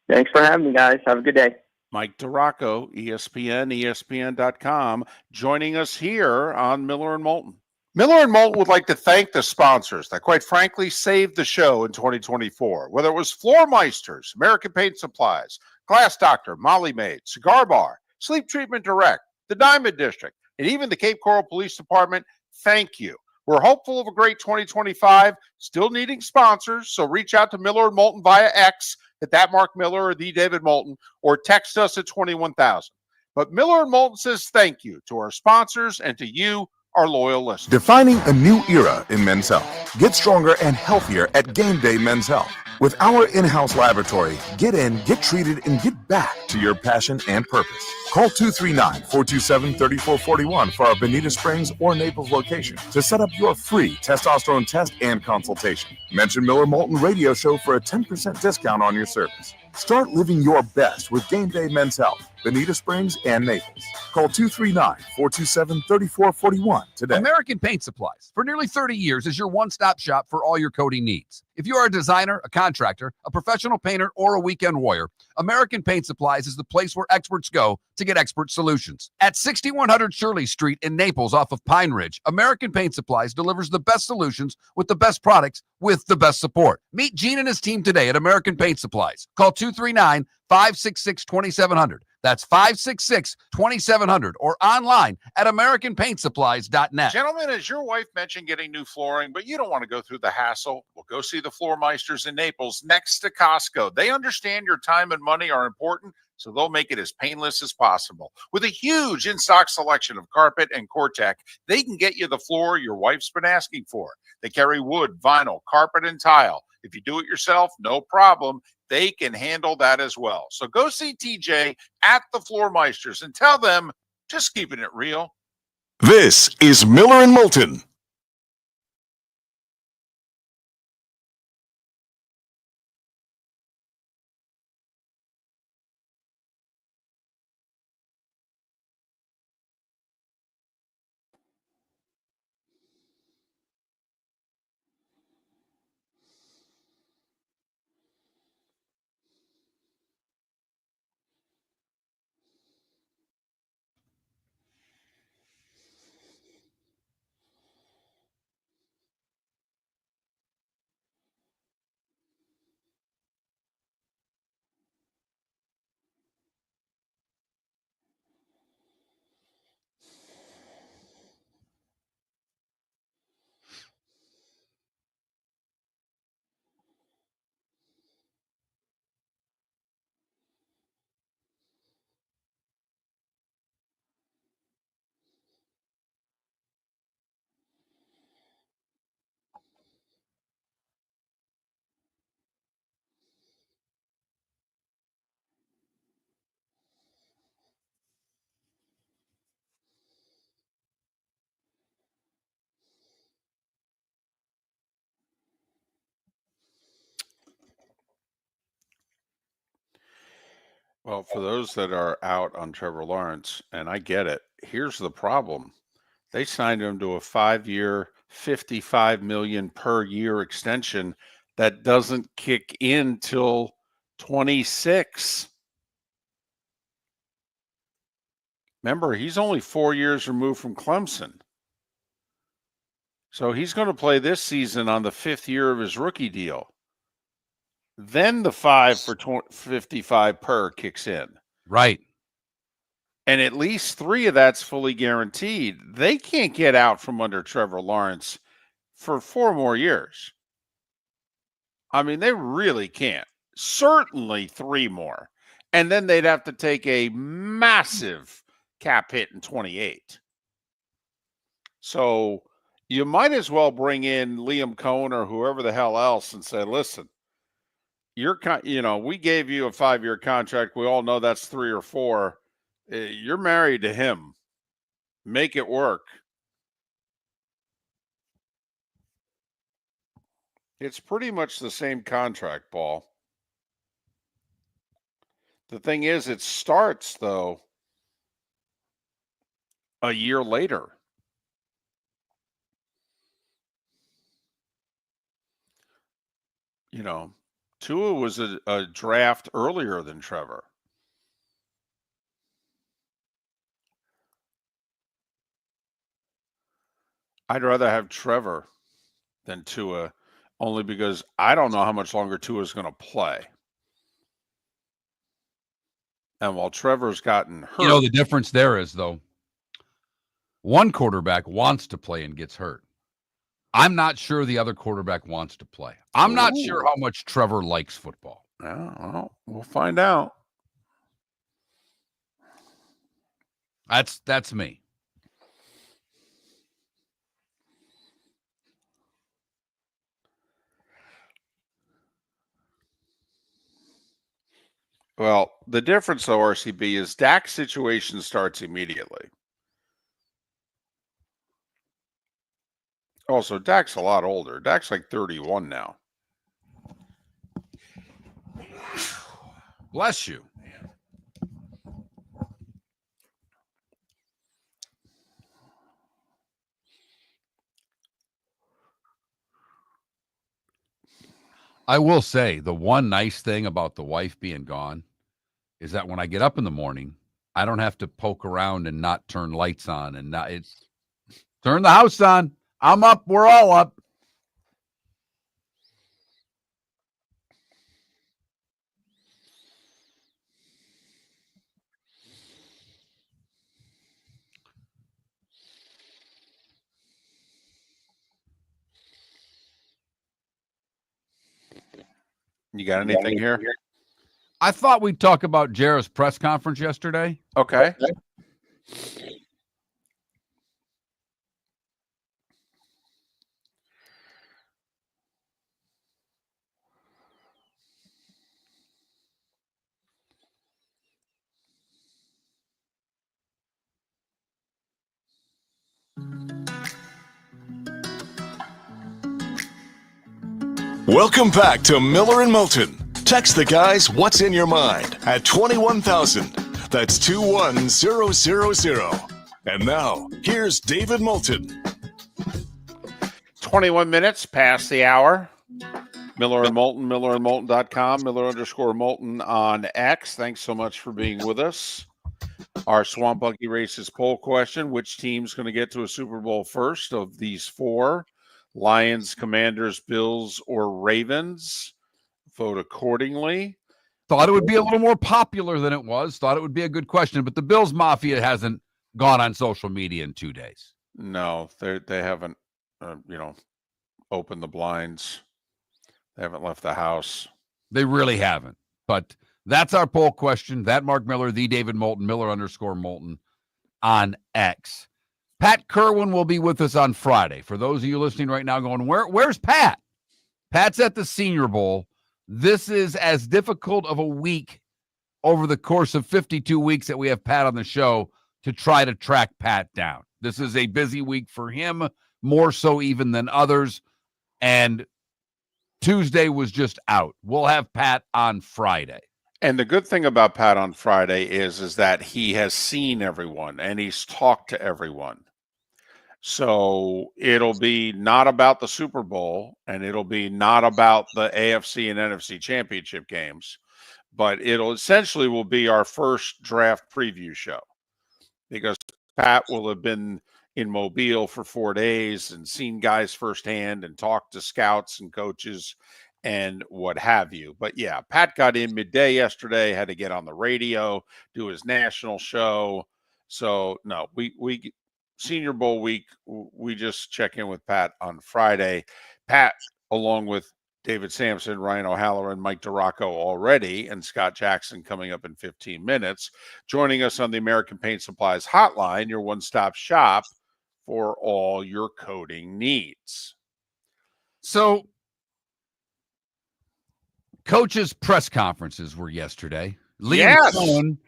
Thanks for having me, guys. Have a good day. Mike DiRocco, ESPN, ESPN.com, joining us here on Miller and Moulton. Miller and Moulton would like to thank the sponsors that, quite frankly, saved the show in 2024. Whether it was Floor Meisters, American Paint Supplies, Glass Doctor, Molly Maid, Cigar Bar, Sleep Treatment Direct, the Diamond District, and even the Cape Coral Police Department, thank you. We're hopeful of a great 2025, still needing sponsors, so reach out to Miller and Moulton via X at that Mark Miller or the David Moulton, or text us at 21,000. But Miller and Moulton says thank you to our sponsors and to you, our loyal listeners. Defining a new era in men's health. Get stronger and healthier at Game Day Men's Health. With our in-house laboratory, get in, get treated, and get back to your passion and purpose. Call 239-427-3441 for our Bonita Springs or Naples location to set up your free testosterone test and consultation. Mention Miller Moulton Radio Show for a 10% discount on your service. Start living your best with Game Day Men's Health, Bonita Springs and Naples. Call 239-427-3441 today. American Paint Supplies, for nearly 30 years, is your one-stop shop for all your coating needs. If you are a designer, a contractor, a professional painter, or a weekend warrior, American Paint Supplies is the place where experts go to get expert solutions. At 6100 Shirley Street in Naples off of Pine Ridge, American Paint Supplies delivers the best solutions with the best products with the best support. Meet Gene and his team today at American Paint Supplies. Call 239-566-2700. That's 566-2700 or online at AmericanPaintSupplies.net. Gentlemen, as your wife mentioned getting new flooring, but you don't want to go through the hassle, well, go see the Floor Meisters in Naples next to Costco. They understand your time and money are important, so they'll make it as painless as possible. With a huge in-stock selection of carpet and Cortec, they can get you the floor your wife's been asking for. They carry wood, vinyl, carpet, and tile. If you do it yourself, no problem. They can handle that as well. So go see TJ at the Floor Meisters and tell them, just keeping it real. This is Miller and Moulton. Well, for those that are out on Trevor Lawrence, and I get it, here's the problem. They signed him to a 5-year, $55 million per year extension that doesn't kick in till 26. Remember, he's only 4 years removed from Clemson. So he's going to play this season on the 5th year of his rookie deal. Then the 5 for 55 per kicks in. Right. And at least 3 of that's fully guaranteed. They can't get out from under Trevor Lawrence for 4 more years. I mean, they really can't. Certainly 3 more. And then they'd have to take a massive cap hit in 28. So you might as well bring in Liam Cohen or whoever the hell else and say, listen, we gave you a 5-year contract. We all know that's 3 or 4. You're married to him. Make it work. It's pretty much the same contract, Paul. The thing is, it starts, though, a year later. Tua was a draft earlier than Trevor. I'd rather have Trevor than Tua, only because I don't know how much longer Tua is going to play. And while Trevor's gotten hurt. The difference there is, though, one quarterback wants to play and gets hurt. I'm not sure the other quarterback wants to play. I'm not sure how much Trevor likes football. Well, we'll find out. That's me. Well, the difference though, RCB, is Dak's situation starts immediately. Also, Dak's a lot older. Dak's like 31 now. Bless you. I will say the one nice thing about the wife being gone is that when I get up in the morning, I don't have to poke around and not turn lights on and not turn the house on. I'm up. We're all up. You got anything here? I thought we'd talk about Jarrett's press conference yesterday. Okay. Welcome back to Miller and Moulton. Text the guys what's in your mind at 21,000. That's 21000. And now, here's David Moulton. 21 minutes past the hour. Miller and Moulton, millerandmoulton.com, Miller_Moulton on X. Thanks so much for being with us. Our Swamp Buggy Races poll question: which team's going to get to a Super Bowl first of these four? Lions, Commanders, Bills, or Ravens? Vote accordingly. Thought it would be a little more popular than it was. Thought it would be a good question, but the Bills Mafia hasn't gone on social media in 2 days. No, they haven't, opened the blinds. They haven't left the house. They really haven't. But that's our poll question. That Mark Miller, the David Moulton, Miller_Moulton on X. Pat Kerwin will be with us on Friday. For those of you listening right now going, where's Pat? Pat's at the Senior Bowl. This is as difficult of a week over the course of 52 weeks that we have Pat on the show to try to track Pat down. This is a busy week for him, more so even than others. And Tuesday was just out. We'll have Pat on Friday. And the good thing about Pat on Friday is that he has seen everyone and he's talked to everyone. So it'll be not about the Super Bowl and it'll be not about the AFC and NFC championship games, but it'll essentially will be our first draft preview show because Pat will have been in Mobile for 4 days and seen guys firsthand and talked to scouts and coaches and what have you. But yeah, Pat got in midday yesterday, had to get on the radio, do his national show. So no, we Senior Bowl week, we just check in with Pat on Friday. Pat, along with David Samson, Ryan O'Halloran, Mike DiRocco already, and Scott Jackson coming up in 15 minutes, joining us on the American Paint Supplies hotline, your one-stop shop for all your coating needs. So, coaches' press conferences were yesterday. Liam Cohen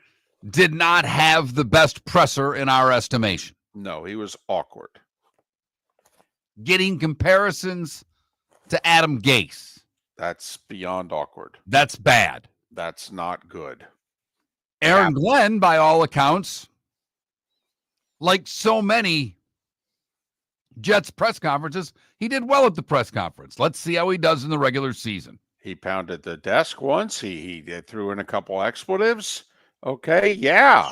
did not have the best presser in our estimation. No, he was awkward. Getting comparisons to Adam Gase. That's beyond awkward. That's bad. That's not good. Aaron Glenn, by all accounts, like so many Jets press conferences, he did well at the press conference. Let's see how he does in the regular season. He pounded the desk once. He threw in a couple expletives. Okay, yeah.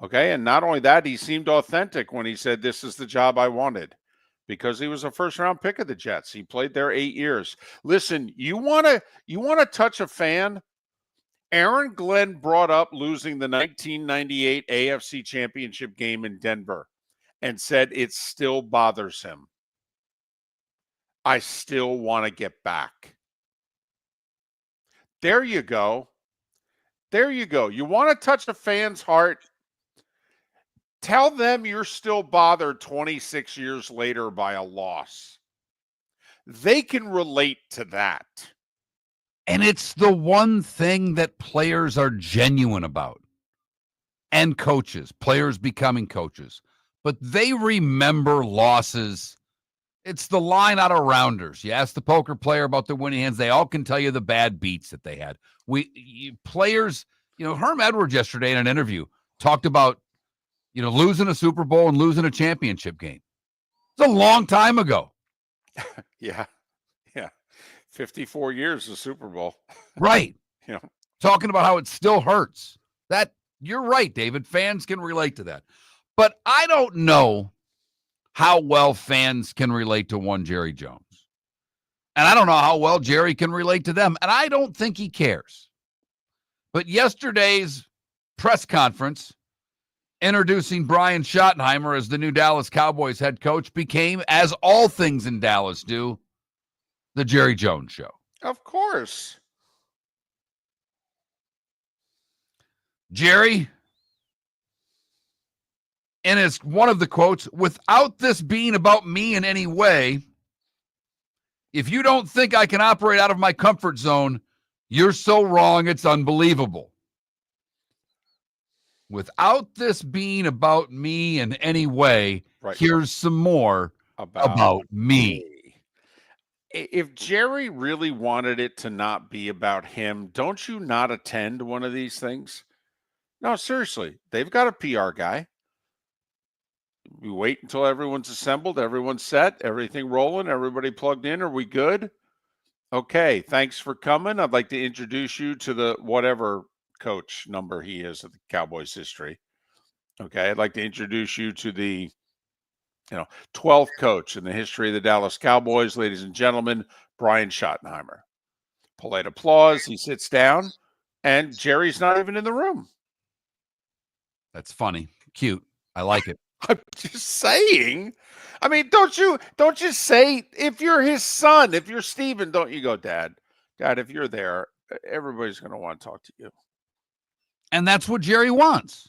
Okay, and not only that, he seemed authentic when he said, this is the job I wanted, because he was a first-round pick of the Jets. He played there 8 years. Listen, you want to touch a fan? Aaron Glenn brought up losing the 1998 AFC Championship game in Denver and said it still bothers him. I still want to get back. There you go. There you go. You want to touch a fan's heart? Tell them you're still bothered 26 years later by a loss. They can relate to that. And it's the one thing that players are genuine about. And coaches, players becoming coaches. But they remember losses. It's the line out of Rounders. You ask the poker player about their winning hands, they all can tell you the bad beats that they had. Players, Herm Edwards yesterday in an interview talked about, losing a Super Bowl and losing a championship game. It's a long time ago. Yeah. 54 years of Super Bowl. Right. Talking about how it still hurts. You're right, David. Fans can relate to that. But I don't know how well fans can relate to one Jerry Jones. And I don't know how well Jerry can relate to them. And I don't think he cares. But yesterday's press conference introducing Brian Schottenheimer as the new Dallas Cowboys head coach became, as all things in Dallas do, the Jerry Jones show. Of course. Jerry, and it's one of the quotes, without this being about me in any way, if you don't think I can operate out of my comfort zone, you're so wrong, it's unbelievable. Without this being about me in any way, here's some more about me. If Jerry really wanted it to not be about him, don't you not attend one of these things? No, seriously. They've got a PR guy. We wait until everyone's assembled, everyone's set, everything rolling, everybody plugged in. Are we good? Okay, thanks for coming. I'd like to introduce you to the whatever coach number he is of the Cowboys history. Okay, I'd like to introduce you to the 12th coach in the history of the Dallas Cowboys, ladies and gentlemen, Brian Schottenheimer. Polite applause. He sits down, and Jerry's not even in the room. That's funny. Cute. I like it. I'm just saying. I mean, don't you say, if you're his son, if you're Steven, don't you go, Dad, if you're there, everybody's going to want to talk to you. And that's what Jerry wants.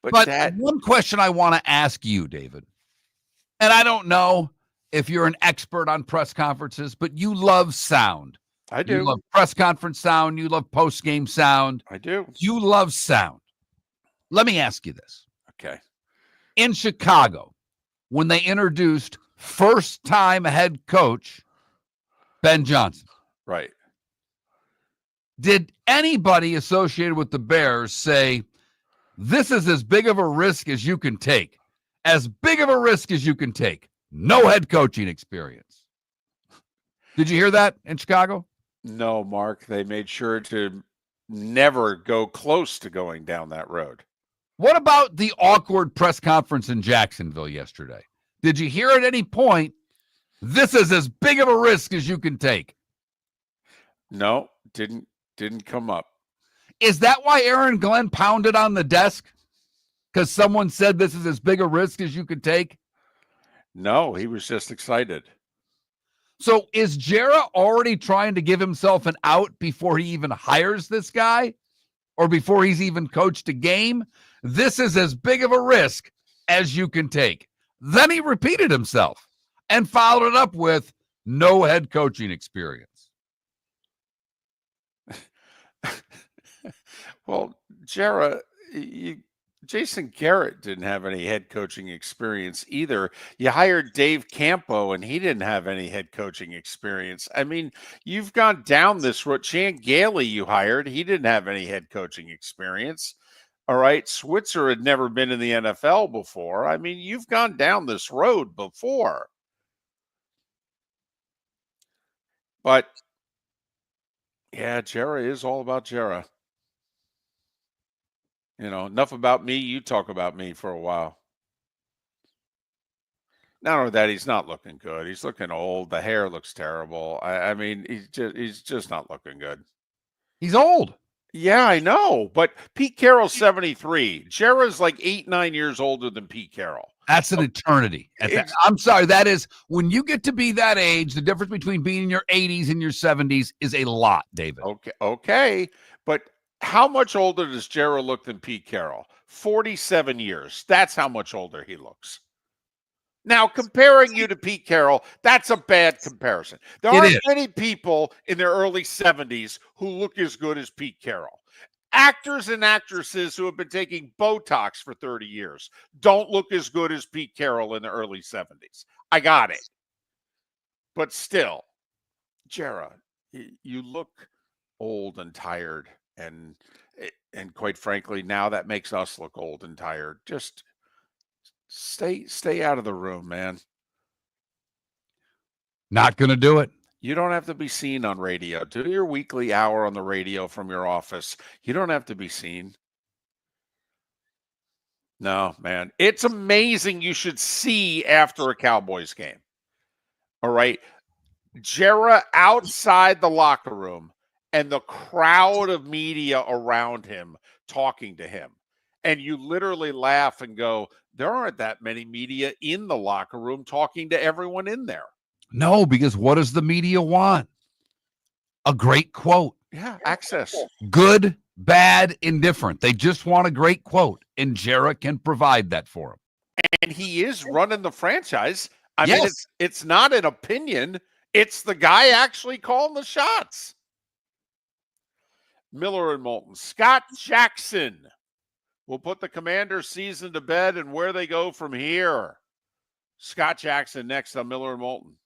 But Dad, one question I want to ask you, David, and I don't know if you're an expert on press conferences, but you love sound. I do. You love press conference sound. You love post-game sound. I do. You love sound. Let me ask you this. Okay. In Chicago, when they introduced first-time head coach Ben Johnson. Right. Did anybody associated with the Bears say, this is as big of a risk as you can take? As big of a risk as you can take. No head coaching experience. Did you hear that in Chicago? No, Mark. They made sure to never go close to going down that road. What about the awkward press conference in Jacksonville yesterday? Did you hear at any point, this is as big of a risk as you can take? No, didn't come up. Is that why Aaron Glenn pounded on the desk? Because someone said this is as big a risk as you could take? No, he was just excited. So is Jera already trying to give himself an out before he even hires this guy? Or before he's even coached a game? This is as big of a risk as you can take. Then he repeated himself and followed it up with no head coaching experience. Well, Jera, Jason Garrett didn't have any head coaching experience either. You hired Dave Campo, and he didn't have any head coaching experience. I mean, you've gone down this road. Chan Gailey you hired. He didn't have any head coaching experience. All right. Switzer had never been in the NFL before. I mean, you've gone down this road before. But, yeah, Jera is all about Jera. Enough about me. You talk about me for a while. Not only that, he's not looking good. He's looking old. The hair looks terrible. I mean, he's just not looking good. He's old. Yeah, I know. But Pete Carroll's 73. Jera's like 8-9 years older than Pete Carroll. That's an eternity. I'm sorry. That is, when you get to be that age, the difference between being in your 80s and your 70s is a lot, David. Okay. But How much older does Jarrah look than Pete Carroll? 47 years. That's how much older he looks. Now, comparing you to Pete Carroll, that's a bad comparison. There It aren't is. many people in their early 70s who look as good as Pete Carroll. Actors and actresses who have been taking Botox for 30 years don't look as good as Pete Carroll in the early 70s. I got it. But still, Jarrah, you look old and tired, and quite frankly, now that makes us look old and tired. Just stay out of the room, man. Not going to do it. You don't have to be seen on radio. Do your weekly hour on the radio from your office. You don't have to be seen. No, man. It's amazing you should see after a Cowboys game. All right. Jarrah outside the locker room and the crowd of media around him talking to him. And you literally laugh and go, there aren't that many media in the locker room talking to everyone in there. No, because what does the media want? A great quote. Yeah, access. Good, bad, indifferent. They just want a great quote, and Jarrah can provide that for them. And he is running the franchise. I Yes. mean, it's not an opinion. It's the guy actually calling the shots. Miller and Moulton. Scott Jackson will put the Commanders' season to bed and where they go from here. Scott Jackson next on Miller and Moulton.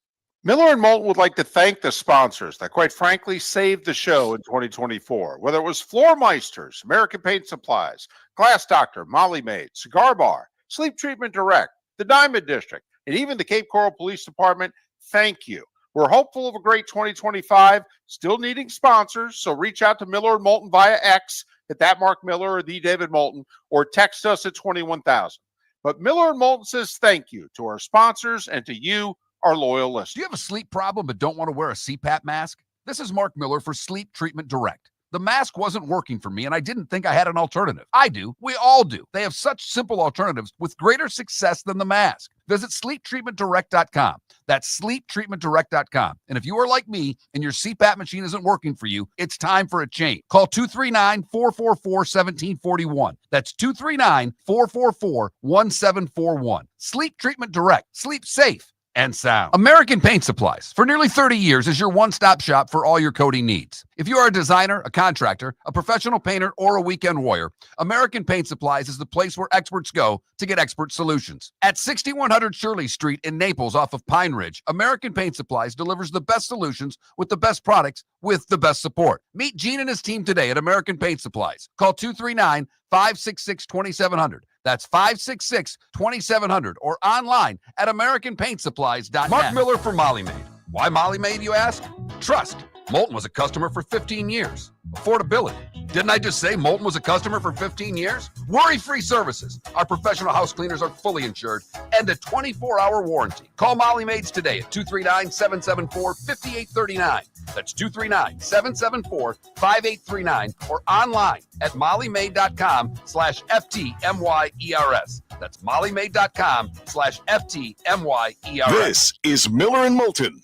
Miller and Moulton would like to thank the sponsors that, quite frankly, saved the show in 2024. Whether it was Floor Meisters, American Paint Supplies, Glass Doctor, Molly Maid, Cigar Bar, Sleep Treatment Direct, the Diamond District, and even the Cape Coral Police Department, thank you. We're hopeful of a great 2025, still needing sponsors, so reach out to Miller and Moulton via X at that Mark Miller or the David Moulton, or text us at 21,000. But Miller and Moulton says thank you to our sponsors and to you, our loyal listeners. Do you have a sleep problem but don't want to wear a CPAP mask? This is Mark Miller for Sleep Treatment Direct. The mask wasn't working for me, and I didn't think I had an alternative. I do. We all do. They have such simple alternatives with greater success than the mask. Visit sleeptreatmentdirect.com. That's sleeptreatmentdirect.com. And if you are like me and your CPAP machine isn't working for you, it's time for a change. Call 239-444-1741. That's 239-444-1741. Sleep Treatment Direct. Sleep safe and sound. American Paint Supplies, for nearly 30 years, is your one-stop shop for all your coating needs. If you are a designer, a contractor, a professional painter, or a weekend warrior, American Paint Supplies is the place where experts go to get expert solutions. At 6100 Shirley Street in Naples off of Pine Ridge, American Paint Supplies delivers the best solutions with the best products with the best support. Meet Gene and his team today at American Paint Supplies. Call 239-566-2700. That's 566-2700 or online at AmericanPaintSupplies.net. Mark Miller for Molly Maid. Why Molly Maid, you ask? Trust. Moulton was a customer for 15 years. Affordability. Didn't I just say Moulton was a customer for 15 years? Worry-free services. Our professional house cleaners are fully insured and a 24-hour warranty. Call Molly Maids today at 239-774-5839. That's 239-774-5839 or online at mollymaid.com/FTMYERS. That's mollymaid.com/FTMYERS. This is Miller and Moulton.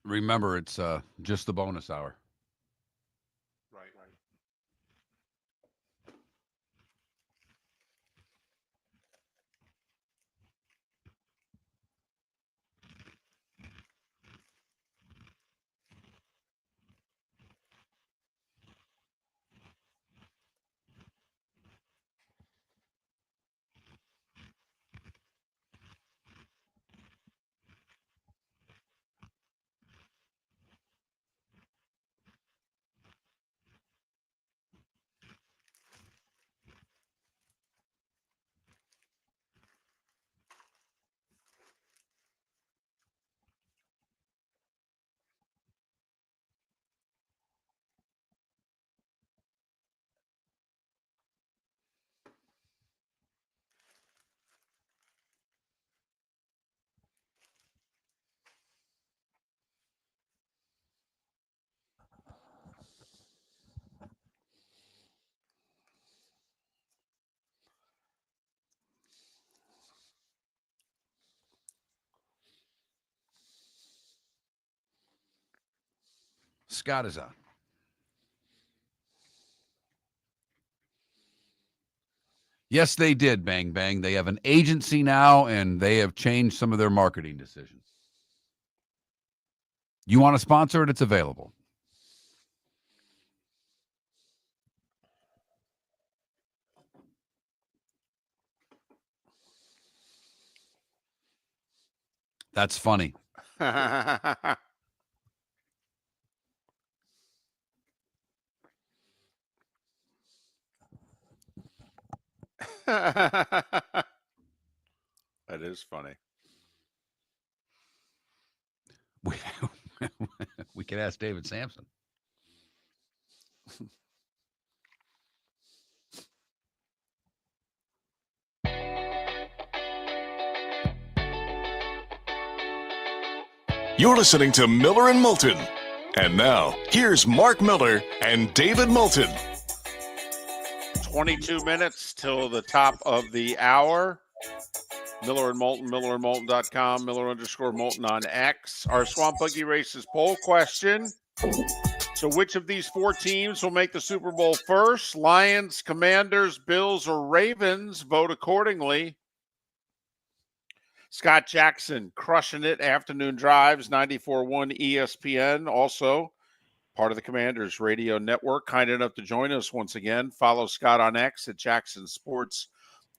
Remember, it's just the bonus hour. Right. Scott is on. Yes, they did, Bang Bang. They have an agency now, and they have changed some of their marketing decisions. You want to sponsor it? It's available. That's funny. That is funny. We could ask David Samson. You're listening to Miller and Moulton. And now, here's Mark Miller and David Moulton. 22 minutes till the top of the hour. Miller and Moulton, millerandmoulton.com, Miller_Moulton on X. Our Swamp Buggy Races poll question. So which of these four teams will make the Super Bowl first? Lions, Commanders, Bills, or Ravens? Vote accordingly. Scott Jackson crushing it. Afternoon drives, 94.1 ESPN. Also part of the Commanders Radio Network. Kind enough to join us once again. Follow Scott on X at Jackson Sports.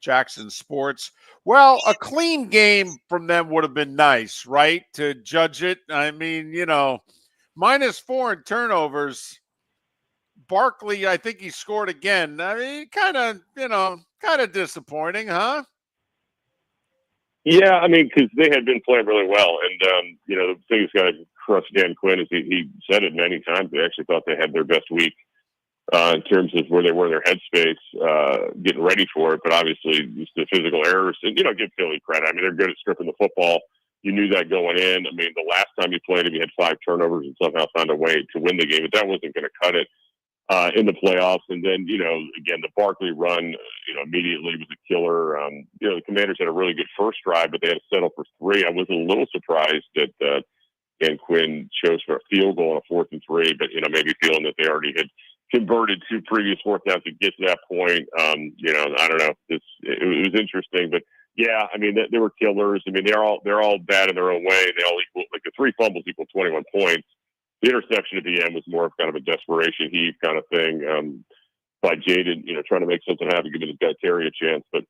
Jackson Sports. Well, a clean game from them would have been nice, right? To judge it. I mean, -4 in turnovers. Barkley, I think he scored again. I mean, kind of disappointing, huh? Yeah, I mean, because they had been playing really well. And, the thing that's got to crush Dan Quinn is he said it many times. They actually thought they had their best week in terms of where they were in their headspace, getting ready for it. But obviously, just the physical errors. And, give Philly credit. I mean, they're good at stripping the football. You knew that going in. I mean, the last time you played him, you had 5 turnovers and somehow found a way to win the game. But that wasn't going to cut it in the playoffs. And then, again, the Barkley run, immediately was a killer. The Commanders had a really good first drive, but they had to settle for 3. I was a little surprised that Dan Quinn chose for a field goal on a 4th and 3, but, maybe feeling that they already had converted 2 previous 4th downs to get to that point. I don't know. It was interesting, but yeah, I mean, they were killers. I mean, they're all bad in their own way. They all equal, like the 3 fumbles equal 21 points. The interception at the end was more of kind of a desperation heave kind of thing by Jaden, trying to make something happen, giving the guy Terry a chance. But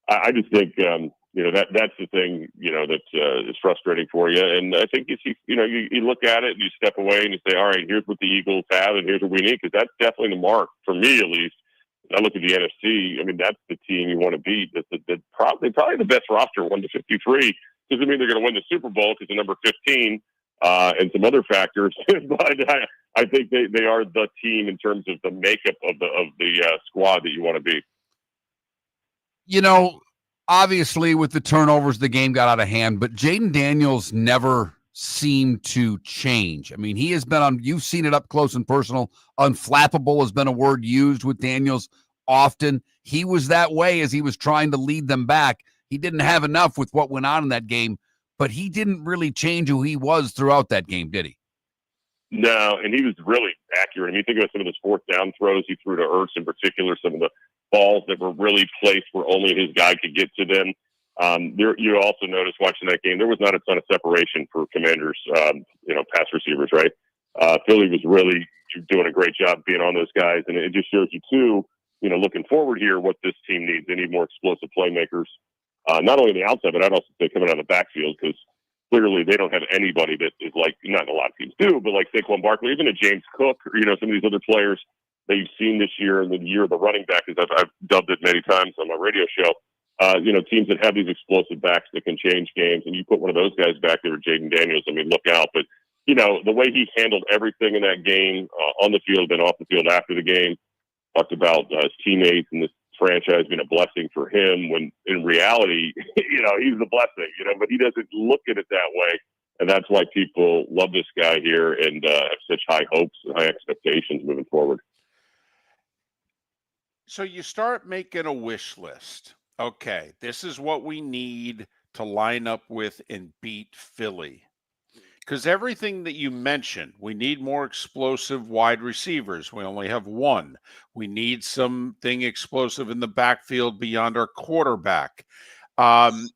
I just think, that's the thing, that is frustrating for you. And I think you look at it and you step away and you say, all right, here's what the Eagles have and here's what we need, because that's definitely the mark, for me at least. I look at the NFC. I mean, that's the team you want to beat. That's probably the best roster, 1 to 53. Doesn't mean they're going to win the Super Bowl because they're number 15 and some other factors. But I think they are the team in terms of the makeup of the squad that you want to be. Obviously with the turnovers, the game got out of hand. But Jaden Daniels never seemed to change. I mean, he has been you've seen it up close and personal. Unflappable has been a word used with Daniels often. He was that way as he was trying to lead them back. He didn't have enough with what went on in that game, but he didn't really change who he was throughout that game, did he? No, and he was really accurate. I mean, think about some of those fourth down throws he threw to Ertz in particular, some of the balls that were really placed where only his guy could get to them. You also noticed watching that game, there was not a ton of separation for Commanders, pass receivers, right? Philly was really doing a great job being on those guys, and it just shows you, too, looking forward here, what this team needs. They need more explosive playmakers, not only on the outside, but I'd also say coming out of the backfield, because clearly they don't have anybody that is like, not a lot of teams do, but like Saquon Barkley, even a James Cook, or, some of these other players that you've seen this year, and the year of the running back, as I've dubbed it many times on my radio show, teams that have these explosive backs that can change games, and you put one of those guys back there with Jaden Daniels, I mean, look out. But, the way he handled everything in that game, on the field and off the field after the game, talked about his teammates and this franchise being a blessing for him, when in reality, he's the blessing, but he doesn't look at it that way. And that's why people love this guy here and have such high hopes and high expectations moving forward. So you start making a wish list. Okay, this is what we need to line up with and beat Philly. Because everything that you mentioned, we need more explosive wide receivers. We only have one. We need something explosive in the backfield beyond our quarterback.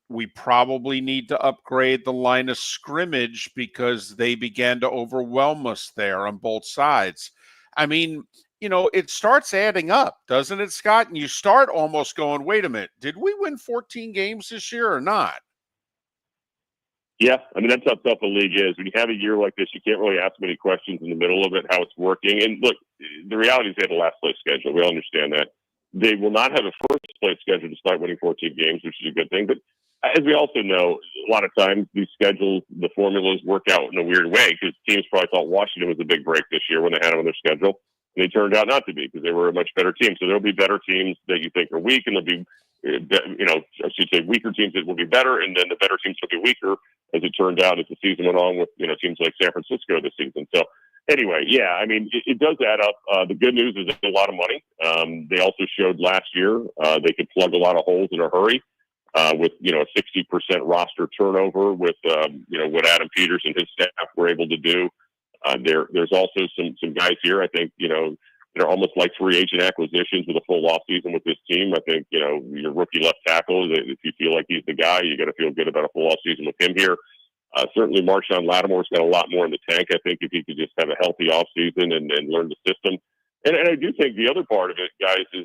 We probably need to upgrade the line of scrimmage because they began to overwhelm us there on both sides. I mean, it starts adding up, doesn't it, Scott? And you start almost going, wait a minute, did we win 14 games this year or not? Yeah, I mean, that's how tough a league is. When you have a year like this, you can't really ask many questions in the middle of it, how it's working. And look, the reality is they have a last place schedule. We all understand that. They will not have a first place schedule despite winning 14 games, which is a good thing. But as we also know, a lot of times these schedules, the formulas work out in a weird way, because teams probably thought Washington was a big break this year when they had them on their schedule. And they turned out not to be, because they were a much better team. So there'll be better teams that you think are weak, and there'll be, I should say, weaker teams that will be better, and then the better teams will be weaker, as it turned out as the season went on with, teams like San Francisco this season. So anyway, yeah, I mean, it does add up. The good news is it's a lot of money. They also showed last year they could plug a lot of holes in a hurry with, a 60% roster turnover with, what Adam Peters and his staff were able to do. There's also some guys here, I think, they're almost like free agent acquisitions with a full off season with this team. I think, your rookie left tackle, if you feel like he's the guy, you got to feel good about a full off season with him here. Certainly Marshawn Lattimore's got a lot more in the tank. I think if he could just have a healthy off season and learn the system. And I do think the other part of it, guys, is,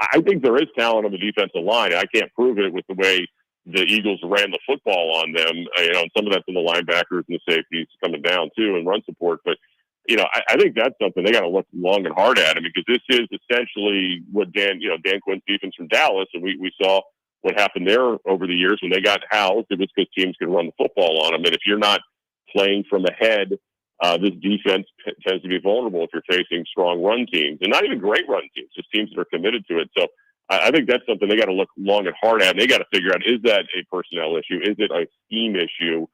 I think there is talent on the defensive line. I can't prove it with the way the Eagles ran the football on them. And some of that's in the linebackers and the safeties coming down too, and run support. But I think that's something they got to look long and hard at. I mean, because this is essentially what Dan Quinn's defense from Dallas, and we saw what happened there over the years when they got housed. It was because teams could run the football on them. And if you're not playing from ahead, this defense tends to be vulnerable if you're facing strong run teams, and not even great run teams, just teams that are committed to it. So I think that's something they got to look long and hard at. And they got to figure out, is that a personnel issue? Is it a scheme issue?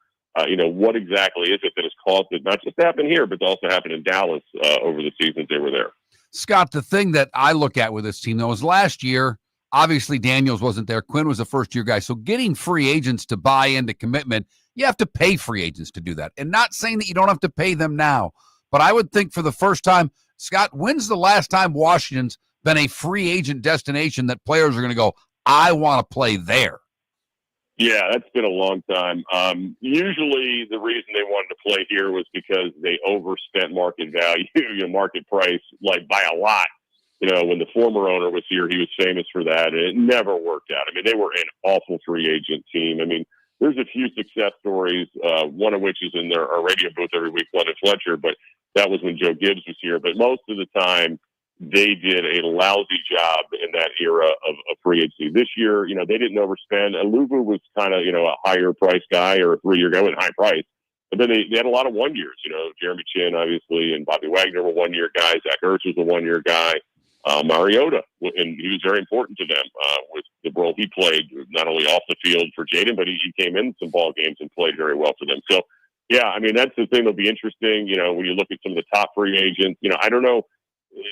What exactly is it that has caused it not just to happen here, but to also happen in Dallas over the seasons they were there? Scott, the thing that I look at with this team, though, is last year, obviously Daniels wasn't there. Quinn was a first-year guy. So getting free agents to buy into commitment, you have to pay free agents to do that. And not saying that you don't have to pay them now, but I would think for the first time, Scott, when's the last time Washington's been a free agent destination that players are going to go, I want to play there? Yeah, that's been a long time. Usually the reason they wanted to play here was because they overspent market value, market price, like by a lot. When the former owner was here, he was famous for that, and it never worked out. I mean, they were an awful free agent team. I mean, there's a few success stories, one of which is in our radio booth every week, London Fletcher, but that was when Joe Gibbs was here. But most of the time, they did a lousy job in that era of free agency. This year, they didn't overspend. Aluvu was kind of, a higher price guy, or a 3-year guy with high price. But then they had a lot of 1 years, Jeremy Chin, obviously, and Bobby Wagner were 1-year guys. Zach Ertz was a 1-year guy. Mariota, and he was very important to them with the role he played, not only off the field for Jaden, but he came in some ball games and played very well for them. So, yeah, I mean, that's the thing that'll be interesting, when you look at some of the top free agents. I don't know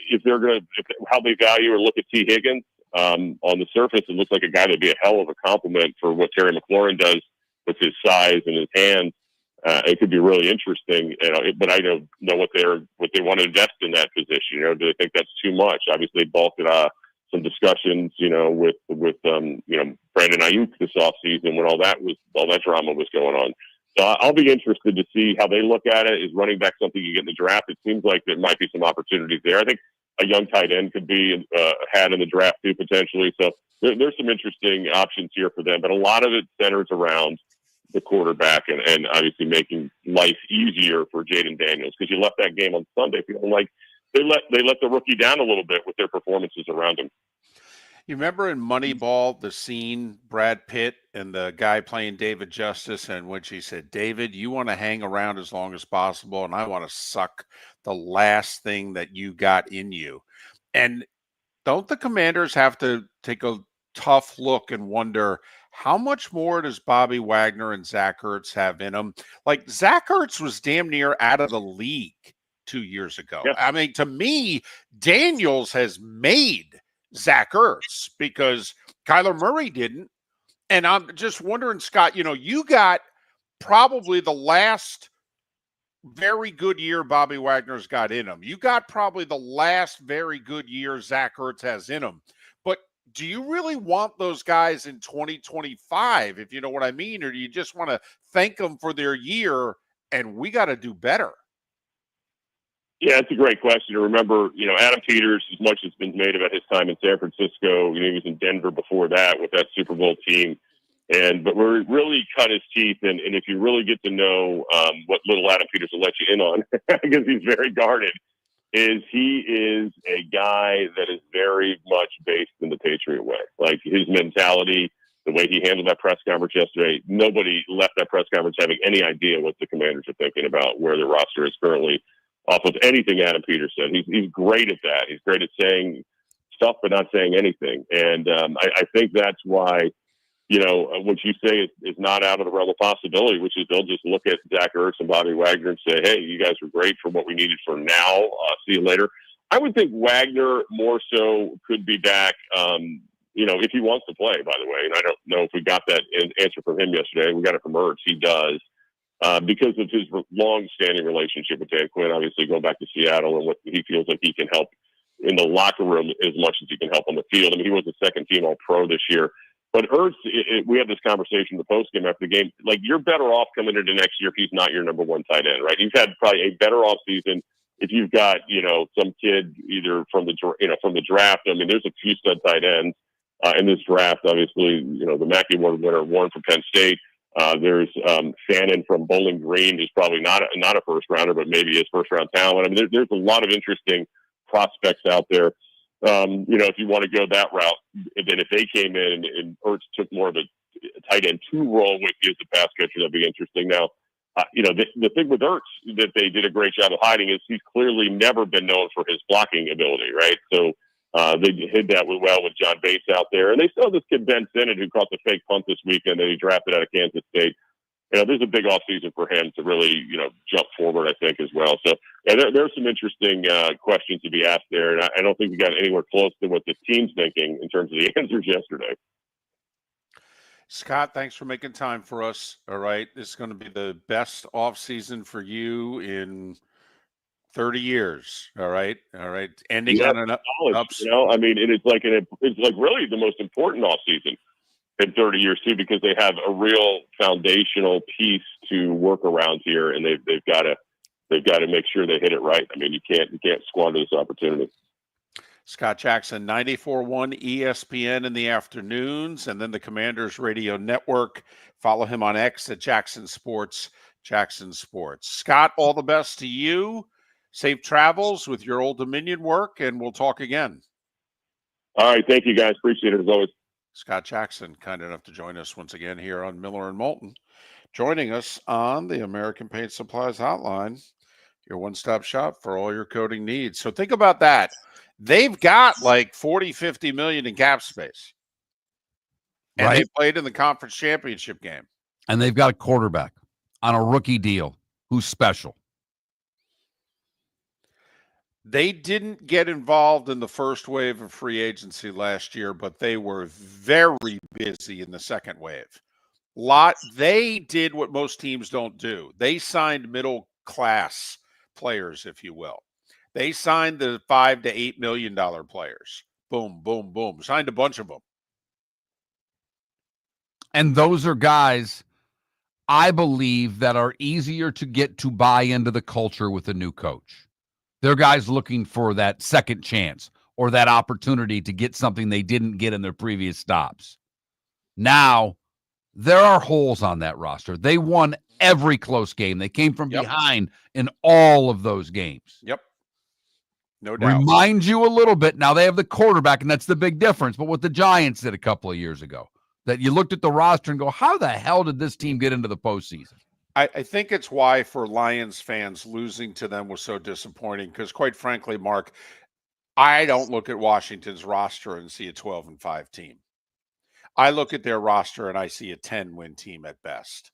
if they're going to, how they value or look at T. Higgins. On the surface, it looks like a guy that'd be a hell of a compliment for what Terry McLaurin does with his size and his hands. It could be really interesting, but I don't know what they want to invest in that position. Do they think that's too much? Obviously, they balked at some discussions, with Brandon Ayuk this offseason when all that drama was going on. So I'll be interested to see how they look at it. Is running back something you get in the draft? It seems like there might be some opportunities there. I think a young tight end could be had in the draft too, potentially. So there's some interesting options here for them, but a lot of it centers around the quarterback and obviously making life easier for Jaden Daniels, because you left that game on Sunday feeling like they let the rookie down a little bit with their performances around him. You remember in Moneyball, the scene, Brad Pitt and the guy playing David Justice, and which he said, David, you want to hang around as long as possible, and I want to suck the last thing that you got in you. And don't the Commanders have to take a tough look and wonder, how much more does Bobby Wagner and Zach Ertz have in them? Like, Zach Ertz was damn near out of the league 2 years ago. Yeah. I mean, to me, Daniels has made Zach Ertz because Kyler Murray didn't. And I'm just wondering, Scott, you got probably the last very good year Bobby Wagner's got in him. You got probably the last very good year Zach Ertz has in him. But do you really want those guys in 2025, if you know what I mean? Or do you just want to thank them for their year and we got to do better? Yeah, it's a great question. To remember, Adam Peters, as much as been made about his time in San Francisco, he was in Denver before that with that Super Bowl team. But we're really cut his teeth. And if you really get to know what little Adam Peters will let you in on, because he's very guarded, is he is a guy that is very much based in the Patriot way. Like his mentality, the way he handled that press conference yesterday, nobody left that press conference having any idea what the Commanders are thinking about where the roster is currently off of anything Adam Peters said. He's great at that. He's great at saying stuff but not saying anything. And I think that's why, what you say is not out of the realm of possibility, which is they'll just look at Zach Ertz and Bobby Wagner and say, hey, you guys are great for what we needed for now. See you later. I would think Wagner more so could be back, if he wants to play, by the way. And I don't know if we got that answer from him yesterday. We got it from Ertz. He does. Because of his long-standing relationship with Dan Quinn, obviously going back to Seattle and what he feels like he can help in the locker room as much as he can help on the field. I mean, he was a second-team All-Pro this year. But Ertz, we had this conversation in the postgame after the game. Like, you're better off coming into next year if he's not your number one tight end, right? You've had probably a better offseason if you've got, some kid either from the draft. I mean, there's a few stud tight ends in this draft. Obviously, the Mackey Award winner, Warren from Penn State. There's Fannin from Bowling Green, who's probably not a first rounder, but maybe his first round talent. I mean, there's a lot of interesting prospects out there. If you want to go that route, and then if they came in and Ertz took more of a tight end 2 role with you as a pass catcher, that'd be interesting. Now, the thing with Ertz that they did a great job of hiding is he's clearly never been known for his blocking ability, right? So they hid that well with John Bates out there. And they saw this kid, Ben Sinnott, who caught the fake punt this weekend that he drafted out of Kansas State. There's a big offseason for him to really, jump forward, I think, as well. So there's some interesting questions to be asked there. And I don't think we got anywhere close to what the team's thinking in terms of the answers yesterday. Scott, thanks for making time for us. All right. This is going to be the best offseason for you in 30 years. All right. Ending on an ups. I mean, it's like really the most important offseason in 30 years too, because they have a real foundational piece to work around here, and they've got to make sure they hit it right. I mean, you can't squander this opportunity. Scott Jackson, 94.1 ESPN in the afternoons, and then the Commanders Radio Network. Follow him on X at Jackson Sports. Scott, all the best to you. Safe travels with your Old Dominion work, and we'll talk again. All right. Thank you, guys. Appreciate it as always. Scott Jackson, kind enough to join us once again here on Miller and Moulton. Joining us on the American Paint Supplies Hotline, your one-stop shop for all your coating needs. So think about that. They've got like 40, 50 million in cap space. And they played in the conference championship game. And they've got a quarterback on a rookie deal who's special. They didn't get involved in the first wave of free agency last year, but they were very busy in the second wave. They did what most teams don't do. They signed middle class players, if you will. They signed the $5 to $8 million players. Boom, boom, boom. Signed a bunch of them. And those are guys, I believe, that are easier to get to buy into the culture with a new coach. They're guys looking for that second chance or that opportunity to get something they didn't get in their previous stops. Now, there are holes on that roster. They won every close game. They came from behind in all of those games. Yep. No doubt. Remind you a little bit. Now, they have the quarterback, and that's the big difference. But what the Giants did a couple of years ago, that you looked at the roster and go, how the hell did this team get into the postseason? I think it's why for Lions fans, losing to them was so disappointing because, quite frankly, Mark, I don't look at Washington's roster and see a 12-5 team. I look at their roster and I see a 10-win team at best.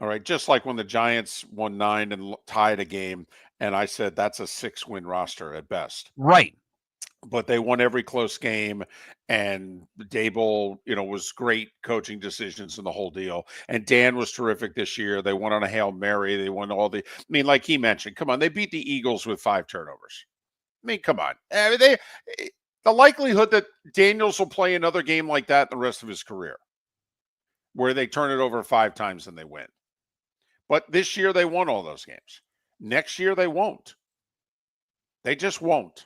All right, just like when the Giants won 9 and tied a game, and I said that's a 6-win roster at best. Right. But they won every close game, and Dable, was great coaching decisions in the whole deal. And Dan was terrific this year. They won on a Hail Mary. They won like he mentioned, come on, they beat the Eagles with 5 turnovers. Come on. The likelihood that Daniels will play another game like that the rest of his career, where they turn it over 5 times and they win. But this year they won all those games. Next year they won't. They just won't.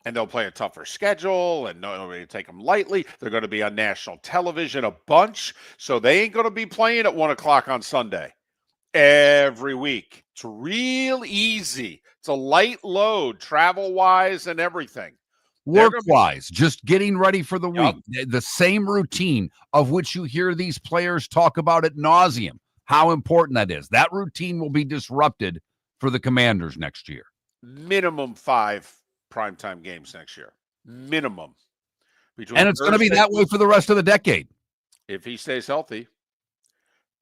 And they'll play a tougher schedule, and nobody will take them lightly. They're going to be on national television a bunch, so they ain't going to be playing at 1 o'clock on Sunday every week. It's real easy. It's a light load, travel-wise and everything. Work-wise, just getting ready for the week. The same routine of which you hear these players talk about ad nauseum, how important that is. That routine will be disrupted for the Commanders next year. Minimum 5 primetime games next year. Minimum. And it's going to be that way for the rest of the decade. If he stays healthy.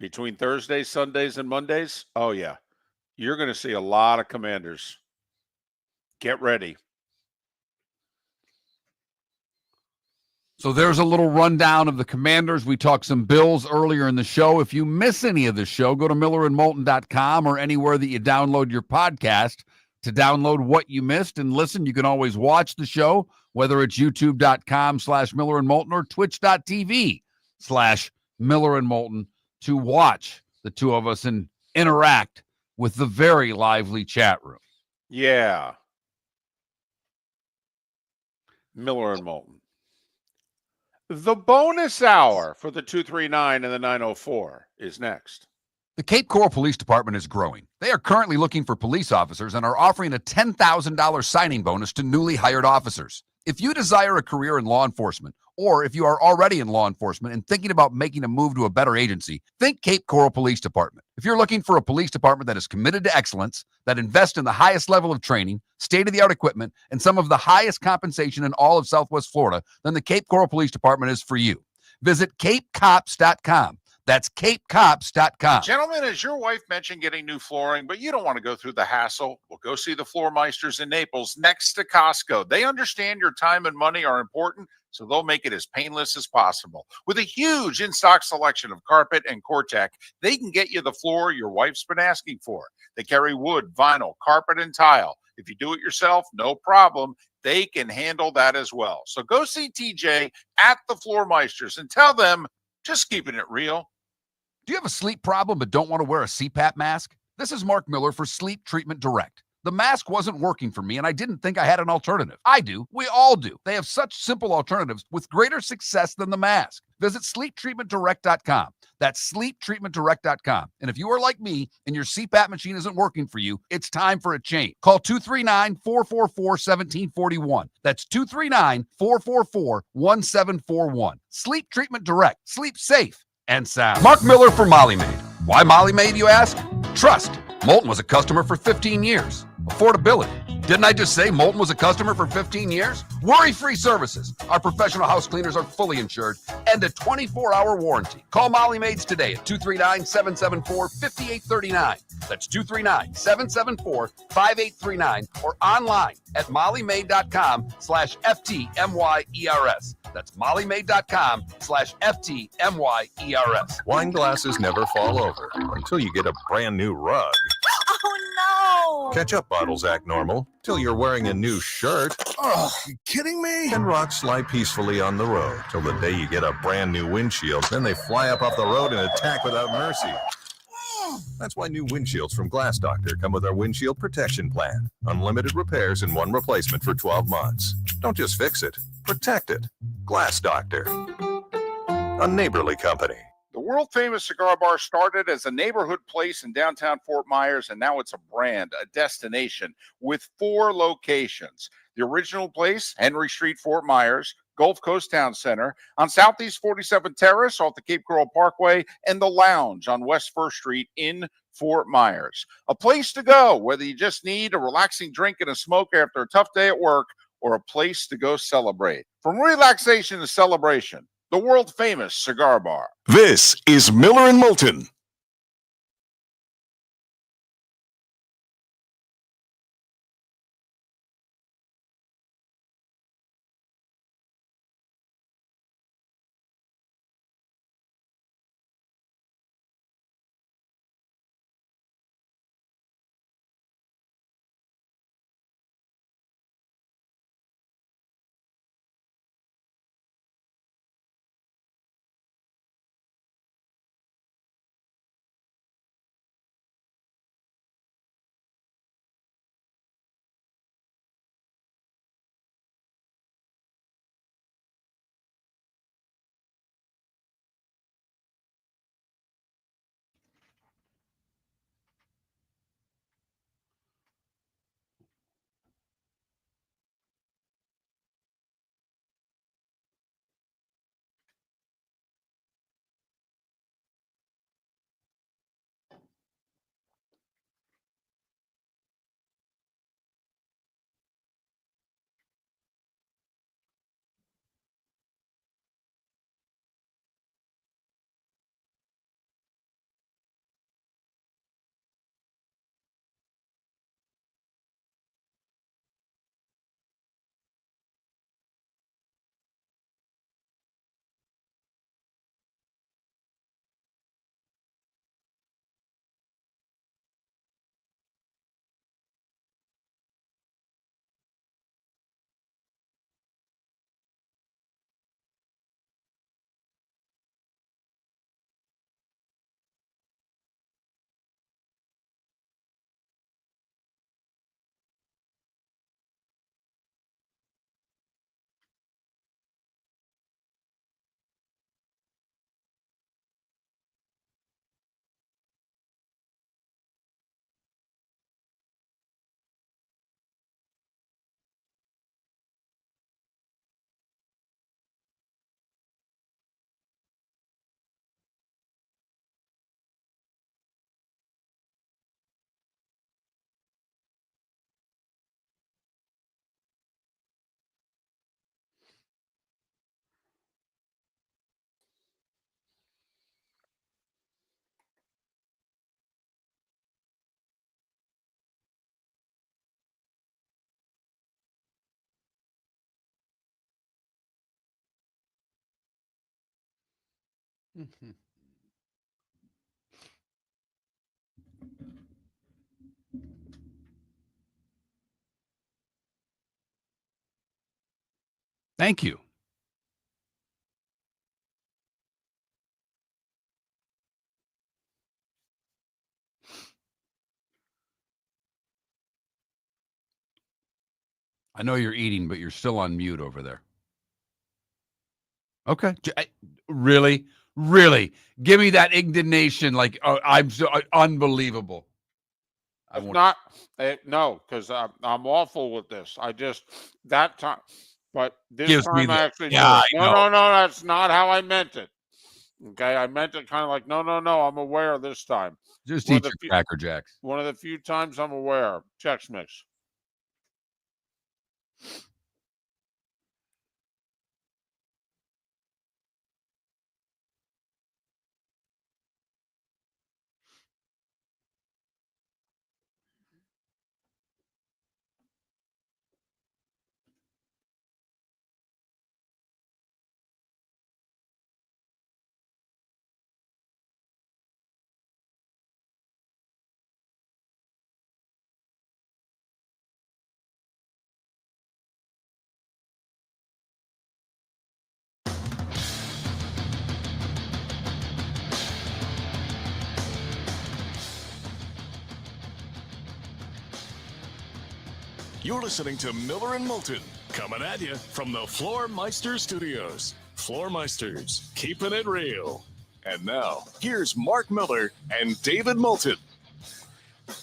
Between Thursdays, Sundays, and Mondays, oh, yeah. You're going to see a lot of Commanders. Get ready. So there's a little rundown of the Commanders. We talked some Bills earlier in the show. If you miss any of the show, go to millerandmoulton.com or anywhere that you download your podcast to download what you missed and listen. You can always watch the show, whether it's youtube.com/millerandmoulton or twitch.tv/millerandmoulton to watch the two of us and interact with the very lively chat room. Yeah. Miller and Moulton. The bonus hour for the 239 and the 904 is next. The Cape Coral Police Department is growing. They are currently looking for police officers and are offering a $10,000 signing bonus to newly hired officers. If you desire a career in law enforcement, or if you are already in law enforcement and thinking about making a move to a better agency, think Cape Coral Police Department. If you're looking for a police department that is committed to excellence, that invests in the highest level of training, state-of-the-art equipment, and some of the highest compensation in all of Southwest Florida, then the Cape Coral Police Department is for you. Visit capecops.com. That's capecops.com. Gentlemen, as your wife mentioned getting new flooring, but you don't want to go through the hassle, well, go see the Floor Meisters in Naples next to Costco. They understand your time and money are important, so they'll make it as painless as possible. With a huge in-stock selection of carpet and Cortec, they can get you the floor your wife's been asking for. They carry wood, vinyl, carpet, and tile. If you do it yourself, no problem. They can handle that as well. So go see TJ at the Floor Meisters and tell them, just keeping it real. Do you have a sleep problem but don't want to wear a CPAP mask? This is Mark Miller for Sleep Treatment Direct. The mask wasn't working for me, and I didn't think I had an alternative. I do. We all do. They have such simple alternatives with greater success than the mask. Visit sleeptreatmentdirect.com. That's sleeptreatmentdirect.com. And if you are like me and your CPAP machine isn't working for you, it's time for a change. Call 239-444-1741. That's 239-444-1741. Sleep Treatment Direct. Sleep safe and sound. Mark Miller for Molly Maid. Why Molly Maid, you ask? Trust. Moulton was a customer for 15 years. Affordability. Didn't I just say Moulton was a customer for 15 years? Worry-free services. Our professional house cleaners are fully insured and a 24-hour warranty. Call Molly Maids today at 239-774-5839. That's 239-774-5839 or online at mollymaid.com/FTMYERS. That's mollymaid.com/FTMYERS. Wine glasses never fall over until you get a brand new rug. Oh, no! Ketchup bottles act normal till you're wearing a new shirt. Oh, you kidding me? And rocks slide peacefully on the road till the day you get a brand new windshield. Then they fly up off the road and attack without mercy. That's why new windshields from Glass Doctor come with our windshield protection plan. Unlimited repairs and one replacement for 12 months. Don't just fix it, protect it. Glass Doctor, a neighborly company. The world famous cigar bar started as a neighborhood place in downtown Fort Myers, and now it's a brand, a destination with 4 locations. The original place, Henry Street, Fort Myers, Gulf Coast Town Center, on Southeast 47th Terrace off the Cape Coral Parkway, and the Lounge on West 1st Street in Fort Myers. A place to go, whether you just need a relaxing drink and a smoke after a tough day at work, or a place to go celebrate. From relaxation to celebration, the world famous cigar bar. This is Miller and Moulton. Thank you. I know you're eating, but you're still on mute over there. Okay. Really? Really? Give me that indignation. Like, I'm so unbelievable. I won't. Not no, because I'm awful with this. I just that time, but this Gives me time I the- actually yeah, do. I know. No, that's not how I meant it. Okay, I meant it kind of like no. I'm aware this time. Just One eat of your the Cracker Jacks. One of the few times I'm aware. Chex Mix. You're listening to Miller and Moulton, coming at you from the Floormeister Studios. Floormeisters, keeping it real. And now, here's Mark Miller and David Moulton.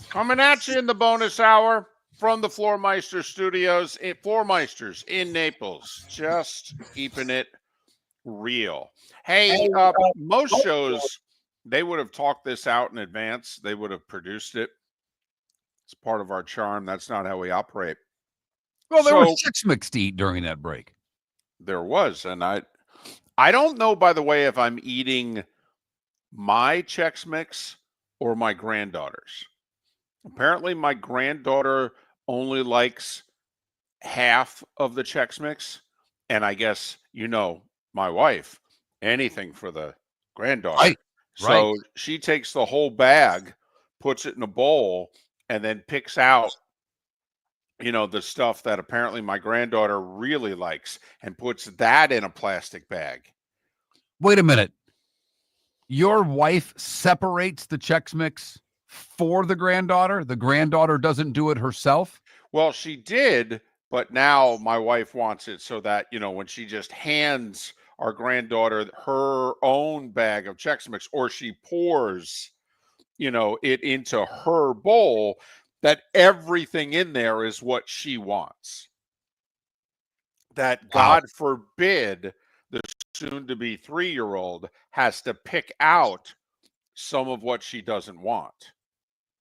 Coming at you in the bonus hour from the Floormeister Studios, Floormeisters in Naples, just keeping it real. Hey, most shows, they would have talked this out in advance. They would have produced it. It's part of our charm. That's not how we operate. Well, there was Chex Mix to eat during that break. There was, and I don't know, by the way, if I'm eating my Chex Mix or my granddaughter's. Apparently, my granddaughter only likes half of the Chex Mix, and I guess my wife, anything for the granddaughter. Right. So she takes the whole bag, puts it in a bowl, and then picks out, the stuff that apparently my granddaughter really likes and puts that in a plastic bag. Wait a minute. Your wife separates the Chex Mix for the granddaughter? The granddaughter doesn't do it herself? Well, she did, but now my wife wants it so that, when she just hands our granddaughter her own bag of Chex Mix, or she pours, it into her bowl, that everything in there is what she wants. That God forbid the soon-to-be 3-year-old has to pick out some of what she doesn't want.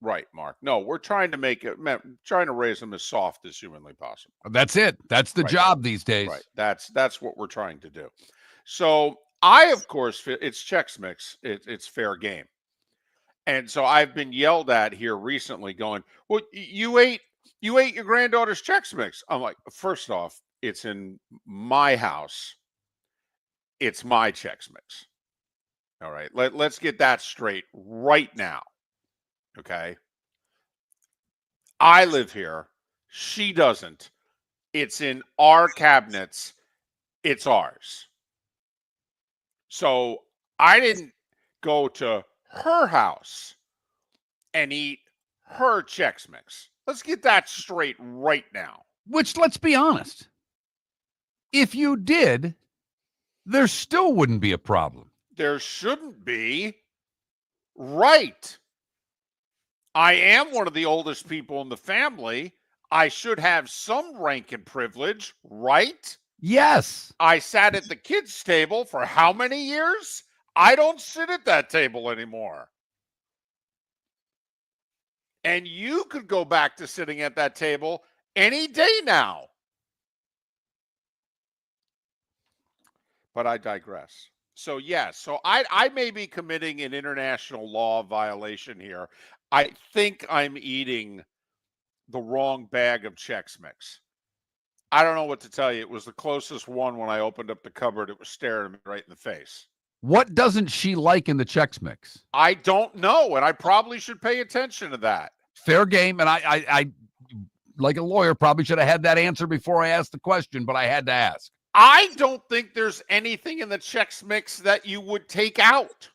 Right, Mark. No, we're trying to raise them as soft as humanly possible. That's it. That's the job these days. Right. That's what we're trying to do. So I, of course, it's Chex Mix. It's fair game. And so I've been yelled at here recently going, well, you ate your granddaughter's Chex Mix. I'm like, first off, it's in my house. It's my Chex Mix. All right. Let's get that straight right now. Okay. I live here. She doesn't. It's in our cabinets. It's ours. So I didn't go to her house and eat her Chex Mix. Let's get that straight right now. Which, let's be honest, if you did, there still wouldn't be a problem. There shouldn't be. Right. I am one of the oldest people in the family. I should have some rank and privilege, right? Yes. I sat at the kids' table for how many years? I don't sit at that table anymore. And you could go back to sitting at that table any day now. But I digress. So, yes, so I may be committing an international law violation here. I think I'm eating the wrong bag of Chex Mix. I don't know what to tell you. It was the closest one when I opened up the cupboard. It was staring me right in the face. What doesn't she like in the Chex Mix? I don't know, and I probably should pay attention to that. Fair game, and I like a lawyer, probably should have had that answer before I asked the question, but I had to ask. I don't think there's anything in the Chex Mix that you would take out.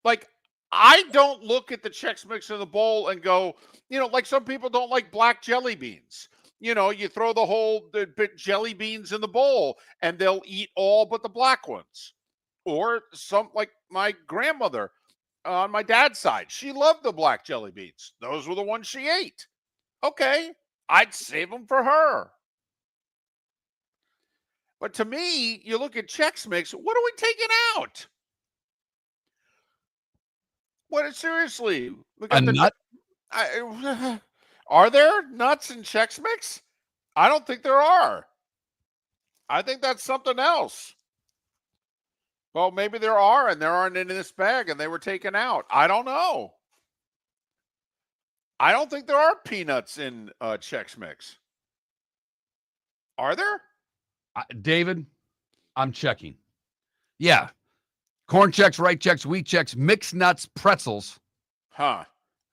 Like, I don't look at the Chex Mix in the bowl and go, like some people don't like black jelly beans. You throw the jelly beans in the bowl and they'll eat all but the black ones. Or some, like my grandmother on my dad's side, she loved the black jelly beans. Those were the ones she ate. Okay, I'd save them for her. But to me, you look at Chex Mix, what are we taking out? What, seriously? A nut? Are there nuts in Chex Mix? I don't think there are. I think that's something else. Well, maybe there are, and there aren't in this bag, and they were taken out. I don't know. I don't think there are peanuts in Chex Mix. Are there? David, I'm checking. Yeah. Corn Chex, Right Chex, Wheat Chex, mixed nuts, pretzels. Huh.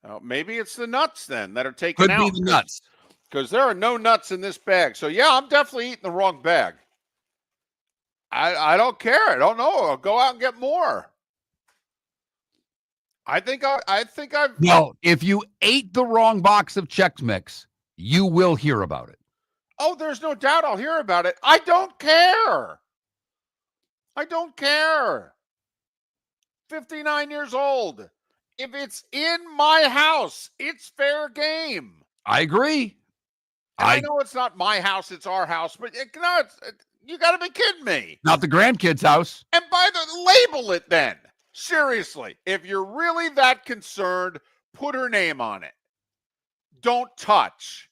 Well, maybe it's the nuts then that are taken out. Could be the nuts. Because there are no nuts in this bag. So, yeah, I'm definitely eating the wrong bag. I don't care. I don't know. I'll go out and get more. I think I've. Well, if you ate the wrong box of Chex Mix, you will hear about it. Oh, there's no doubt I'll hear about it. I don't care. I don't care. 59 years old. If it's in my house, it's fair game. I agree. And I know it's not my house, it's our house, but you got to be kidding me. Not the grandkids' house. And label it then. Seriously, if you're really that concerned, put her name on it. Don't touch.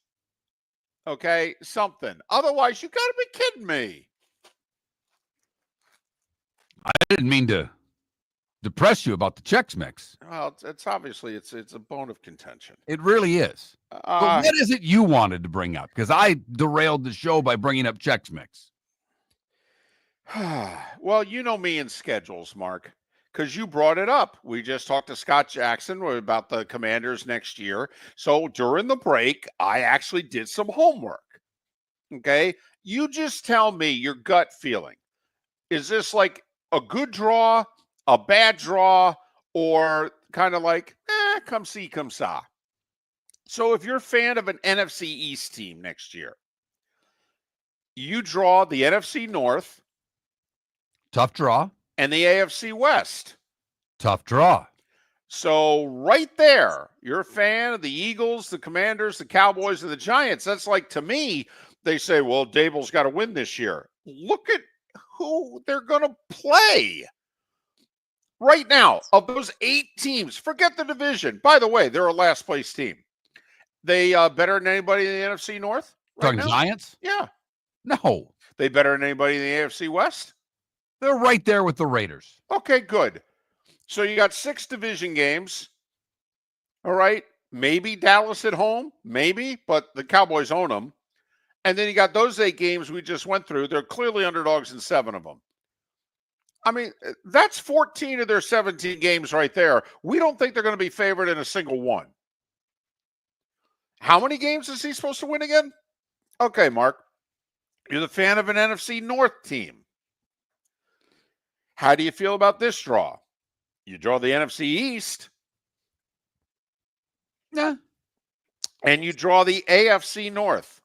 Okay, something. Otherwise, you got to be kidding me. I didn't mean to depress you about the Chex Mix. Well, it's obviously it's a bone of contention. It really is. But what is it you wanted to bring up? Because I derailed the show by bringing up Chex Mix. Well, you know me and schedules, Mark, because you brought it up. We just talked to Scott Jackson about the Commanders next year. So during the break, I actually did some homework. Okay? You just tell me your gut feeling. Is this like a good draw, a bad draw, or kind of like, come see, come saw? So if you're a fan of an NFC East team next year, you draw the NFC North. Tough draw. And the AFC West. Tough draw. So right there, you're a fan of the Eagles, the Commanders, the Cowboys, and the Giants. That's like, to me, they say, well, Dable's got to win this year. Look at who they're going to play. Right now, of those 8 teams, forget the division. By the way, they're a last place team. They better than anybody in the NFC North? Talking Giants? Yeah. No. They better than anybody in the AFC West? They're right there with the Raiders. Okay, good. So you got 6 division games. All right. Maybe Dallas at home. Maybe, but the Cowboys own them. And then you got those 8 games we just went through. They're clearly underdogs in 7 of them. I mean, that's 14 of their 17 games right there. We don't think they're going to be favored in a single one. How many games is he supposed to win again? Okay, Mark. You're the fan of an NFC North team. How do you feel about this draw? You draw the NFC East. Yeah. And you draw the AFC North.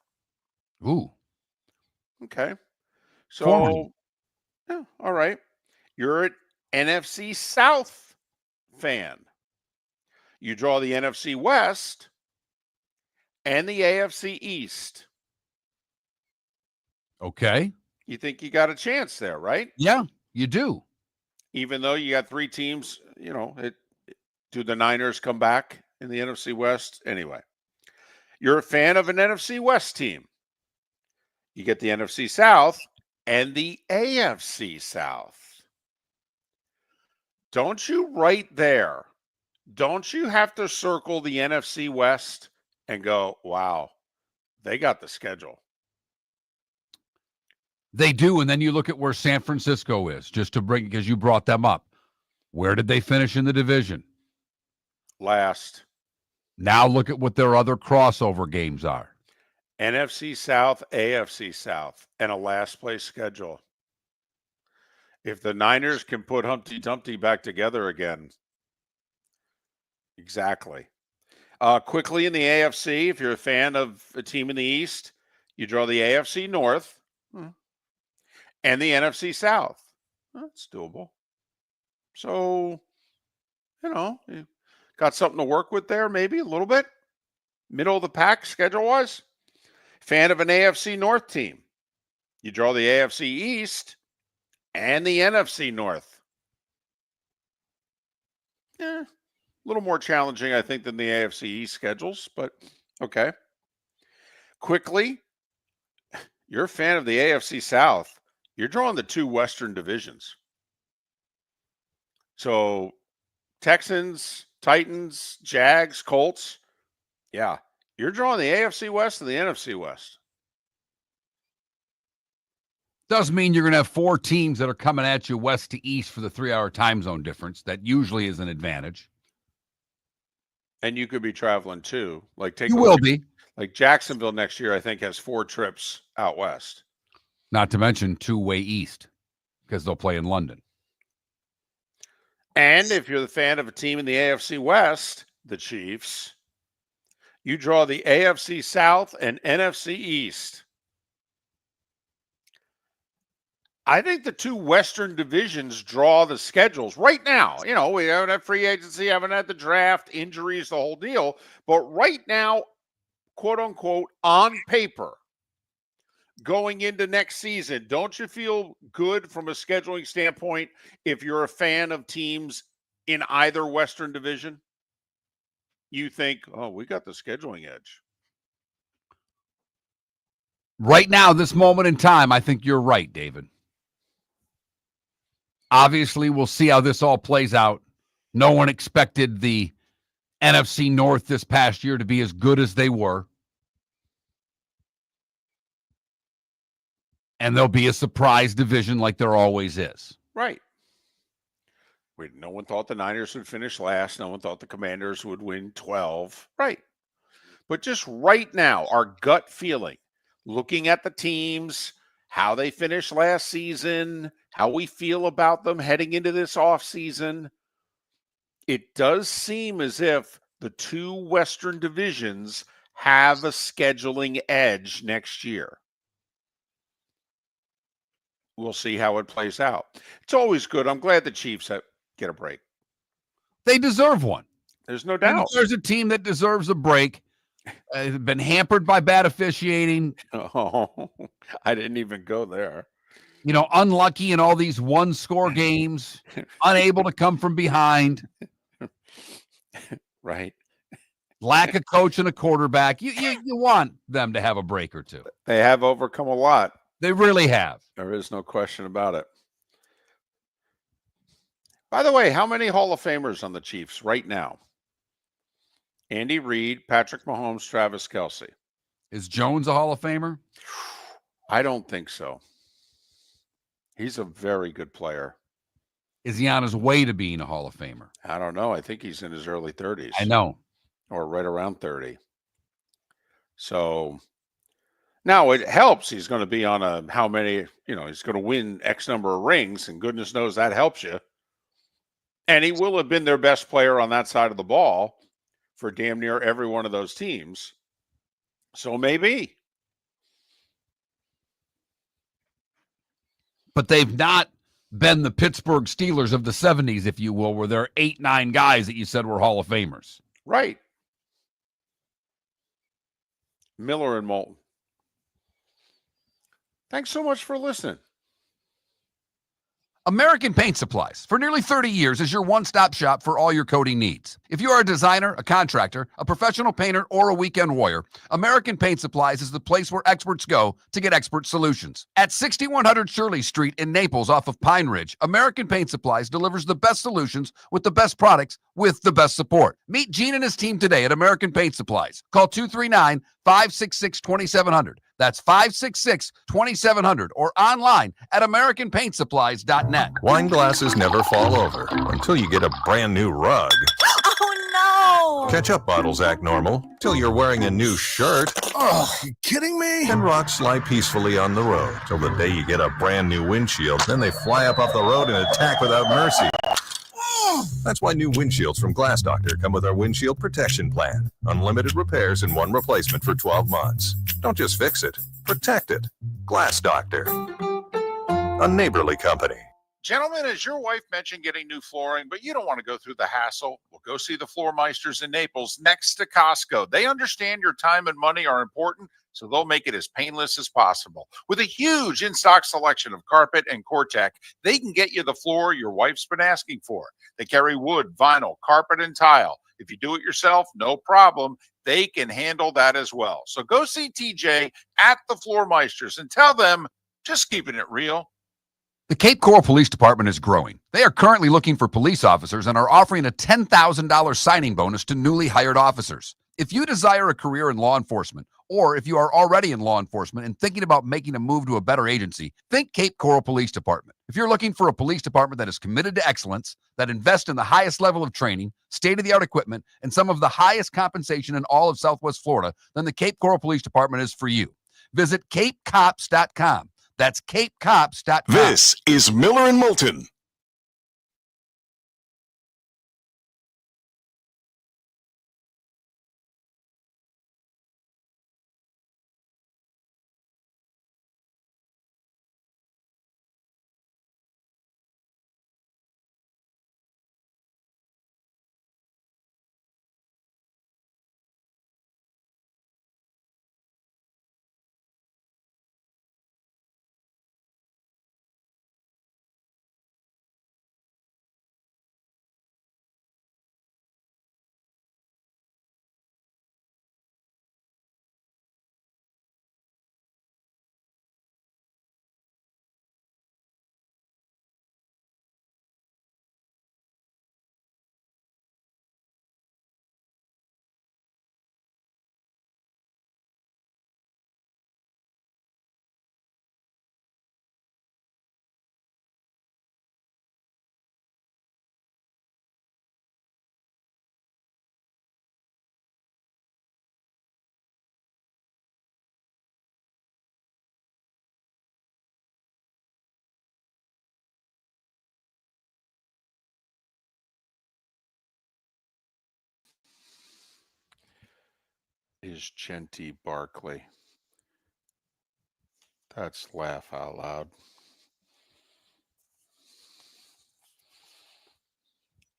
Ooh. Okay. So, yeah, all right. You're an NFC South fan. You draw the NFC West and the AFC East. Okay. You think you got a chance there, right? Yeah, you do. Even though you got 3 teams, do the Niners come back in the NFC West? Anyway, you're a fan of an NFC West team. You get the NFC South and the AFC South. Don't you right there, don't you have to circle the NFC West and go, wow, they got the schedule? They do, and then you look at where San Francisco is, just to bring, because you brought them up. Where did they finish in the division? Last. Now look at what their other crossover games are. NFC South, AFC South, and a last place schedule. If the Niners can put Humpty Dumpty back together again. Exactly. Quickly in the AFC, if you're a fan of a team in the East, you draw the AFC North. And the NFC South. That's doable. So, you got something to work with there, maybe a little bit. Middle of the pack, schedule-wise. Fan of an AFC North team. You draw the AFC East and the NFC North. A little more challenging, I think, than the AFC East schedules, but okay. Quickly, You're a fan of the AFC South. You're drawing the two Western divisions. So Texans, Titans, Jags, Colts. Yeah. You're drawing the AFC West and the NFC West. Does mean you're going to have 4 teams that are coming at you west to east for the 3-hour time zone difference. That usually is an advantage. And you could be traveling too. Like You will be. Like Jacksonville next year, I think, has 4 trips out west. Not to mention 2-way east because they'll play in London. And if you're the fan of a team in the AFC West, the Chiefs, you draw the AFC South and NFC East. I think the two Western divisions draw the schedules right now. You know, we haven't had free agency, haven't had the draft, injuries, the whole deal. But right now, quote unquote, on paper, going into next season, don't you feel good from a scheduling standpoint if you're a fan of teams in either Western division? You think, oh, we got the scheduling edge. Right now, this moment in time, I think you're right, David. Obviously, we'll see how this all plays out. No one expected the NFC North this past year to be as good as they were. And there'll be a surprise division like there always is. Right. No one thought the Niners would finish last. No one thought the Commanders would win 12. Right. But just right now, our gut feeling, looking at the teams, how they finished last season, how we feel about them heading into this offseason, it does seem as if the two Western divisions have a scheduling edge next year. We'll see how it plays out. It's always good. I'm glad the Chiefs get a break. They deserve one. There's no doubt. And there's a team that deserves a break. Been hampered by bad officiating. Oh, I didn't even go there. You know, unlucky in all these one-score games, unable to come from behind. Right. Lack of coach and a quarterback. You want them to have a break or two. They have overcome a lot. They really have. There is no question about it. By the way, how many Hall of Famers on the Chiefs right now? Andy Reid, Patrick Mahomes, Travis Kelce. Is Jones a Hall of Famer? I don't think so. He's a very good player. Is he on his way to being a Hall of Famer? I don't know. I think he's in his early 30s. I know. Or right around 30. So now it helps. He's going to be on how many, he's going to win X number of rings, and goodness knows that helps you. And he will have been their best player on that side of the ball for damn near every one of those teams. So maybe. But they've not been the Pittsburgh Steelers of the 70s, if you will, where there are 8-9 guys that you said were Hall of Famers. Right. Miller and Moulton. Thanks so much for listening. American Paint Supplies, for nearly 30 years, is your one-stop shop for all your coating needs. If you are a designer, a contractor, a professional painter, or a weekend warrior, American Paint Supplies is the place where experts go to get expert solutions. At 6100 Shirley Street in Naples off of Pine Ridge, American Paint Supplies delivers the best solutions with the best products with the best support. Meet Gene and his team today at American Paint Supplies. Call 239-566-2700. That's 566-2700 or online at AmericanPaintSupplies.net. Wine glasses never fall over until you get a brand new rug. Oh, no! Ketchup bottles act normal till you're wearing a new shirt. Oh, you kidding me? And rocks lie peacefully on the road till the day you get a brand new windshield. Then they fly up off the road and attack without mercy. That's why new windshields from Glass Doctor come with our windshield protection plan. Unlimited repairs and one replacement for 12 months. Don't just fix it, protect it. Glass Doctor. A neighborly company. Gentlemen, as your wife mentioned getting new flooring, but you don't want to go through the hassle, well, go see the Floor Meisters in Naples next to Costco. They understand your time and money are important. so they'll make it as painless as possible. With a huge in-stock selection of carpet and Core-Tech, they can get you the floor your wife's been asking for. They carry wood, vinyl, carpet, and tile. If you do it yourself, no problem. They can handle that as well. So go see TJ at the Floor Meisters and tell them, just keeping it real. The Cape Coral Police Department is growing. They are currently looking for police officers and are offering a $10,000 signing bonus to newly hired officers. If you desire a career in law enforcement, or if you are already in law enforcement and thinking about making a move to a better agency, think Cape Coral Police Department. If you're looking for a police department that is committed to excellence, that invests in the highest level of training, state-of-the-art equipment, and some of the highest compensation in all of Southwest Florida, then the Cape Coral Police Department is for you. Visit capecops.com. That's capecops.com. This is Miller and Moulton. Is Genty Barkley. That's laugh out loud.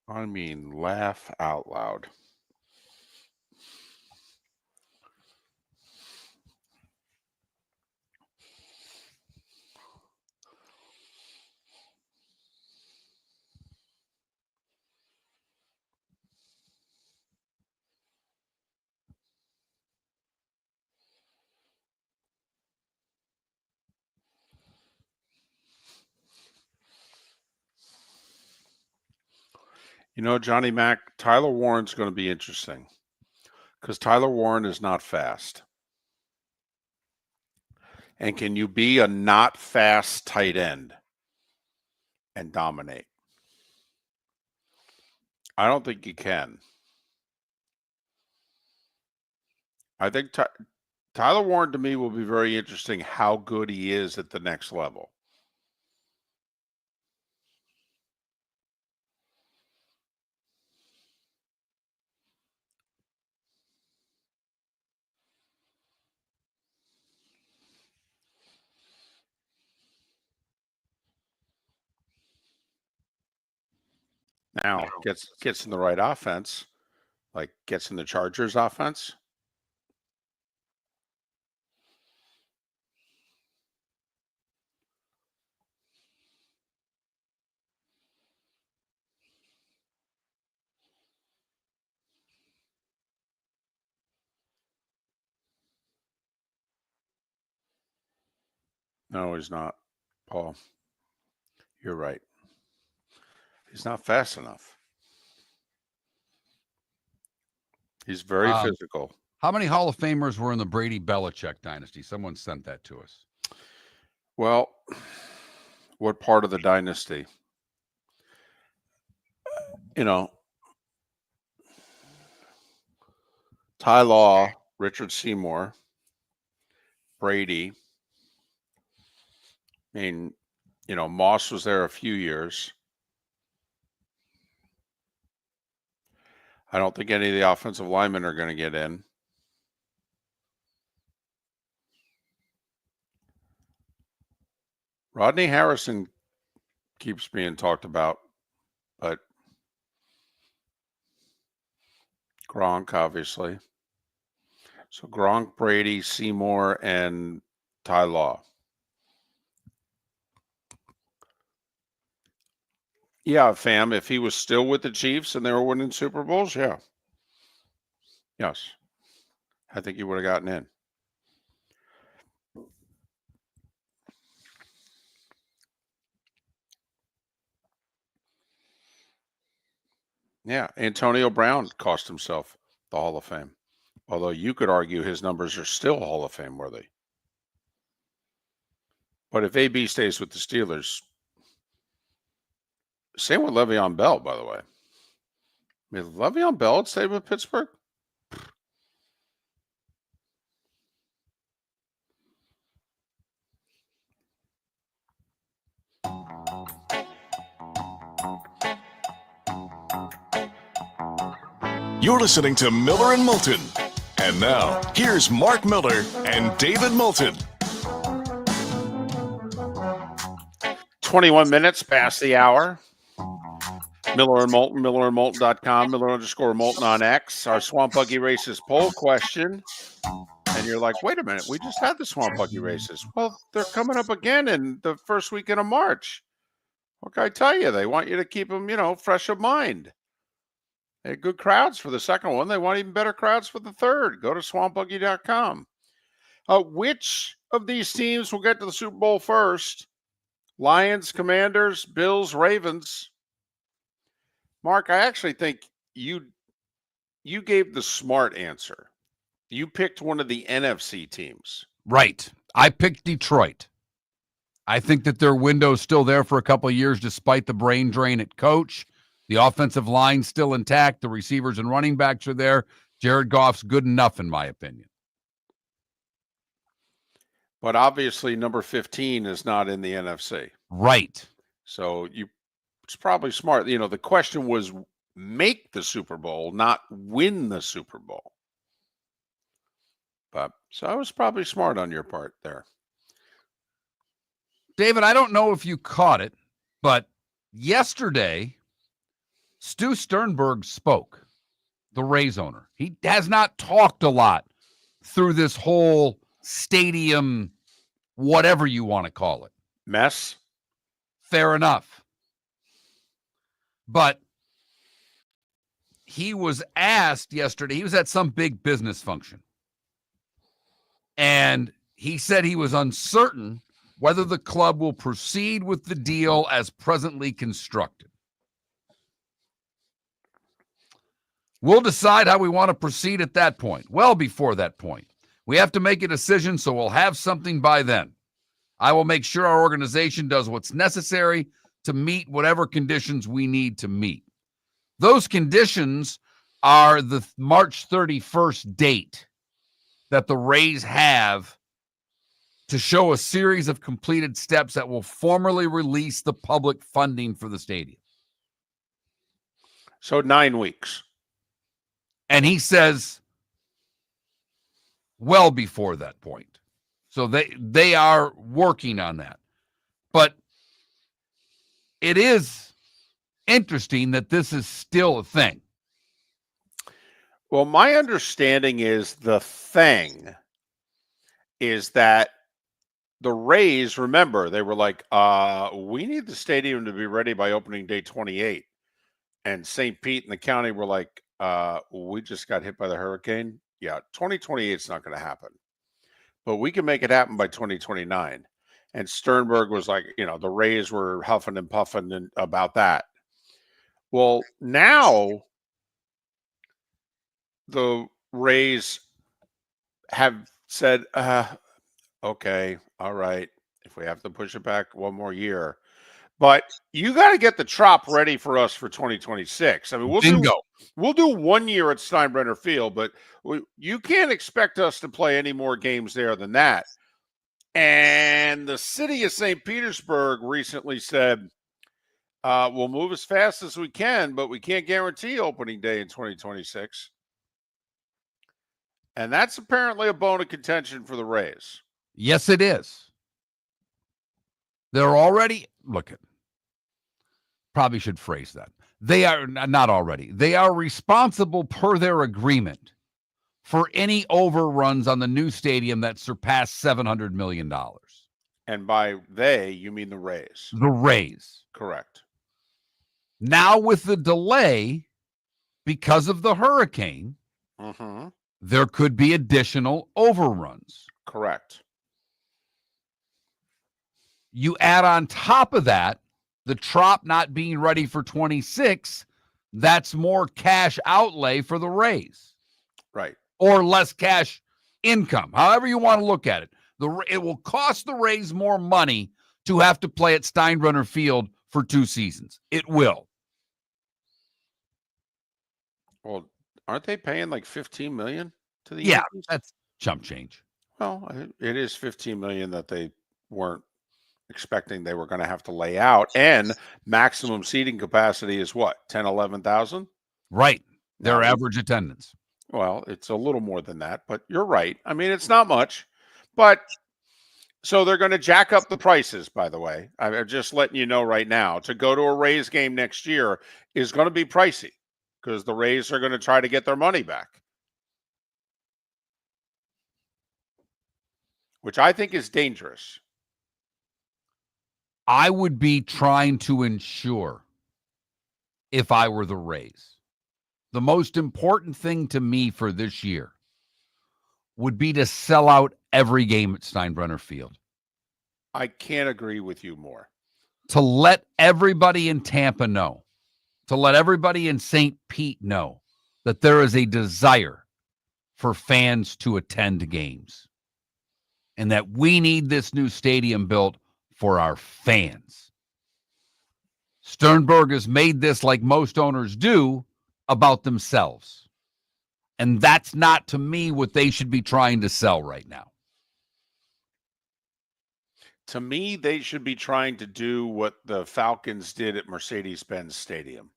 I mean, laugh out loud. You know, Johnny Mac, Tyler Warren's going to be interesting because Tyler Warren is not fast. And can you be a not fast tight end and dominate? I don't think you can. I think Tyler Warren to me will be very interesting how good he is at the next level. Now gets in the right offense, like gets in the Chargers offense. No, he's not, Paul. You're right. He's not fast enough. He's very physical. How many Hall of Famers were in the Brady-Belichick dynasty? Someone sent that to us. Well, what part of the dynasty? You know, Ty Law, Richard Seymour, Brady. I mean, you know, Moss was there a few years. I don't think any of the offensive linemen are going to get in. Rodney Harrison keeps being talked about, but Gronk, obviously. So Gronk, Brady, Seymour, and Ty Law. Yeah, fam. If he was still with the Chiefs and they were winning Super Bowls, yeah. Yes. I think he would have gotten in. Yeah. Antonio Brown cost himself the Hall of Fame. Although you could argue his numbers are still Hall of Fame worthy. But if AB stays with the Steelers, same with Le'Veon Bell, by the way. I mean, Le'Veon Bell had stayed with Pittsburgh. You're listening to Miller and Moulton. And now, here's Mark Miller and David Moulton. 21 minutes past the hour. Miller and Moulton, millerandmoulton.com, Miller_Moulton on X. Our Swamp Buggy Races poll question. And you're like, wait a minute, we just had the Swamp Buggy Races. Well, they're coming up again in the first weekend of March. What can I tell you? They want you to keep them, fresh of mind. They had good crowds for the second one. They want even better crowds for the third. Go to swampbuggy.com. Which of these teams will get to the Super Bowl first? Lions, Commanders, Bills, Ravens. Mark, I actually think you gave the smart answer. You picked one of the NFC teams. Right. I picked Detroit. I think that their window's still there for a couple of years despite the brain drain at coach. The offensive line's still intact. The receivers and running backs are there. Jared Goff's good enough, in my opinion. But obviously, number 15 is not in the NFC. Right. So it's probably smart. The question was make the Super Bowl, not win the Super Bowl. So I was probably smart on your part there. David, I don't know if you caught it, but yesterday, Stu Sternberg spoke, the Rays owner. He has not talked a lot through this whole stadium, whatever you want to call it. Mess? Fair enough. But he was asked yesterday, he was at some big business function, and he said he was uncertain whether the club will proceed with the deal as presently constructed. We'll decide how we want to proceed at that point, well before that point. We have to make a decision, so we'll have something by then. I will make sure our organization does what's necessary to meet whatever conditions we need to meet. Those conditions are the March 31st date that the Rays have to show a series of completed steps that will formally release the public funding for the stadium. So 9 weeks. And he says, well before that point. So they are working on that. But it is interesting that this is still a thing. Well, my understanding is the thing is that the Rays, remember, they were like, we need the stadium to be ready by opening day 28. And St. Pete and the county were like, we just got hit by the hurricane. Yeah, 2028 is not going to happen. But we can make it happen by 2029. And Sternberg was like, the Rays were huffing and puffing about that. Well, now the Rays have said, okay, all right, if we have to push it back one more year. But you got to get the Trop ready for us for 2026. I mean, we'll do 1 year at Steinbrenner Field, but you can't expect us to play any more games there than that. And the city of St. Petersburg recently said, we'll move as fast as we can, but we can't guarantee opening day in 2026. And that's apparently a bone of contention for the Rays. Yes, it is. They're already, probably should phrase that. They are not already. They are responsible per their agreement for any overruns on the new stadium that surpassed $700 million. And by they, you mean the Rays. The Rays. Correct. Now with the delay, because of the hurricane, Mm-hmm. there could be additional overruns. Correct. You add on top of that, the Trop not being ready for 26, that's more cash outlay for the Rays. Right. Or less cash income, however you want to look at it. It will cost the Rays more money to have to play at Steinbrenner Field for 2 seasons. It will. Well, aren't they paying like $15 million to the Yeah, Yankees? that's chump change. Well, it is $15 million that they weren't expecting they were going to have to lay out, and maximum seating capacity is what, 10, 11,000? Right. Their Now, average attendance. Well, it's a little more than that, but you're right. I mean, it's not much, but so they're going to jack up the prices, by the way. I'm just letting you know right now, to go to a Rays game next year is going to be pricey because the Rays are going to try to get their money back, which I think is dangerous. I would be trying to ensure, if I were the Rays, the most important thing to me for this year would be to sell out every game at Steinbrenner Field. I can't agree with you more. To let everybody in Tampa know, to let everybody in St. Pete know that there is a desire for fans to attend games and that we need this new stadium built for our fans. Sternberg has made this, like most owners do, about themselves. And that's not, to me, what they should be trying to sell right now. To me, they should be trying to do what the Falcons did at Mercedes-Benz Stadium.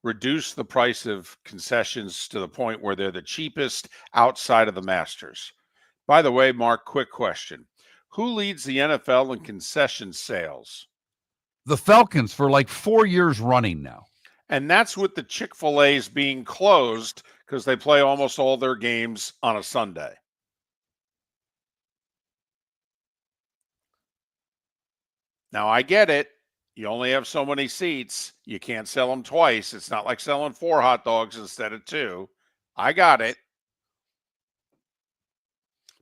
Reduce the price of concessions to the point where they're the cheapest outside of the Masters. By the way, Mark, quick question. Who leads the NFL in concession sales? The Falcons for like 4 years running now. And that's with the Chick-fil-A's being closed because they play almost all their games on a Sunday. Now, I get it. You only have so many seats. You can't sell them twice. It's not like selling 4 hot dogs instead of 2. I got it.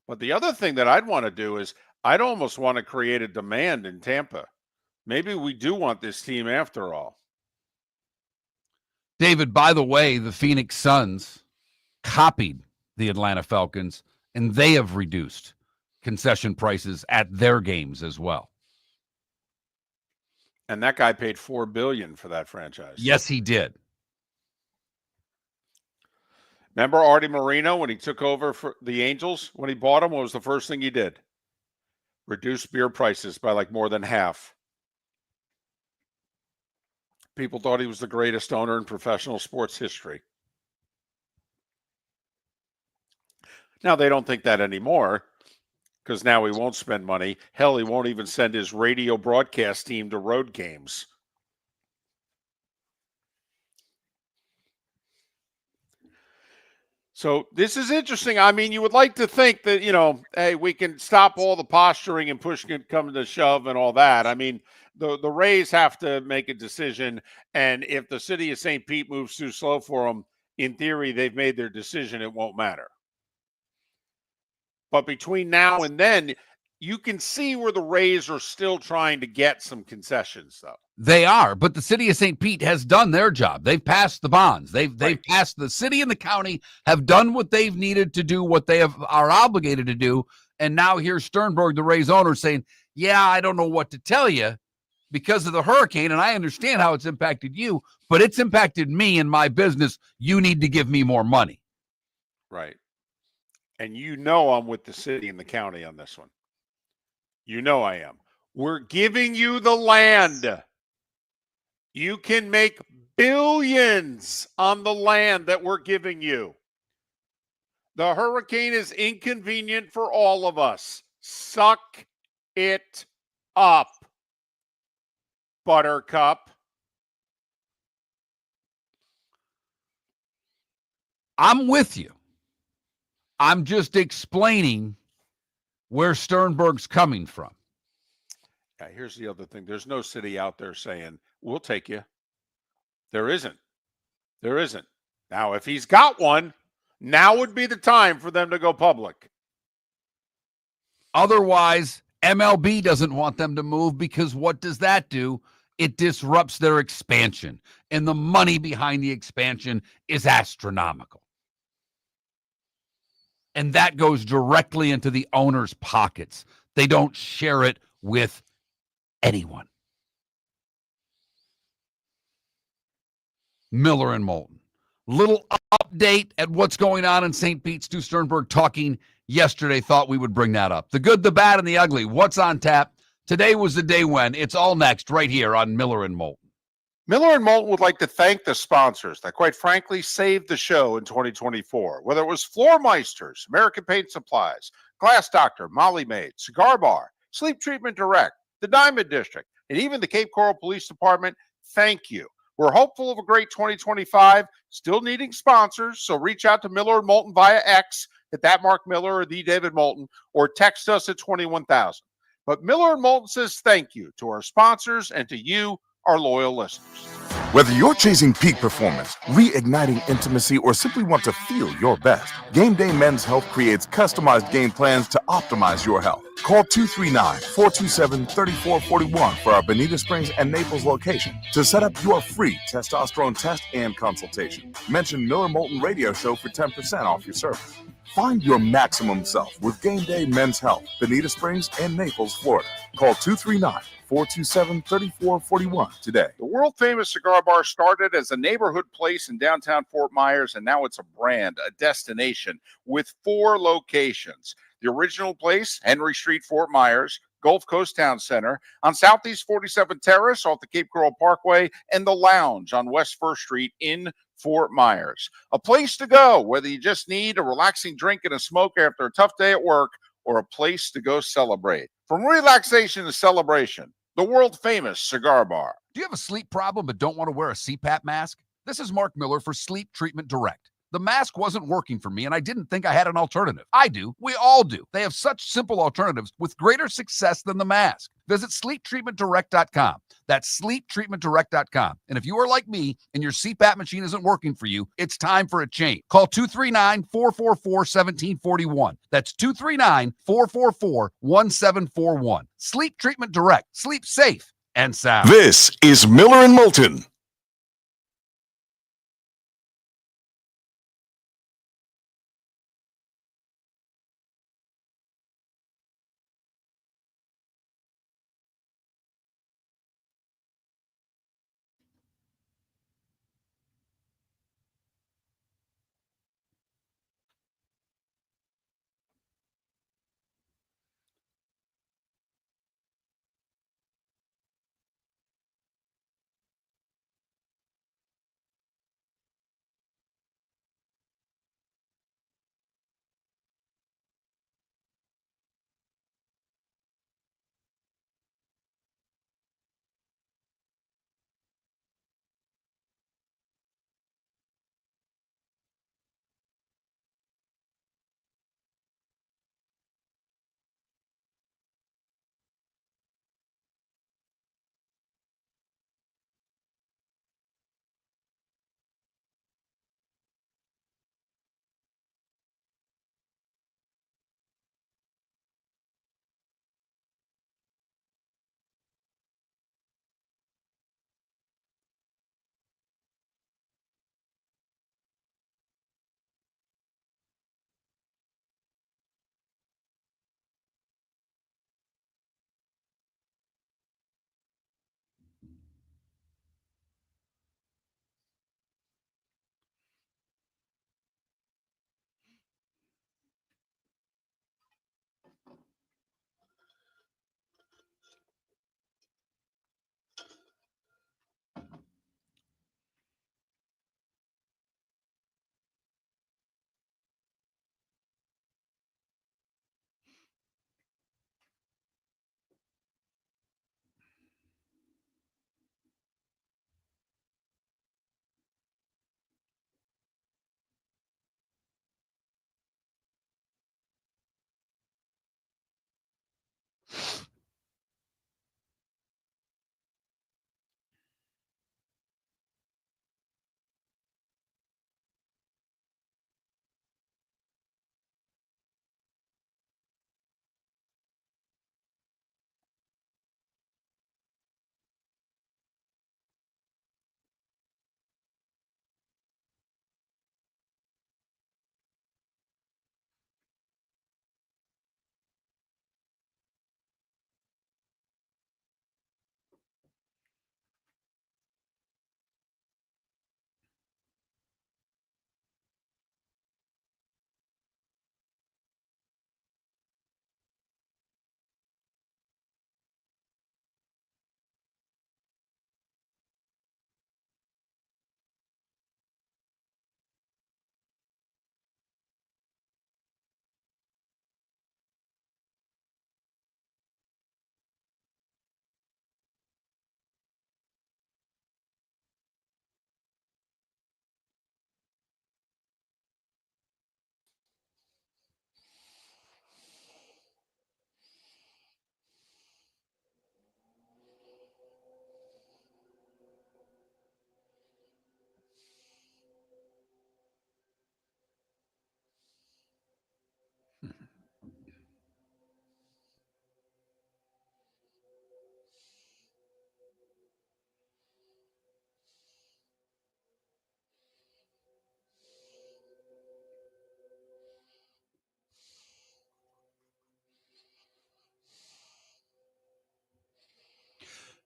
But the other thing that I'd want to do is I'd almost want to create a demand in Tampa. Maybe we do want this team after all. David, by the way, the Phoenix Suns copied the Atlanta Falcons, and they have reduced concession prices at their games as well. And that guy paid $4 billion for that franchise. Yes, he did. Remember Artie Moreno when he took over for the Angels? When he bought them, what was the first thing he did? Reduce beer prices by like more than half. People thought he was the greatest owner in professional sports history. Now, they don't think that anymore because now he won't spend money. Hell, he won't even send his radio broadcast team to road games. So this is interesting. I mean, you would like to think that, hey, we can stop all the posturing and pushing it come to shove and all that. I mean, the Rays have to make a decision. And if the city of St. Pete moves too slow for them, in theory, they've made their decision. It won't matter. But between now and then, you can see where the Rays are still trying to get some concessions, though. They are, but the city of St. Pete has done their job. They've passed the bonds. They've passed. The city and the county have done what they've needed to do, what they are obligated to do. And now here's Sternberg, the Rays owner, saying, yeah, I don't know what to tell you because of the hurricane, and I understand how it's impacted you, but it's impacted me and my business. You need to give me more money. Right. And I'm with the city and the county on this one. I am. We're giving you the land. You can make billions on the land that we're giving you. The hurricane is inconvenient for all of us. Suck it up, Buttercup. I'm with you. I'm just explaining where Sternberg's coming from. Yeah, here's the other thing. There's no city out there saying, we'll take you. There isn't. There isn't. Now, if he's got one, now would be the time for them to go public. Otherwise, MLB doesn't want them to move because what does that do? It disrupts their expansion. And the money behind the expansion is astronomical. And that goes directly into the owner's pockets. They don't share it with anyone. Miller and Moulton. Little update at what's going on in St. Pete. Stu Sternberg talking yesterday. Thought we would bring that up. The good, the bad, and the ugly. What's on tap? Today was the day when. It's all next right here on Miller and Moulton. Miller and Moulton would like to thank the sponsors that, quite frankly, saved the show in 2024. Whether it was Floor Meisters, American Paint Supplies, Glass Doctor, Molly Maid, Cigar Bar, Sleep Treatment Direct, the Diamond District, and even the Cape Coral Police Department, thank you. We're hopeful of a great 2025, still needing sponsors, so reach out to Miller and Moulton via X at that Mark Miller or the David Moulton, or text us at 21,000. But Miller and Moulton says thank you to our sponsors and to you, our loyal listeners. Whether you're chasing peak performance, reigniting intimacy, or simply want to feel your best, Game Day Men's Health creates customized game plans to optimize your health. Call 239-427-3441 for our Bonita Springs and Naples location to set up your free testosterone test and consultation. Mention Miller Moulton Radio Show for 10% off your service. Find your maximum self with Game Day Men's Health, Bonita Springs and Naples, Florida. Call 239-427-3441 today. The world-famous cigar bar started as a neighborhood place in downtown Fort Myers, and now it's a brand, a destination, with 4 locations. The original place, Henry Street, Fort Myers, Gulf Coast Town Center, on Southeast 47th Terrace off the Cape Coral Parkway, and the Lounge on West 1st Street in Fort Myers. A place to go, whether you just need a relaxing drink and a smoke after a tough day at work, or a place to go celebrate. From relaxation to celebration, the world-famous cigar bar. Do you have a sleep problem but don't want to wear a CPAP mask? This is Mark Miller for Sleep Treatment Direct. The mask wasn't working for me, and I didn't think I had an alternative. I do. We all do. They have such simple alternatives with greater success than the mask. Visit sleeptreatmentdirect.com. That's sleeptreatmentdirect.com. And if you are like me and your CPAP machine isn't working for you, it's time for a change. Call 239-444-1741. That's 239-444-1741. Sleep Treatment Direct. Sleep safe and sound. This is Miller and Moulton.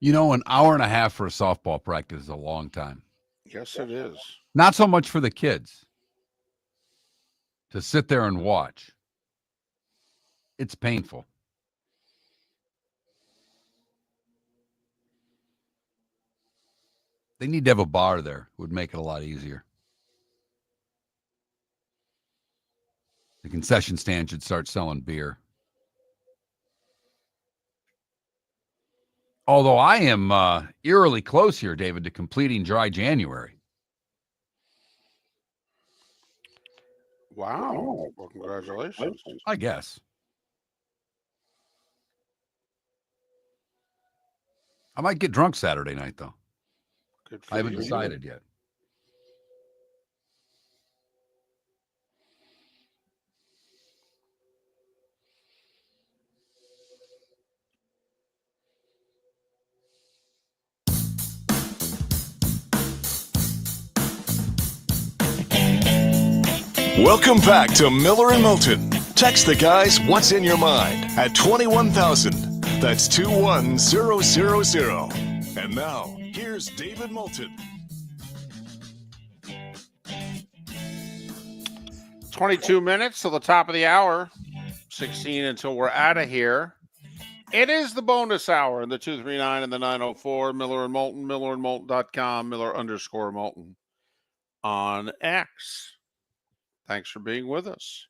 You know, an hour and a half for a softball practice is a long time. Yes, it is. Not so much for the kids to sit there and watch. It's painful. They need to have a bar there. It would make it a lot easier. The concession stand should start selling beer. Although I am eerily close here, David, to completing dry January. Wow. Well, congratulations. I guess. I might get drunk Saturday night, though. Good for I haven't you. decided yet. Welcome back to Miller and Moulton. Text the guys what's in your mind at 21,000. That's 21000. And now, here's David Moulton. 22 minutes till the top of the hour. 16 until we're out of here. It is the bonus hour in the 239 and the 904. Miller and Moulton, millerandmoulton.com, Miller_Moulton on X. Thanks for being with us.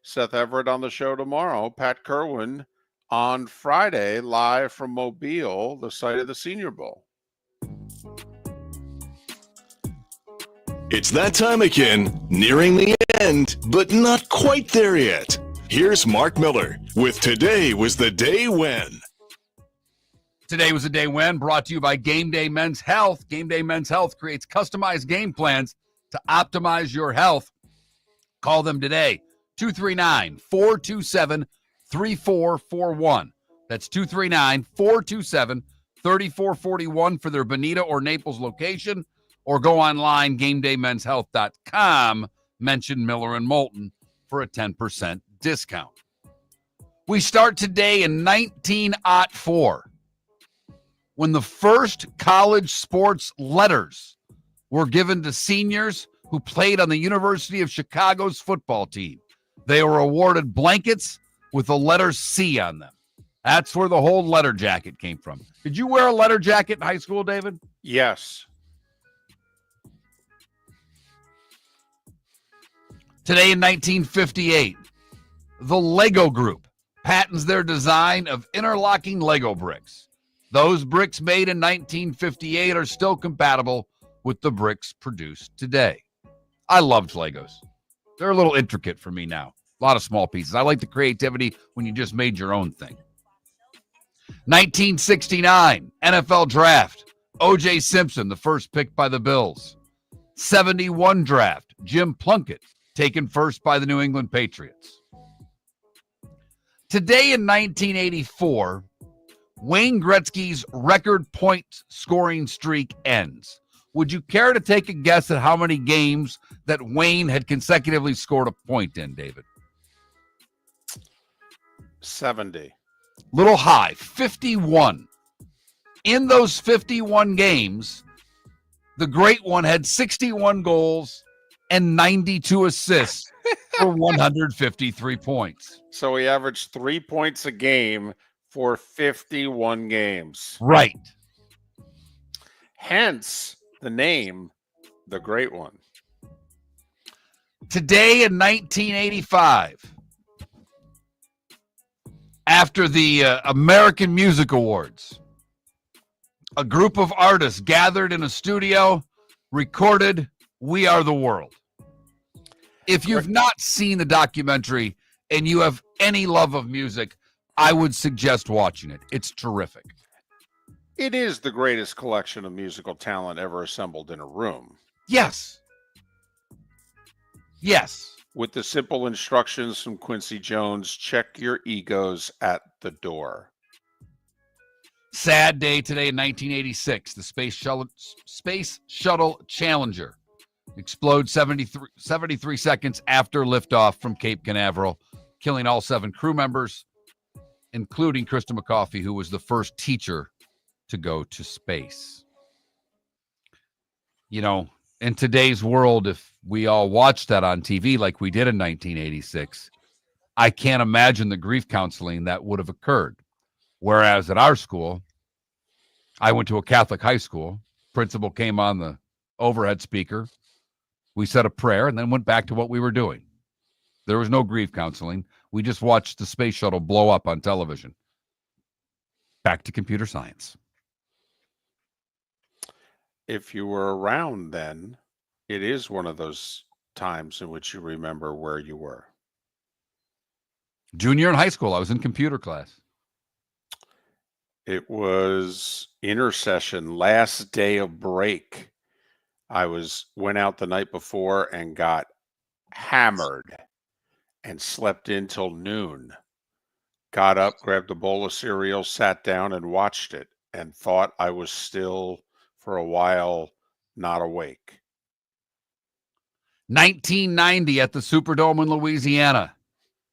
Seth Everett on the show tomorrow. Pat Kerwin on Friday, live from Mobile, the site of the Senior Bowl. It's that time again, nearing the end, but not quite there yet. Here's Mark Miller with Today Was the Day When. Today was the day when, brought to you by Game Day Men's Health. Game Day Men's Health creates customized game plans to optimize your health. Call them today, 239-427-3441. That's 239-427-3441 for their Bonita or Naples location, or go online, GameDayMen'sHealth.com. Mention Miller and Moulton for a 10% discount. We start today in 1904, when the first college sports letters were given to seniors who played on the University of Chicago's football team. They were awarded blankets with the letter C on them. That's where the whole letter jacket came from. Did you wear a letter jacket in high school, David? Yes. Today in 1958, the Lego Group patents their design of interlocking Lego bricks. Those bricks made in 1958 are still compatible with the bricks produced today. I loved Legos. They're a little intricate for me now. A lot of small pieces. I like the creativity when you just made your own thing. 1969, NFL Draft. O.J. Simpson, the first pick by the Bills. 71 Draft. Jim Plunkett, taken first by the New England Patriots. Today in 1984, Wayne Gretzky's record point scoring streak ends. Would you care to take a guess at how many games that Wayne had consecutively scored a point in, David? 70. Little high, 51. In those 51 games, the great one had 61 goals and 92 assists for 153 points. So he averaged 3 points a game for 51 games. Right. Hence the name, the Great One. Today in 1985, after the American Music Awards, a group of artists gathered in a studio, recorded We Are the World. If you've not seen the documentary and you have any love of music, I would suggest watching it. It's terrific. It is the greatest collection of musical talent ever assembled in a room. Yes. Yes. With the simple instructions from Quincy Jones, check your egos at the door. Sad day today in 1986. The Space Shuttle Challenger explodes 73 seconds after liftoff from Cape Canaveral, killing all 7 crew members, including Krista McCoffey, who was the first teacher to go to space. You know, in today's world, if we all watched that on TV like we did in 1986, I can't imagine the grief counseling that would have occurred. Whereas at our school, I went to a Catholic high school. Principal came on the overhead speaker. We said a prayer and then went back to what we were doing. There was no grief counseling. We just watched the space shuttle blow up on television. Back to computer science. If you were around then, it is one of those times in which you remember where you were. Junior in high school, I was in computer class. It was intercession, last day of break. I went out the night before and got hammered and slept in till noon. Got up, grabbed a bowl of cereal, sat down and watched it, and thought I was still, for a while, not awake. 1990 at the Superdome in Louisiana.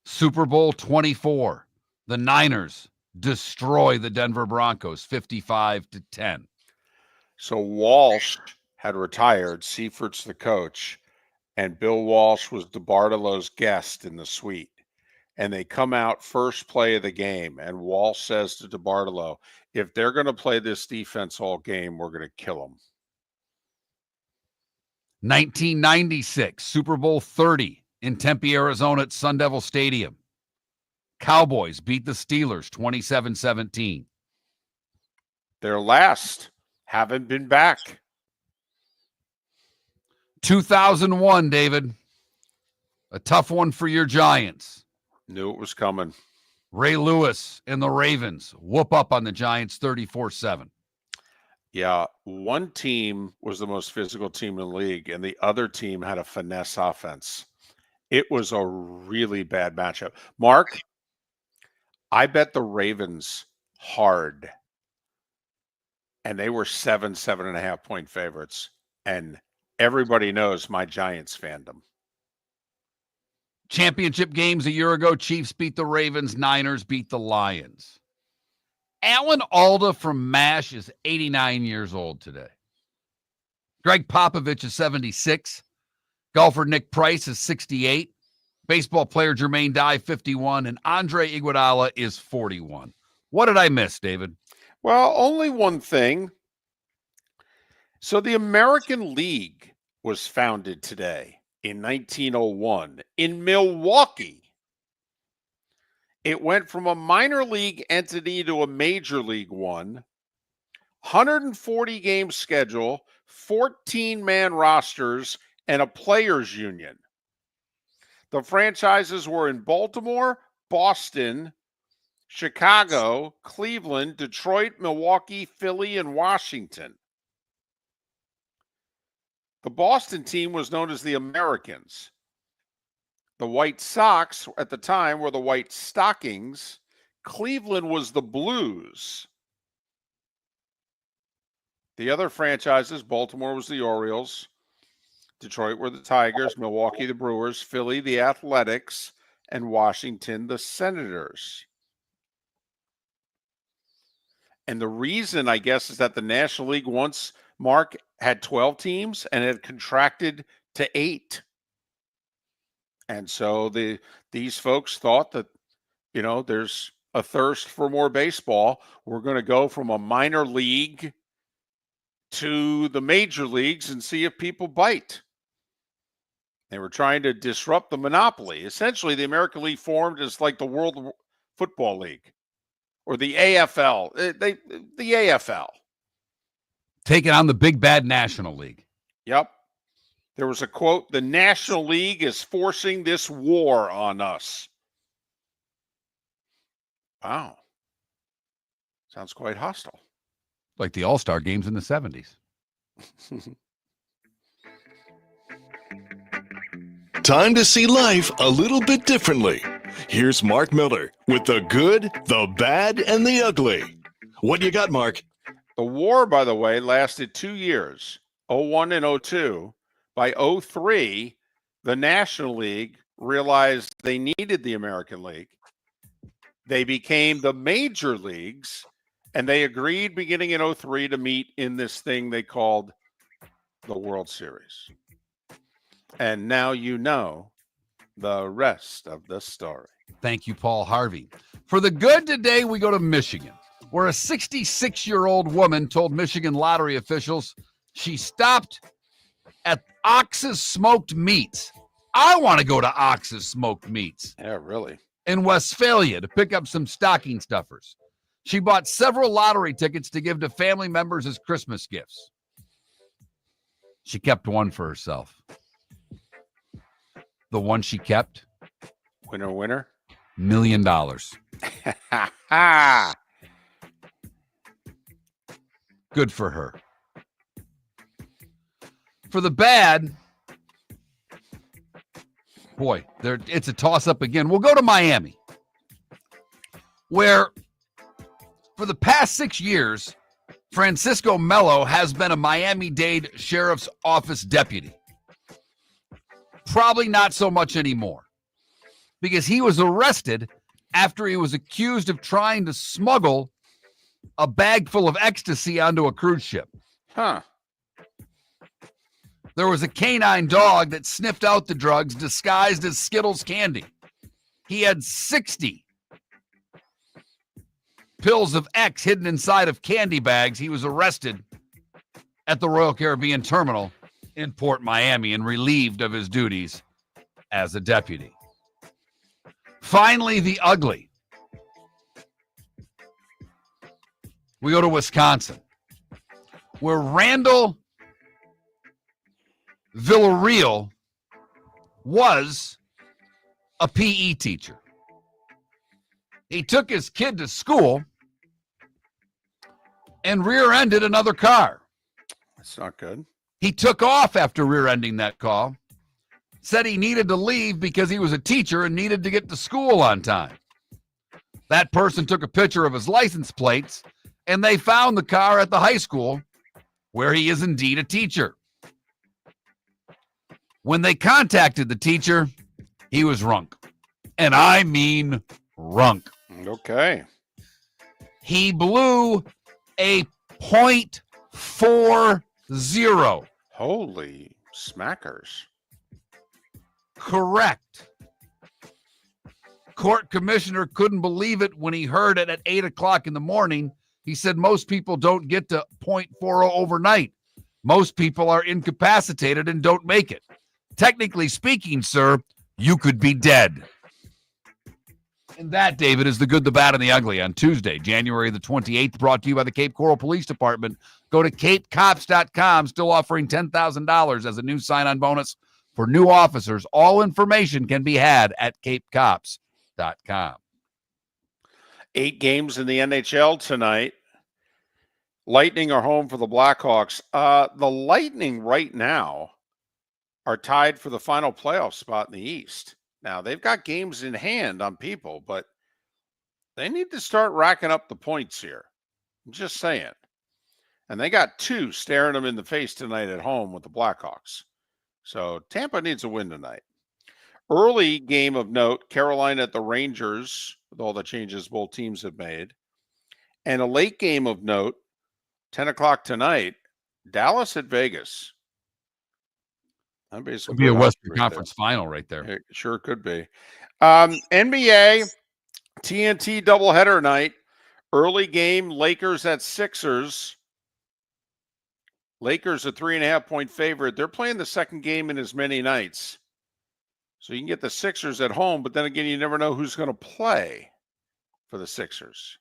Super Bowl 24. The Niners destroy the Denver Broncos 55-10. So Walsh had retired. Seifert's the coach. And Bill Walsh was DiBartolo's guest in the suite. And they come out first play of the game. And Walsh says to DiBartolo, if they're going to play this defense all game, we're going to kill them. 1996, Super Bowl 30 in Tempe, Arizona at Sun Devil Stadium. Cowboys beat the Steelers 27-17. Their last, haven't been back. 2001, David. A tough one for your Giants. Knew it was coming. Ray Lewis and the Ravens whoop up on the Giants 34-7. Yeah, one team was the most physical team in the league, and the other team had a finesse offense. It was a really bad matchup. Mark, I bet the Ravens hard, and they were 7.5 point favorites, and everybody knows my Giants fandom. Championship games a year ago, Chiefs beat the Ravens, Niners beat the Lions. Alan Alda from MASH is 89 years old today. Greg Popovich is 76. Golfer Nick Price is 68. Baseball player Jermaine Dye, 51. And Andre Iguodala is 41. What did I miss, David? Well, only one thing. So the American League was founded today in 1901 in Milwaukee. It went from a minor league entity to a major league one. 140 game schedule, 14-man rosters, and a players union. The franchises were in Baltimore, Boston, Chicago, Cleveland, Detroit, Milwaukee, Philly, and Washington. The Boston team was known as the Americans. The White Sox at the time were the White Stockings. Cleveland was the Blues. The other franchises, Baltimore was the Orioles. Detroit were the Tigers. Milwaukee, the Brewers. Philly, the Athletics. And Washington, the Senators. And the reason, I guess, is that the National League once, Mark, had 12 teams and it contracted to 8. And so these folks thought that, you know, there's a thirst for more baseball. We're going to go from a minor league to the major leagues and see if people bite. They were trying to disrupt the monopoly. Essentially, the American League formed as like the World Football League or the AFL. The AFL. Taking on the big bad National League. Yep. There was a quote, the National League is forcing this war on us. Wow. Sounds quite hostile. Like the All-Star games in the 70s. Time to see life a little bit differently. Here's Mark Miller with the good, the bad, and the ugly. What you got, Mark? The war, by the way, lasted 2 years, 01 and 02. By 03, the National League realized they needed the American League. They became the major leagues, And they agreed beginning in 03 to meet in this thing they called the World Series. And now you know the rest of the story. Thank you, Paul Harvey. For the good today, we go to Michigan, where a 66-year-old woman told Michigan lottery officials she stopped at Ox's Smoked Meats. I want to go to Ox's Smoked Meats. Yeah, really. In Westphalia to pick up some stocking stuffers. She bought several lottery tickets to give to family members as Christmas gifts. She kept one for herself. The one she kept? Winner, winner. $1 million. Good for her. For the bad, boy, it's a toss-up again. We'll go to Miami, where for the past 6 years, Francisco Mello has been a Miami-Dade Sheriff's Office deputy. Probably not so much anymore, because he was arrested after he was accused of trying to smuggle a bag full of ecstasy onto a cruise ship. Huh. There was a canine dog that sniffed out the drugs disguised as Skittles candy. He had 60 pills of X hidden inside of candy bags. He was arrested at the Royal Caribbean Terminal in Port Miami and relieved of his duties as a deputy. Finally, the ugly. We go to Wisconsin, where Randall Villarreal was a PE teacher. He took his kid to school and rear-ended another car. That's not good. He took off after rear-ending that car, said he needed to leave because he was a teacher and needed to get to school on time. That person took a picture of his license plates, and they found the car at the high school where he is indeed a teacher. When they contacted the teacher, he was runk. And I mean runk. Okay. He blew a .40. Holy smackers. Correct. Court commissioner couldn't believe it when he heard it at 8 o'clock in the morning. He said most people don't get to .40 overnight. Most people are incapacitated and don't make it. Technically speaking, sir, you could be dead. And that, David, is the good, the bad, and the ugly on Tuesday, January the 28th, brought to you by the Cape Coral Police Department. Go to capecops.com, still offering $10,000 as a new sign-on bonus for new officers. All information can be had at capecops.com. 8 games in the NHL tonight. Lightning are home for the Blackhawks. The Lightning right now are tied for the final playoff spot in the East. Now, they've got games in hand on people, but they need to start racking up the points here. I'm just saying. And they got 2 staring them in the face tonight at home with the Blackhawks. So Tampa needs a win tonight. Early game of note, Carolina at the Rangers, with all the changes both teams have made. And a late game of note, 10 o'clock tonight, Dallas at Vegas. Could be a Western Conference final right there. It sure could be. NBA, TNT doubleheader night. Early game, Lakers at Sixers. Lakers a 3.5-point favorite. They're playing the second game in as many nights. So you can get the Sixers at home, but then again, you never know who's going to play for the Sixers.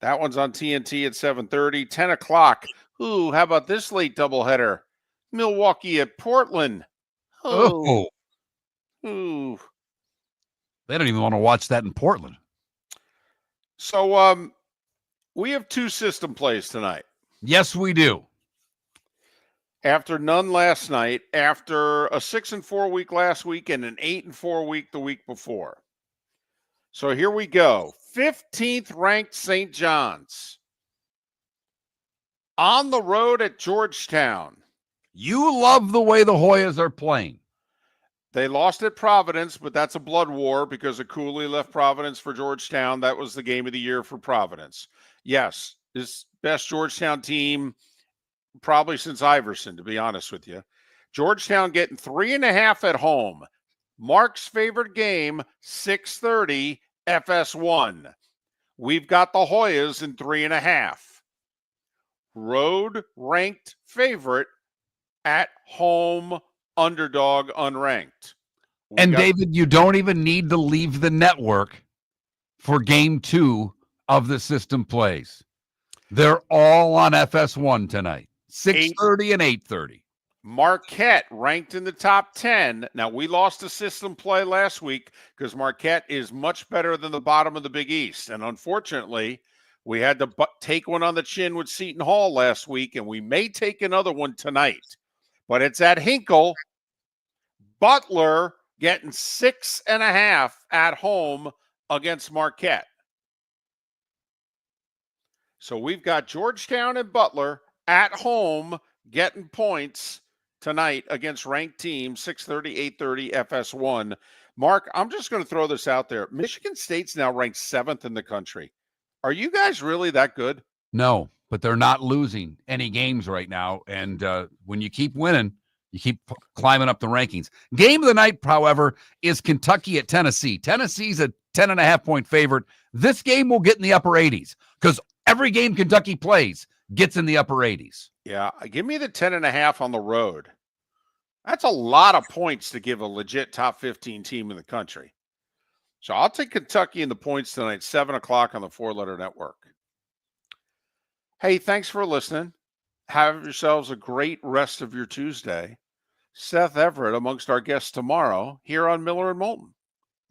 That one's on TNT at 7:30. 10 o'clock. Ooh, how about this late doubleheader? Milwaukee at Portland. Oh. Ooh. They don't even want to watch that in Portland. So we have 2 system plays tonight. Yes, we do. After none last night, after a 6-4 week last week and an 8-4 week the week before. So here we go. 15th ranked St. John's on the road at Georgetown. You love the way the Hoyas are playing. They lost at Providence, but that's a blood war because of Cooley left Providence for Georgetown. That was the game of the year for Providence. Yes, This best Georgetown team probably since Iverson, to be honest with you. Georgetown getting 3.5 at home. Mark's favorite game, 6:30, FS1. We've got the Hoyas in 3.5. Road ranked favorite, at home underdog unranked. And David, you don't even need to leave the network for game 2 of the system plays. They're all on FS1 tonight, 6:30 and 8:30. Marquette ranked in the top 10. Now, we lost a system play last week because Marquette is much better than the bottom of the Big East. And unfortunately, we had to take one on the chin with Seton Hall last week, and we may take another one tonight. But it's at Hinkle. Butler getting 6.5 at home against Marquette. So we've got Georgetown and Butler at home getting points tonight against ranked teams, 6:30, 8:30, FS1. Mark, I'm just going to throw this out there. Michigan State's now ranked 7th in the country. Are you guys really that good? No, but they're not losing any games right now. And when you keep winning, you keep climbing up the rankings. Game of the night, however, is Kentucky at Tennessee. Tennessee's a 10.5-point favorite. This game will get in the upper 80s because every game Kentucky plays gets in the upper 80s. Yeah, give me the 10.5 on the road. That's a lot of points to give a legit top 15 team in the country. So I'll take Kentucky in the points tonight, 7 o'clock on the 4-Letter Network. Hey, thanks for listening. Have yourselves a great rest of your Tuesday. Seth Everett amongst our guests tomorrow here on Miller and Moulton.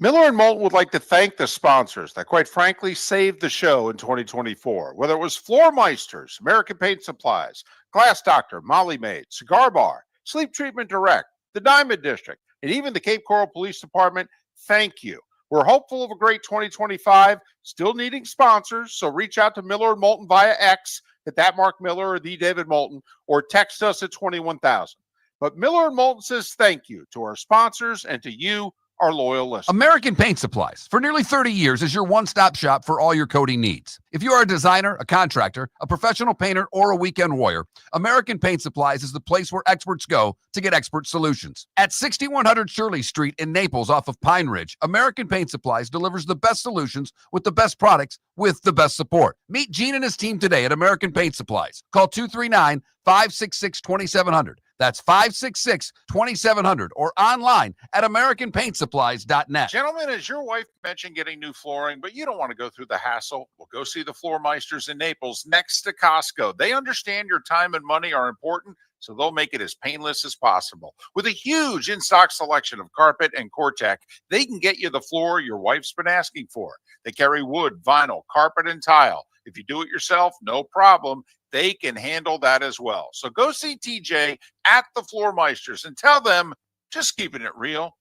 Miller and Moulton would like to thank the sponsors that, quite frankly, saved the show in 2024. Whether it was Floor Meisters, American Paint Supplies, Glass Doctor, Molly Maid, Cigar Bar, Sleep Treatment Direct, the Diamond District, and even the Cape Coral Police Department, thank you. We're hopeful of a great 2025, still needing sponsors, so reach out to Miller and Moulton via X at that Mark Miller or the David Moulton, or text us at 21,000. But Miller and Moulton says thank you to our sponsors and to you, our loyal listeners. American Paint Supplies, for nearly 30 years, is your one-stop shop for all your coating needs. If you are a designer, a contractor, a professional painter, or a weekend warrior, American Paint Supplies is the place where experts go to get expert solutions. At 6100 Shirley Street in Naples off of Pine Ridge, American Paint Supplies delivers the best solutions with the best products with the best support. Meet Gene and his team today at American Paint Supplies. Call 239-566-2700. That's 566-2700 or online at AmericanPaintSupplies.net. Gentlemen, as your wife mentioned getting new flooring, but you don't want to go through the hassle, well, go see the Floor Meisters in Naples next to Costco. They understand your time and money are important, so they'll make it as painless as possible. With a huge in-stock selection of carpet and Cortec, they can get you the floor your wife's been asking for. They carry wood, vinyl, carpet, and tile. If you do it yourself, no problem. They can handle that as well. So go see TJ at the Floor Meisters and tell them, just keeping it real.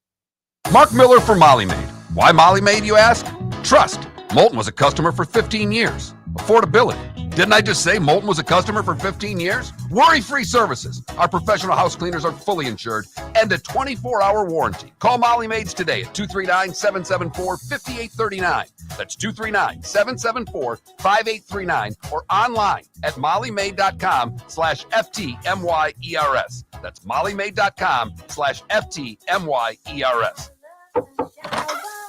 Mark Miller for Molly Maid. Why Molly Maid, you ask? Trust. Moulton was a customer for 15 years. Affordability. Didn't I just say Moulton was a customer for 15 years? Worry-free services. Our professional house cleaners are fully insured and a 24-hour warranty. Call Molly Maids today at 239-774-5839. That's 239-774-5839 or online at mollymaid.com/FTMYERS. That's mollymaid.com/FTMYERS.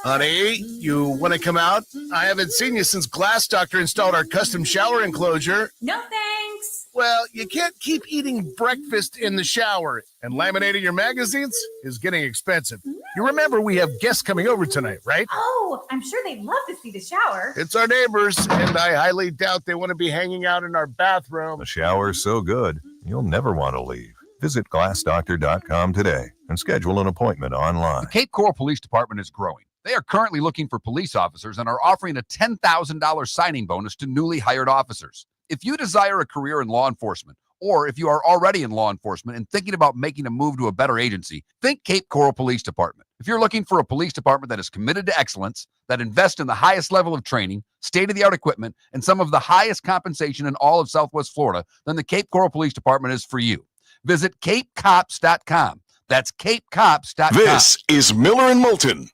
Honey, you want to come out? I haven't seen you since Glass Doctor installed our custom shower enclosure. No thanks. Well, you can't keep eating breakfast in the shower, and laminating your magazines is getting expensive. You remember we have guests coming over tonight, right? Oh, I'm sure they'd love to see the shower. It's our neighbors, and I highly doubt they want to be hanging out in our bathroom. The shower's so good, you'll never want to leave. Visit glassdoctor.com today and schedule an appointment online. The Cape Coral Police Department is growing. They are currently looking for police officers and are offering a $10,000 signing bonus to newly hired officers. If you desire a career in law enforcement, or if you are already in law enforcement and thinking about making a move to a better agency, think Cape Coral Police Department. If you're looking for a police department that is committed to excellence, that invests in the highest level of training, state-of-the-art equipment, and some of the highest compensation in all of Southwest Florida, then the Cape Coral Police Department is for you. Visit capecops.com. That's capecops.com. This is Miller and Moulton.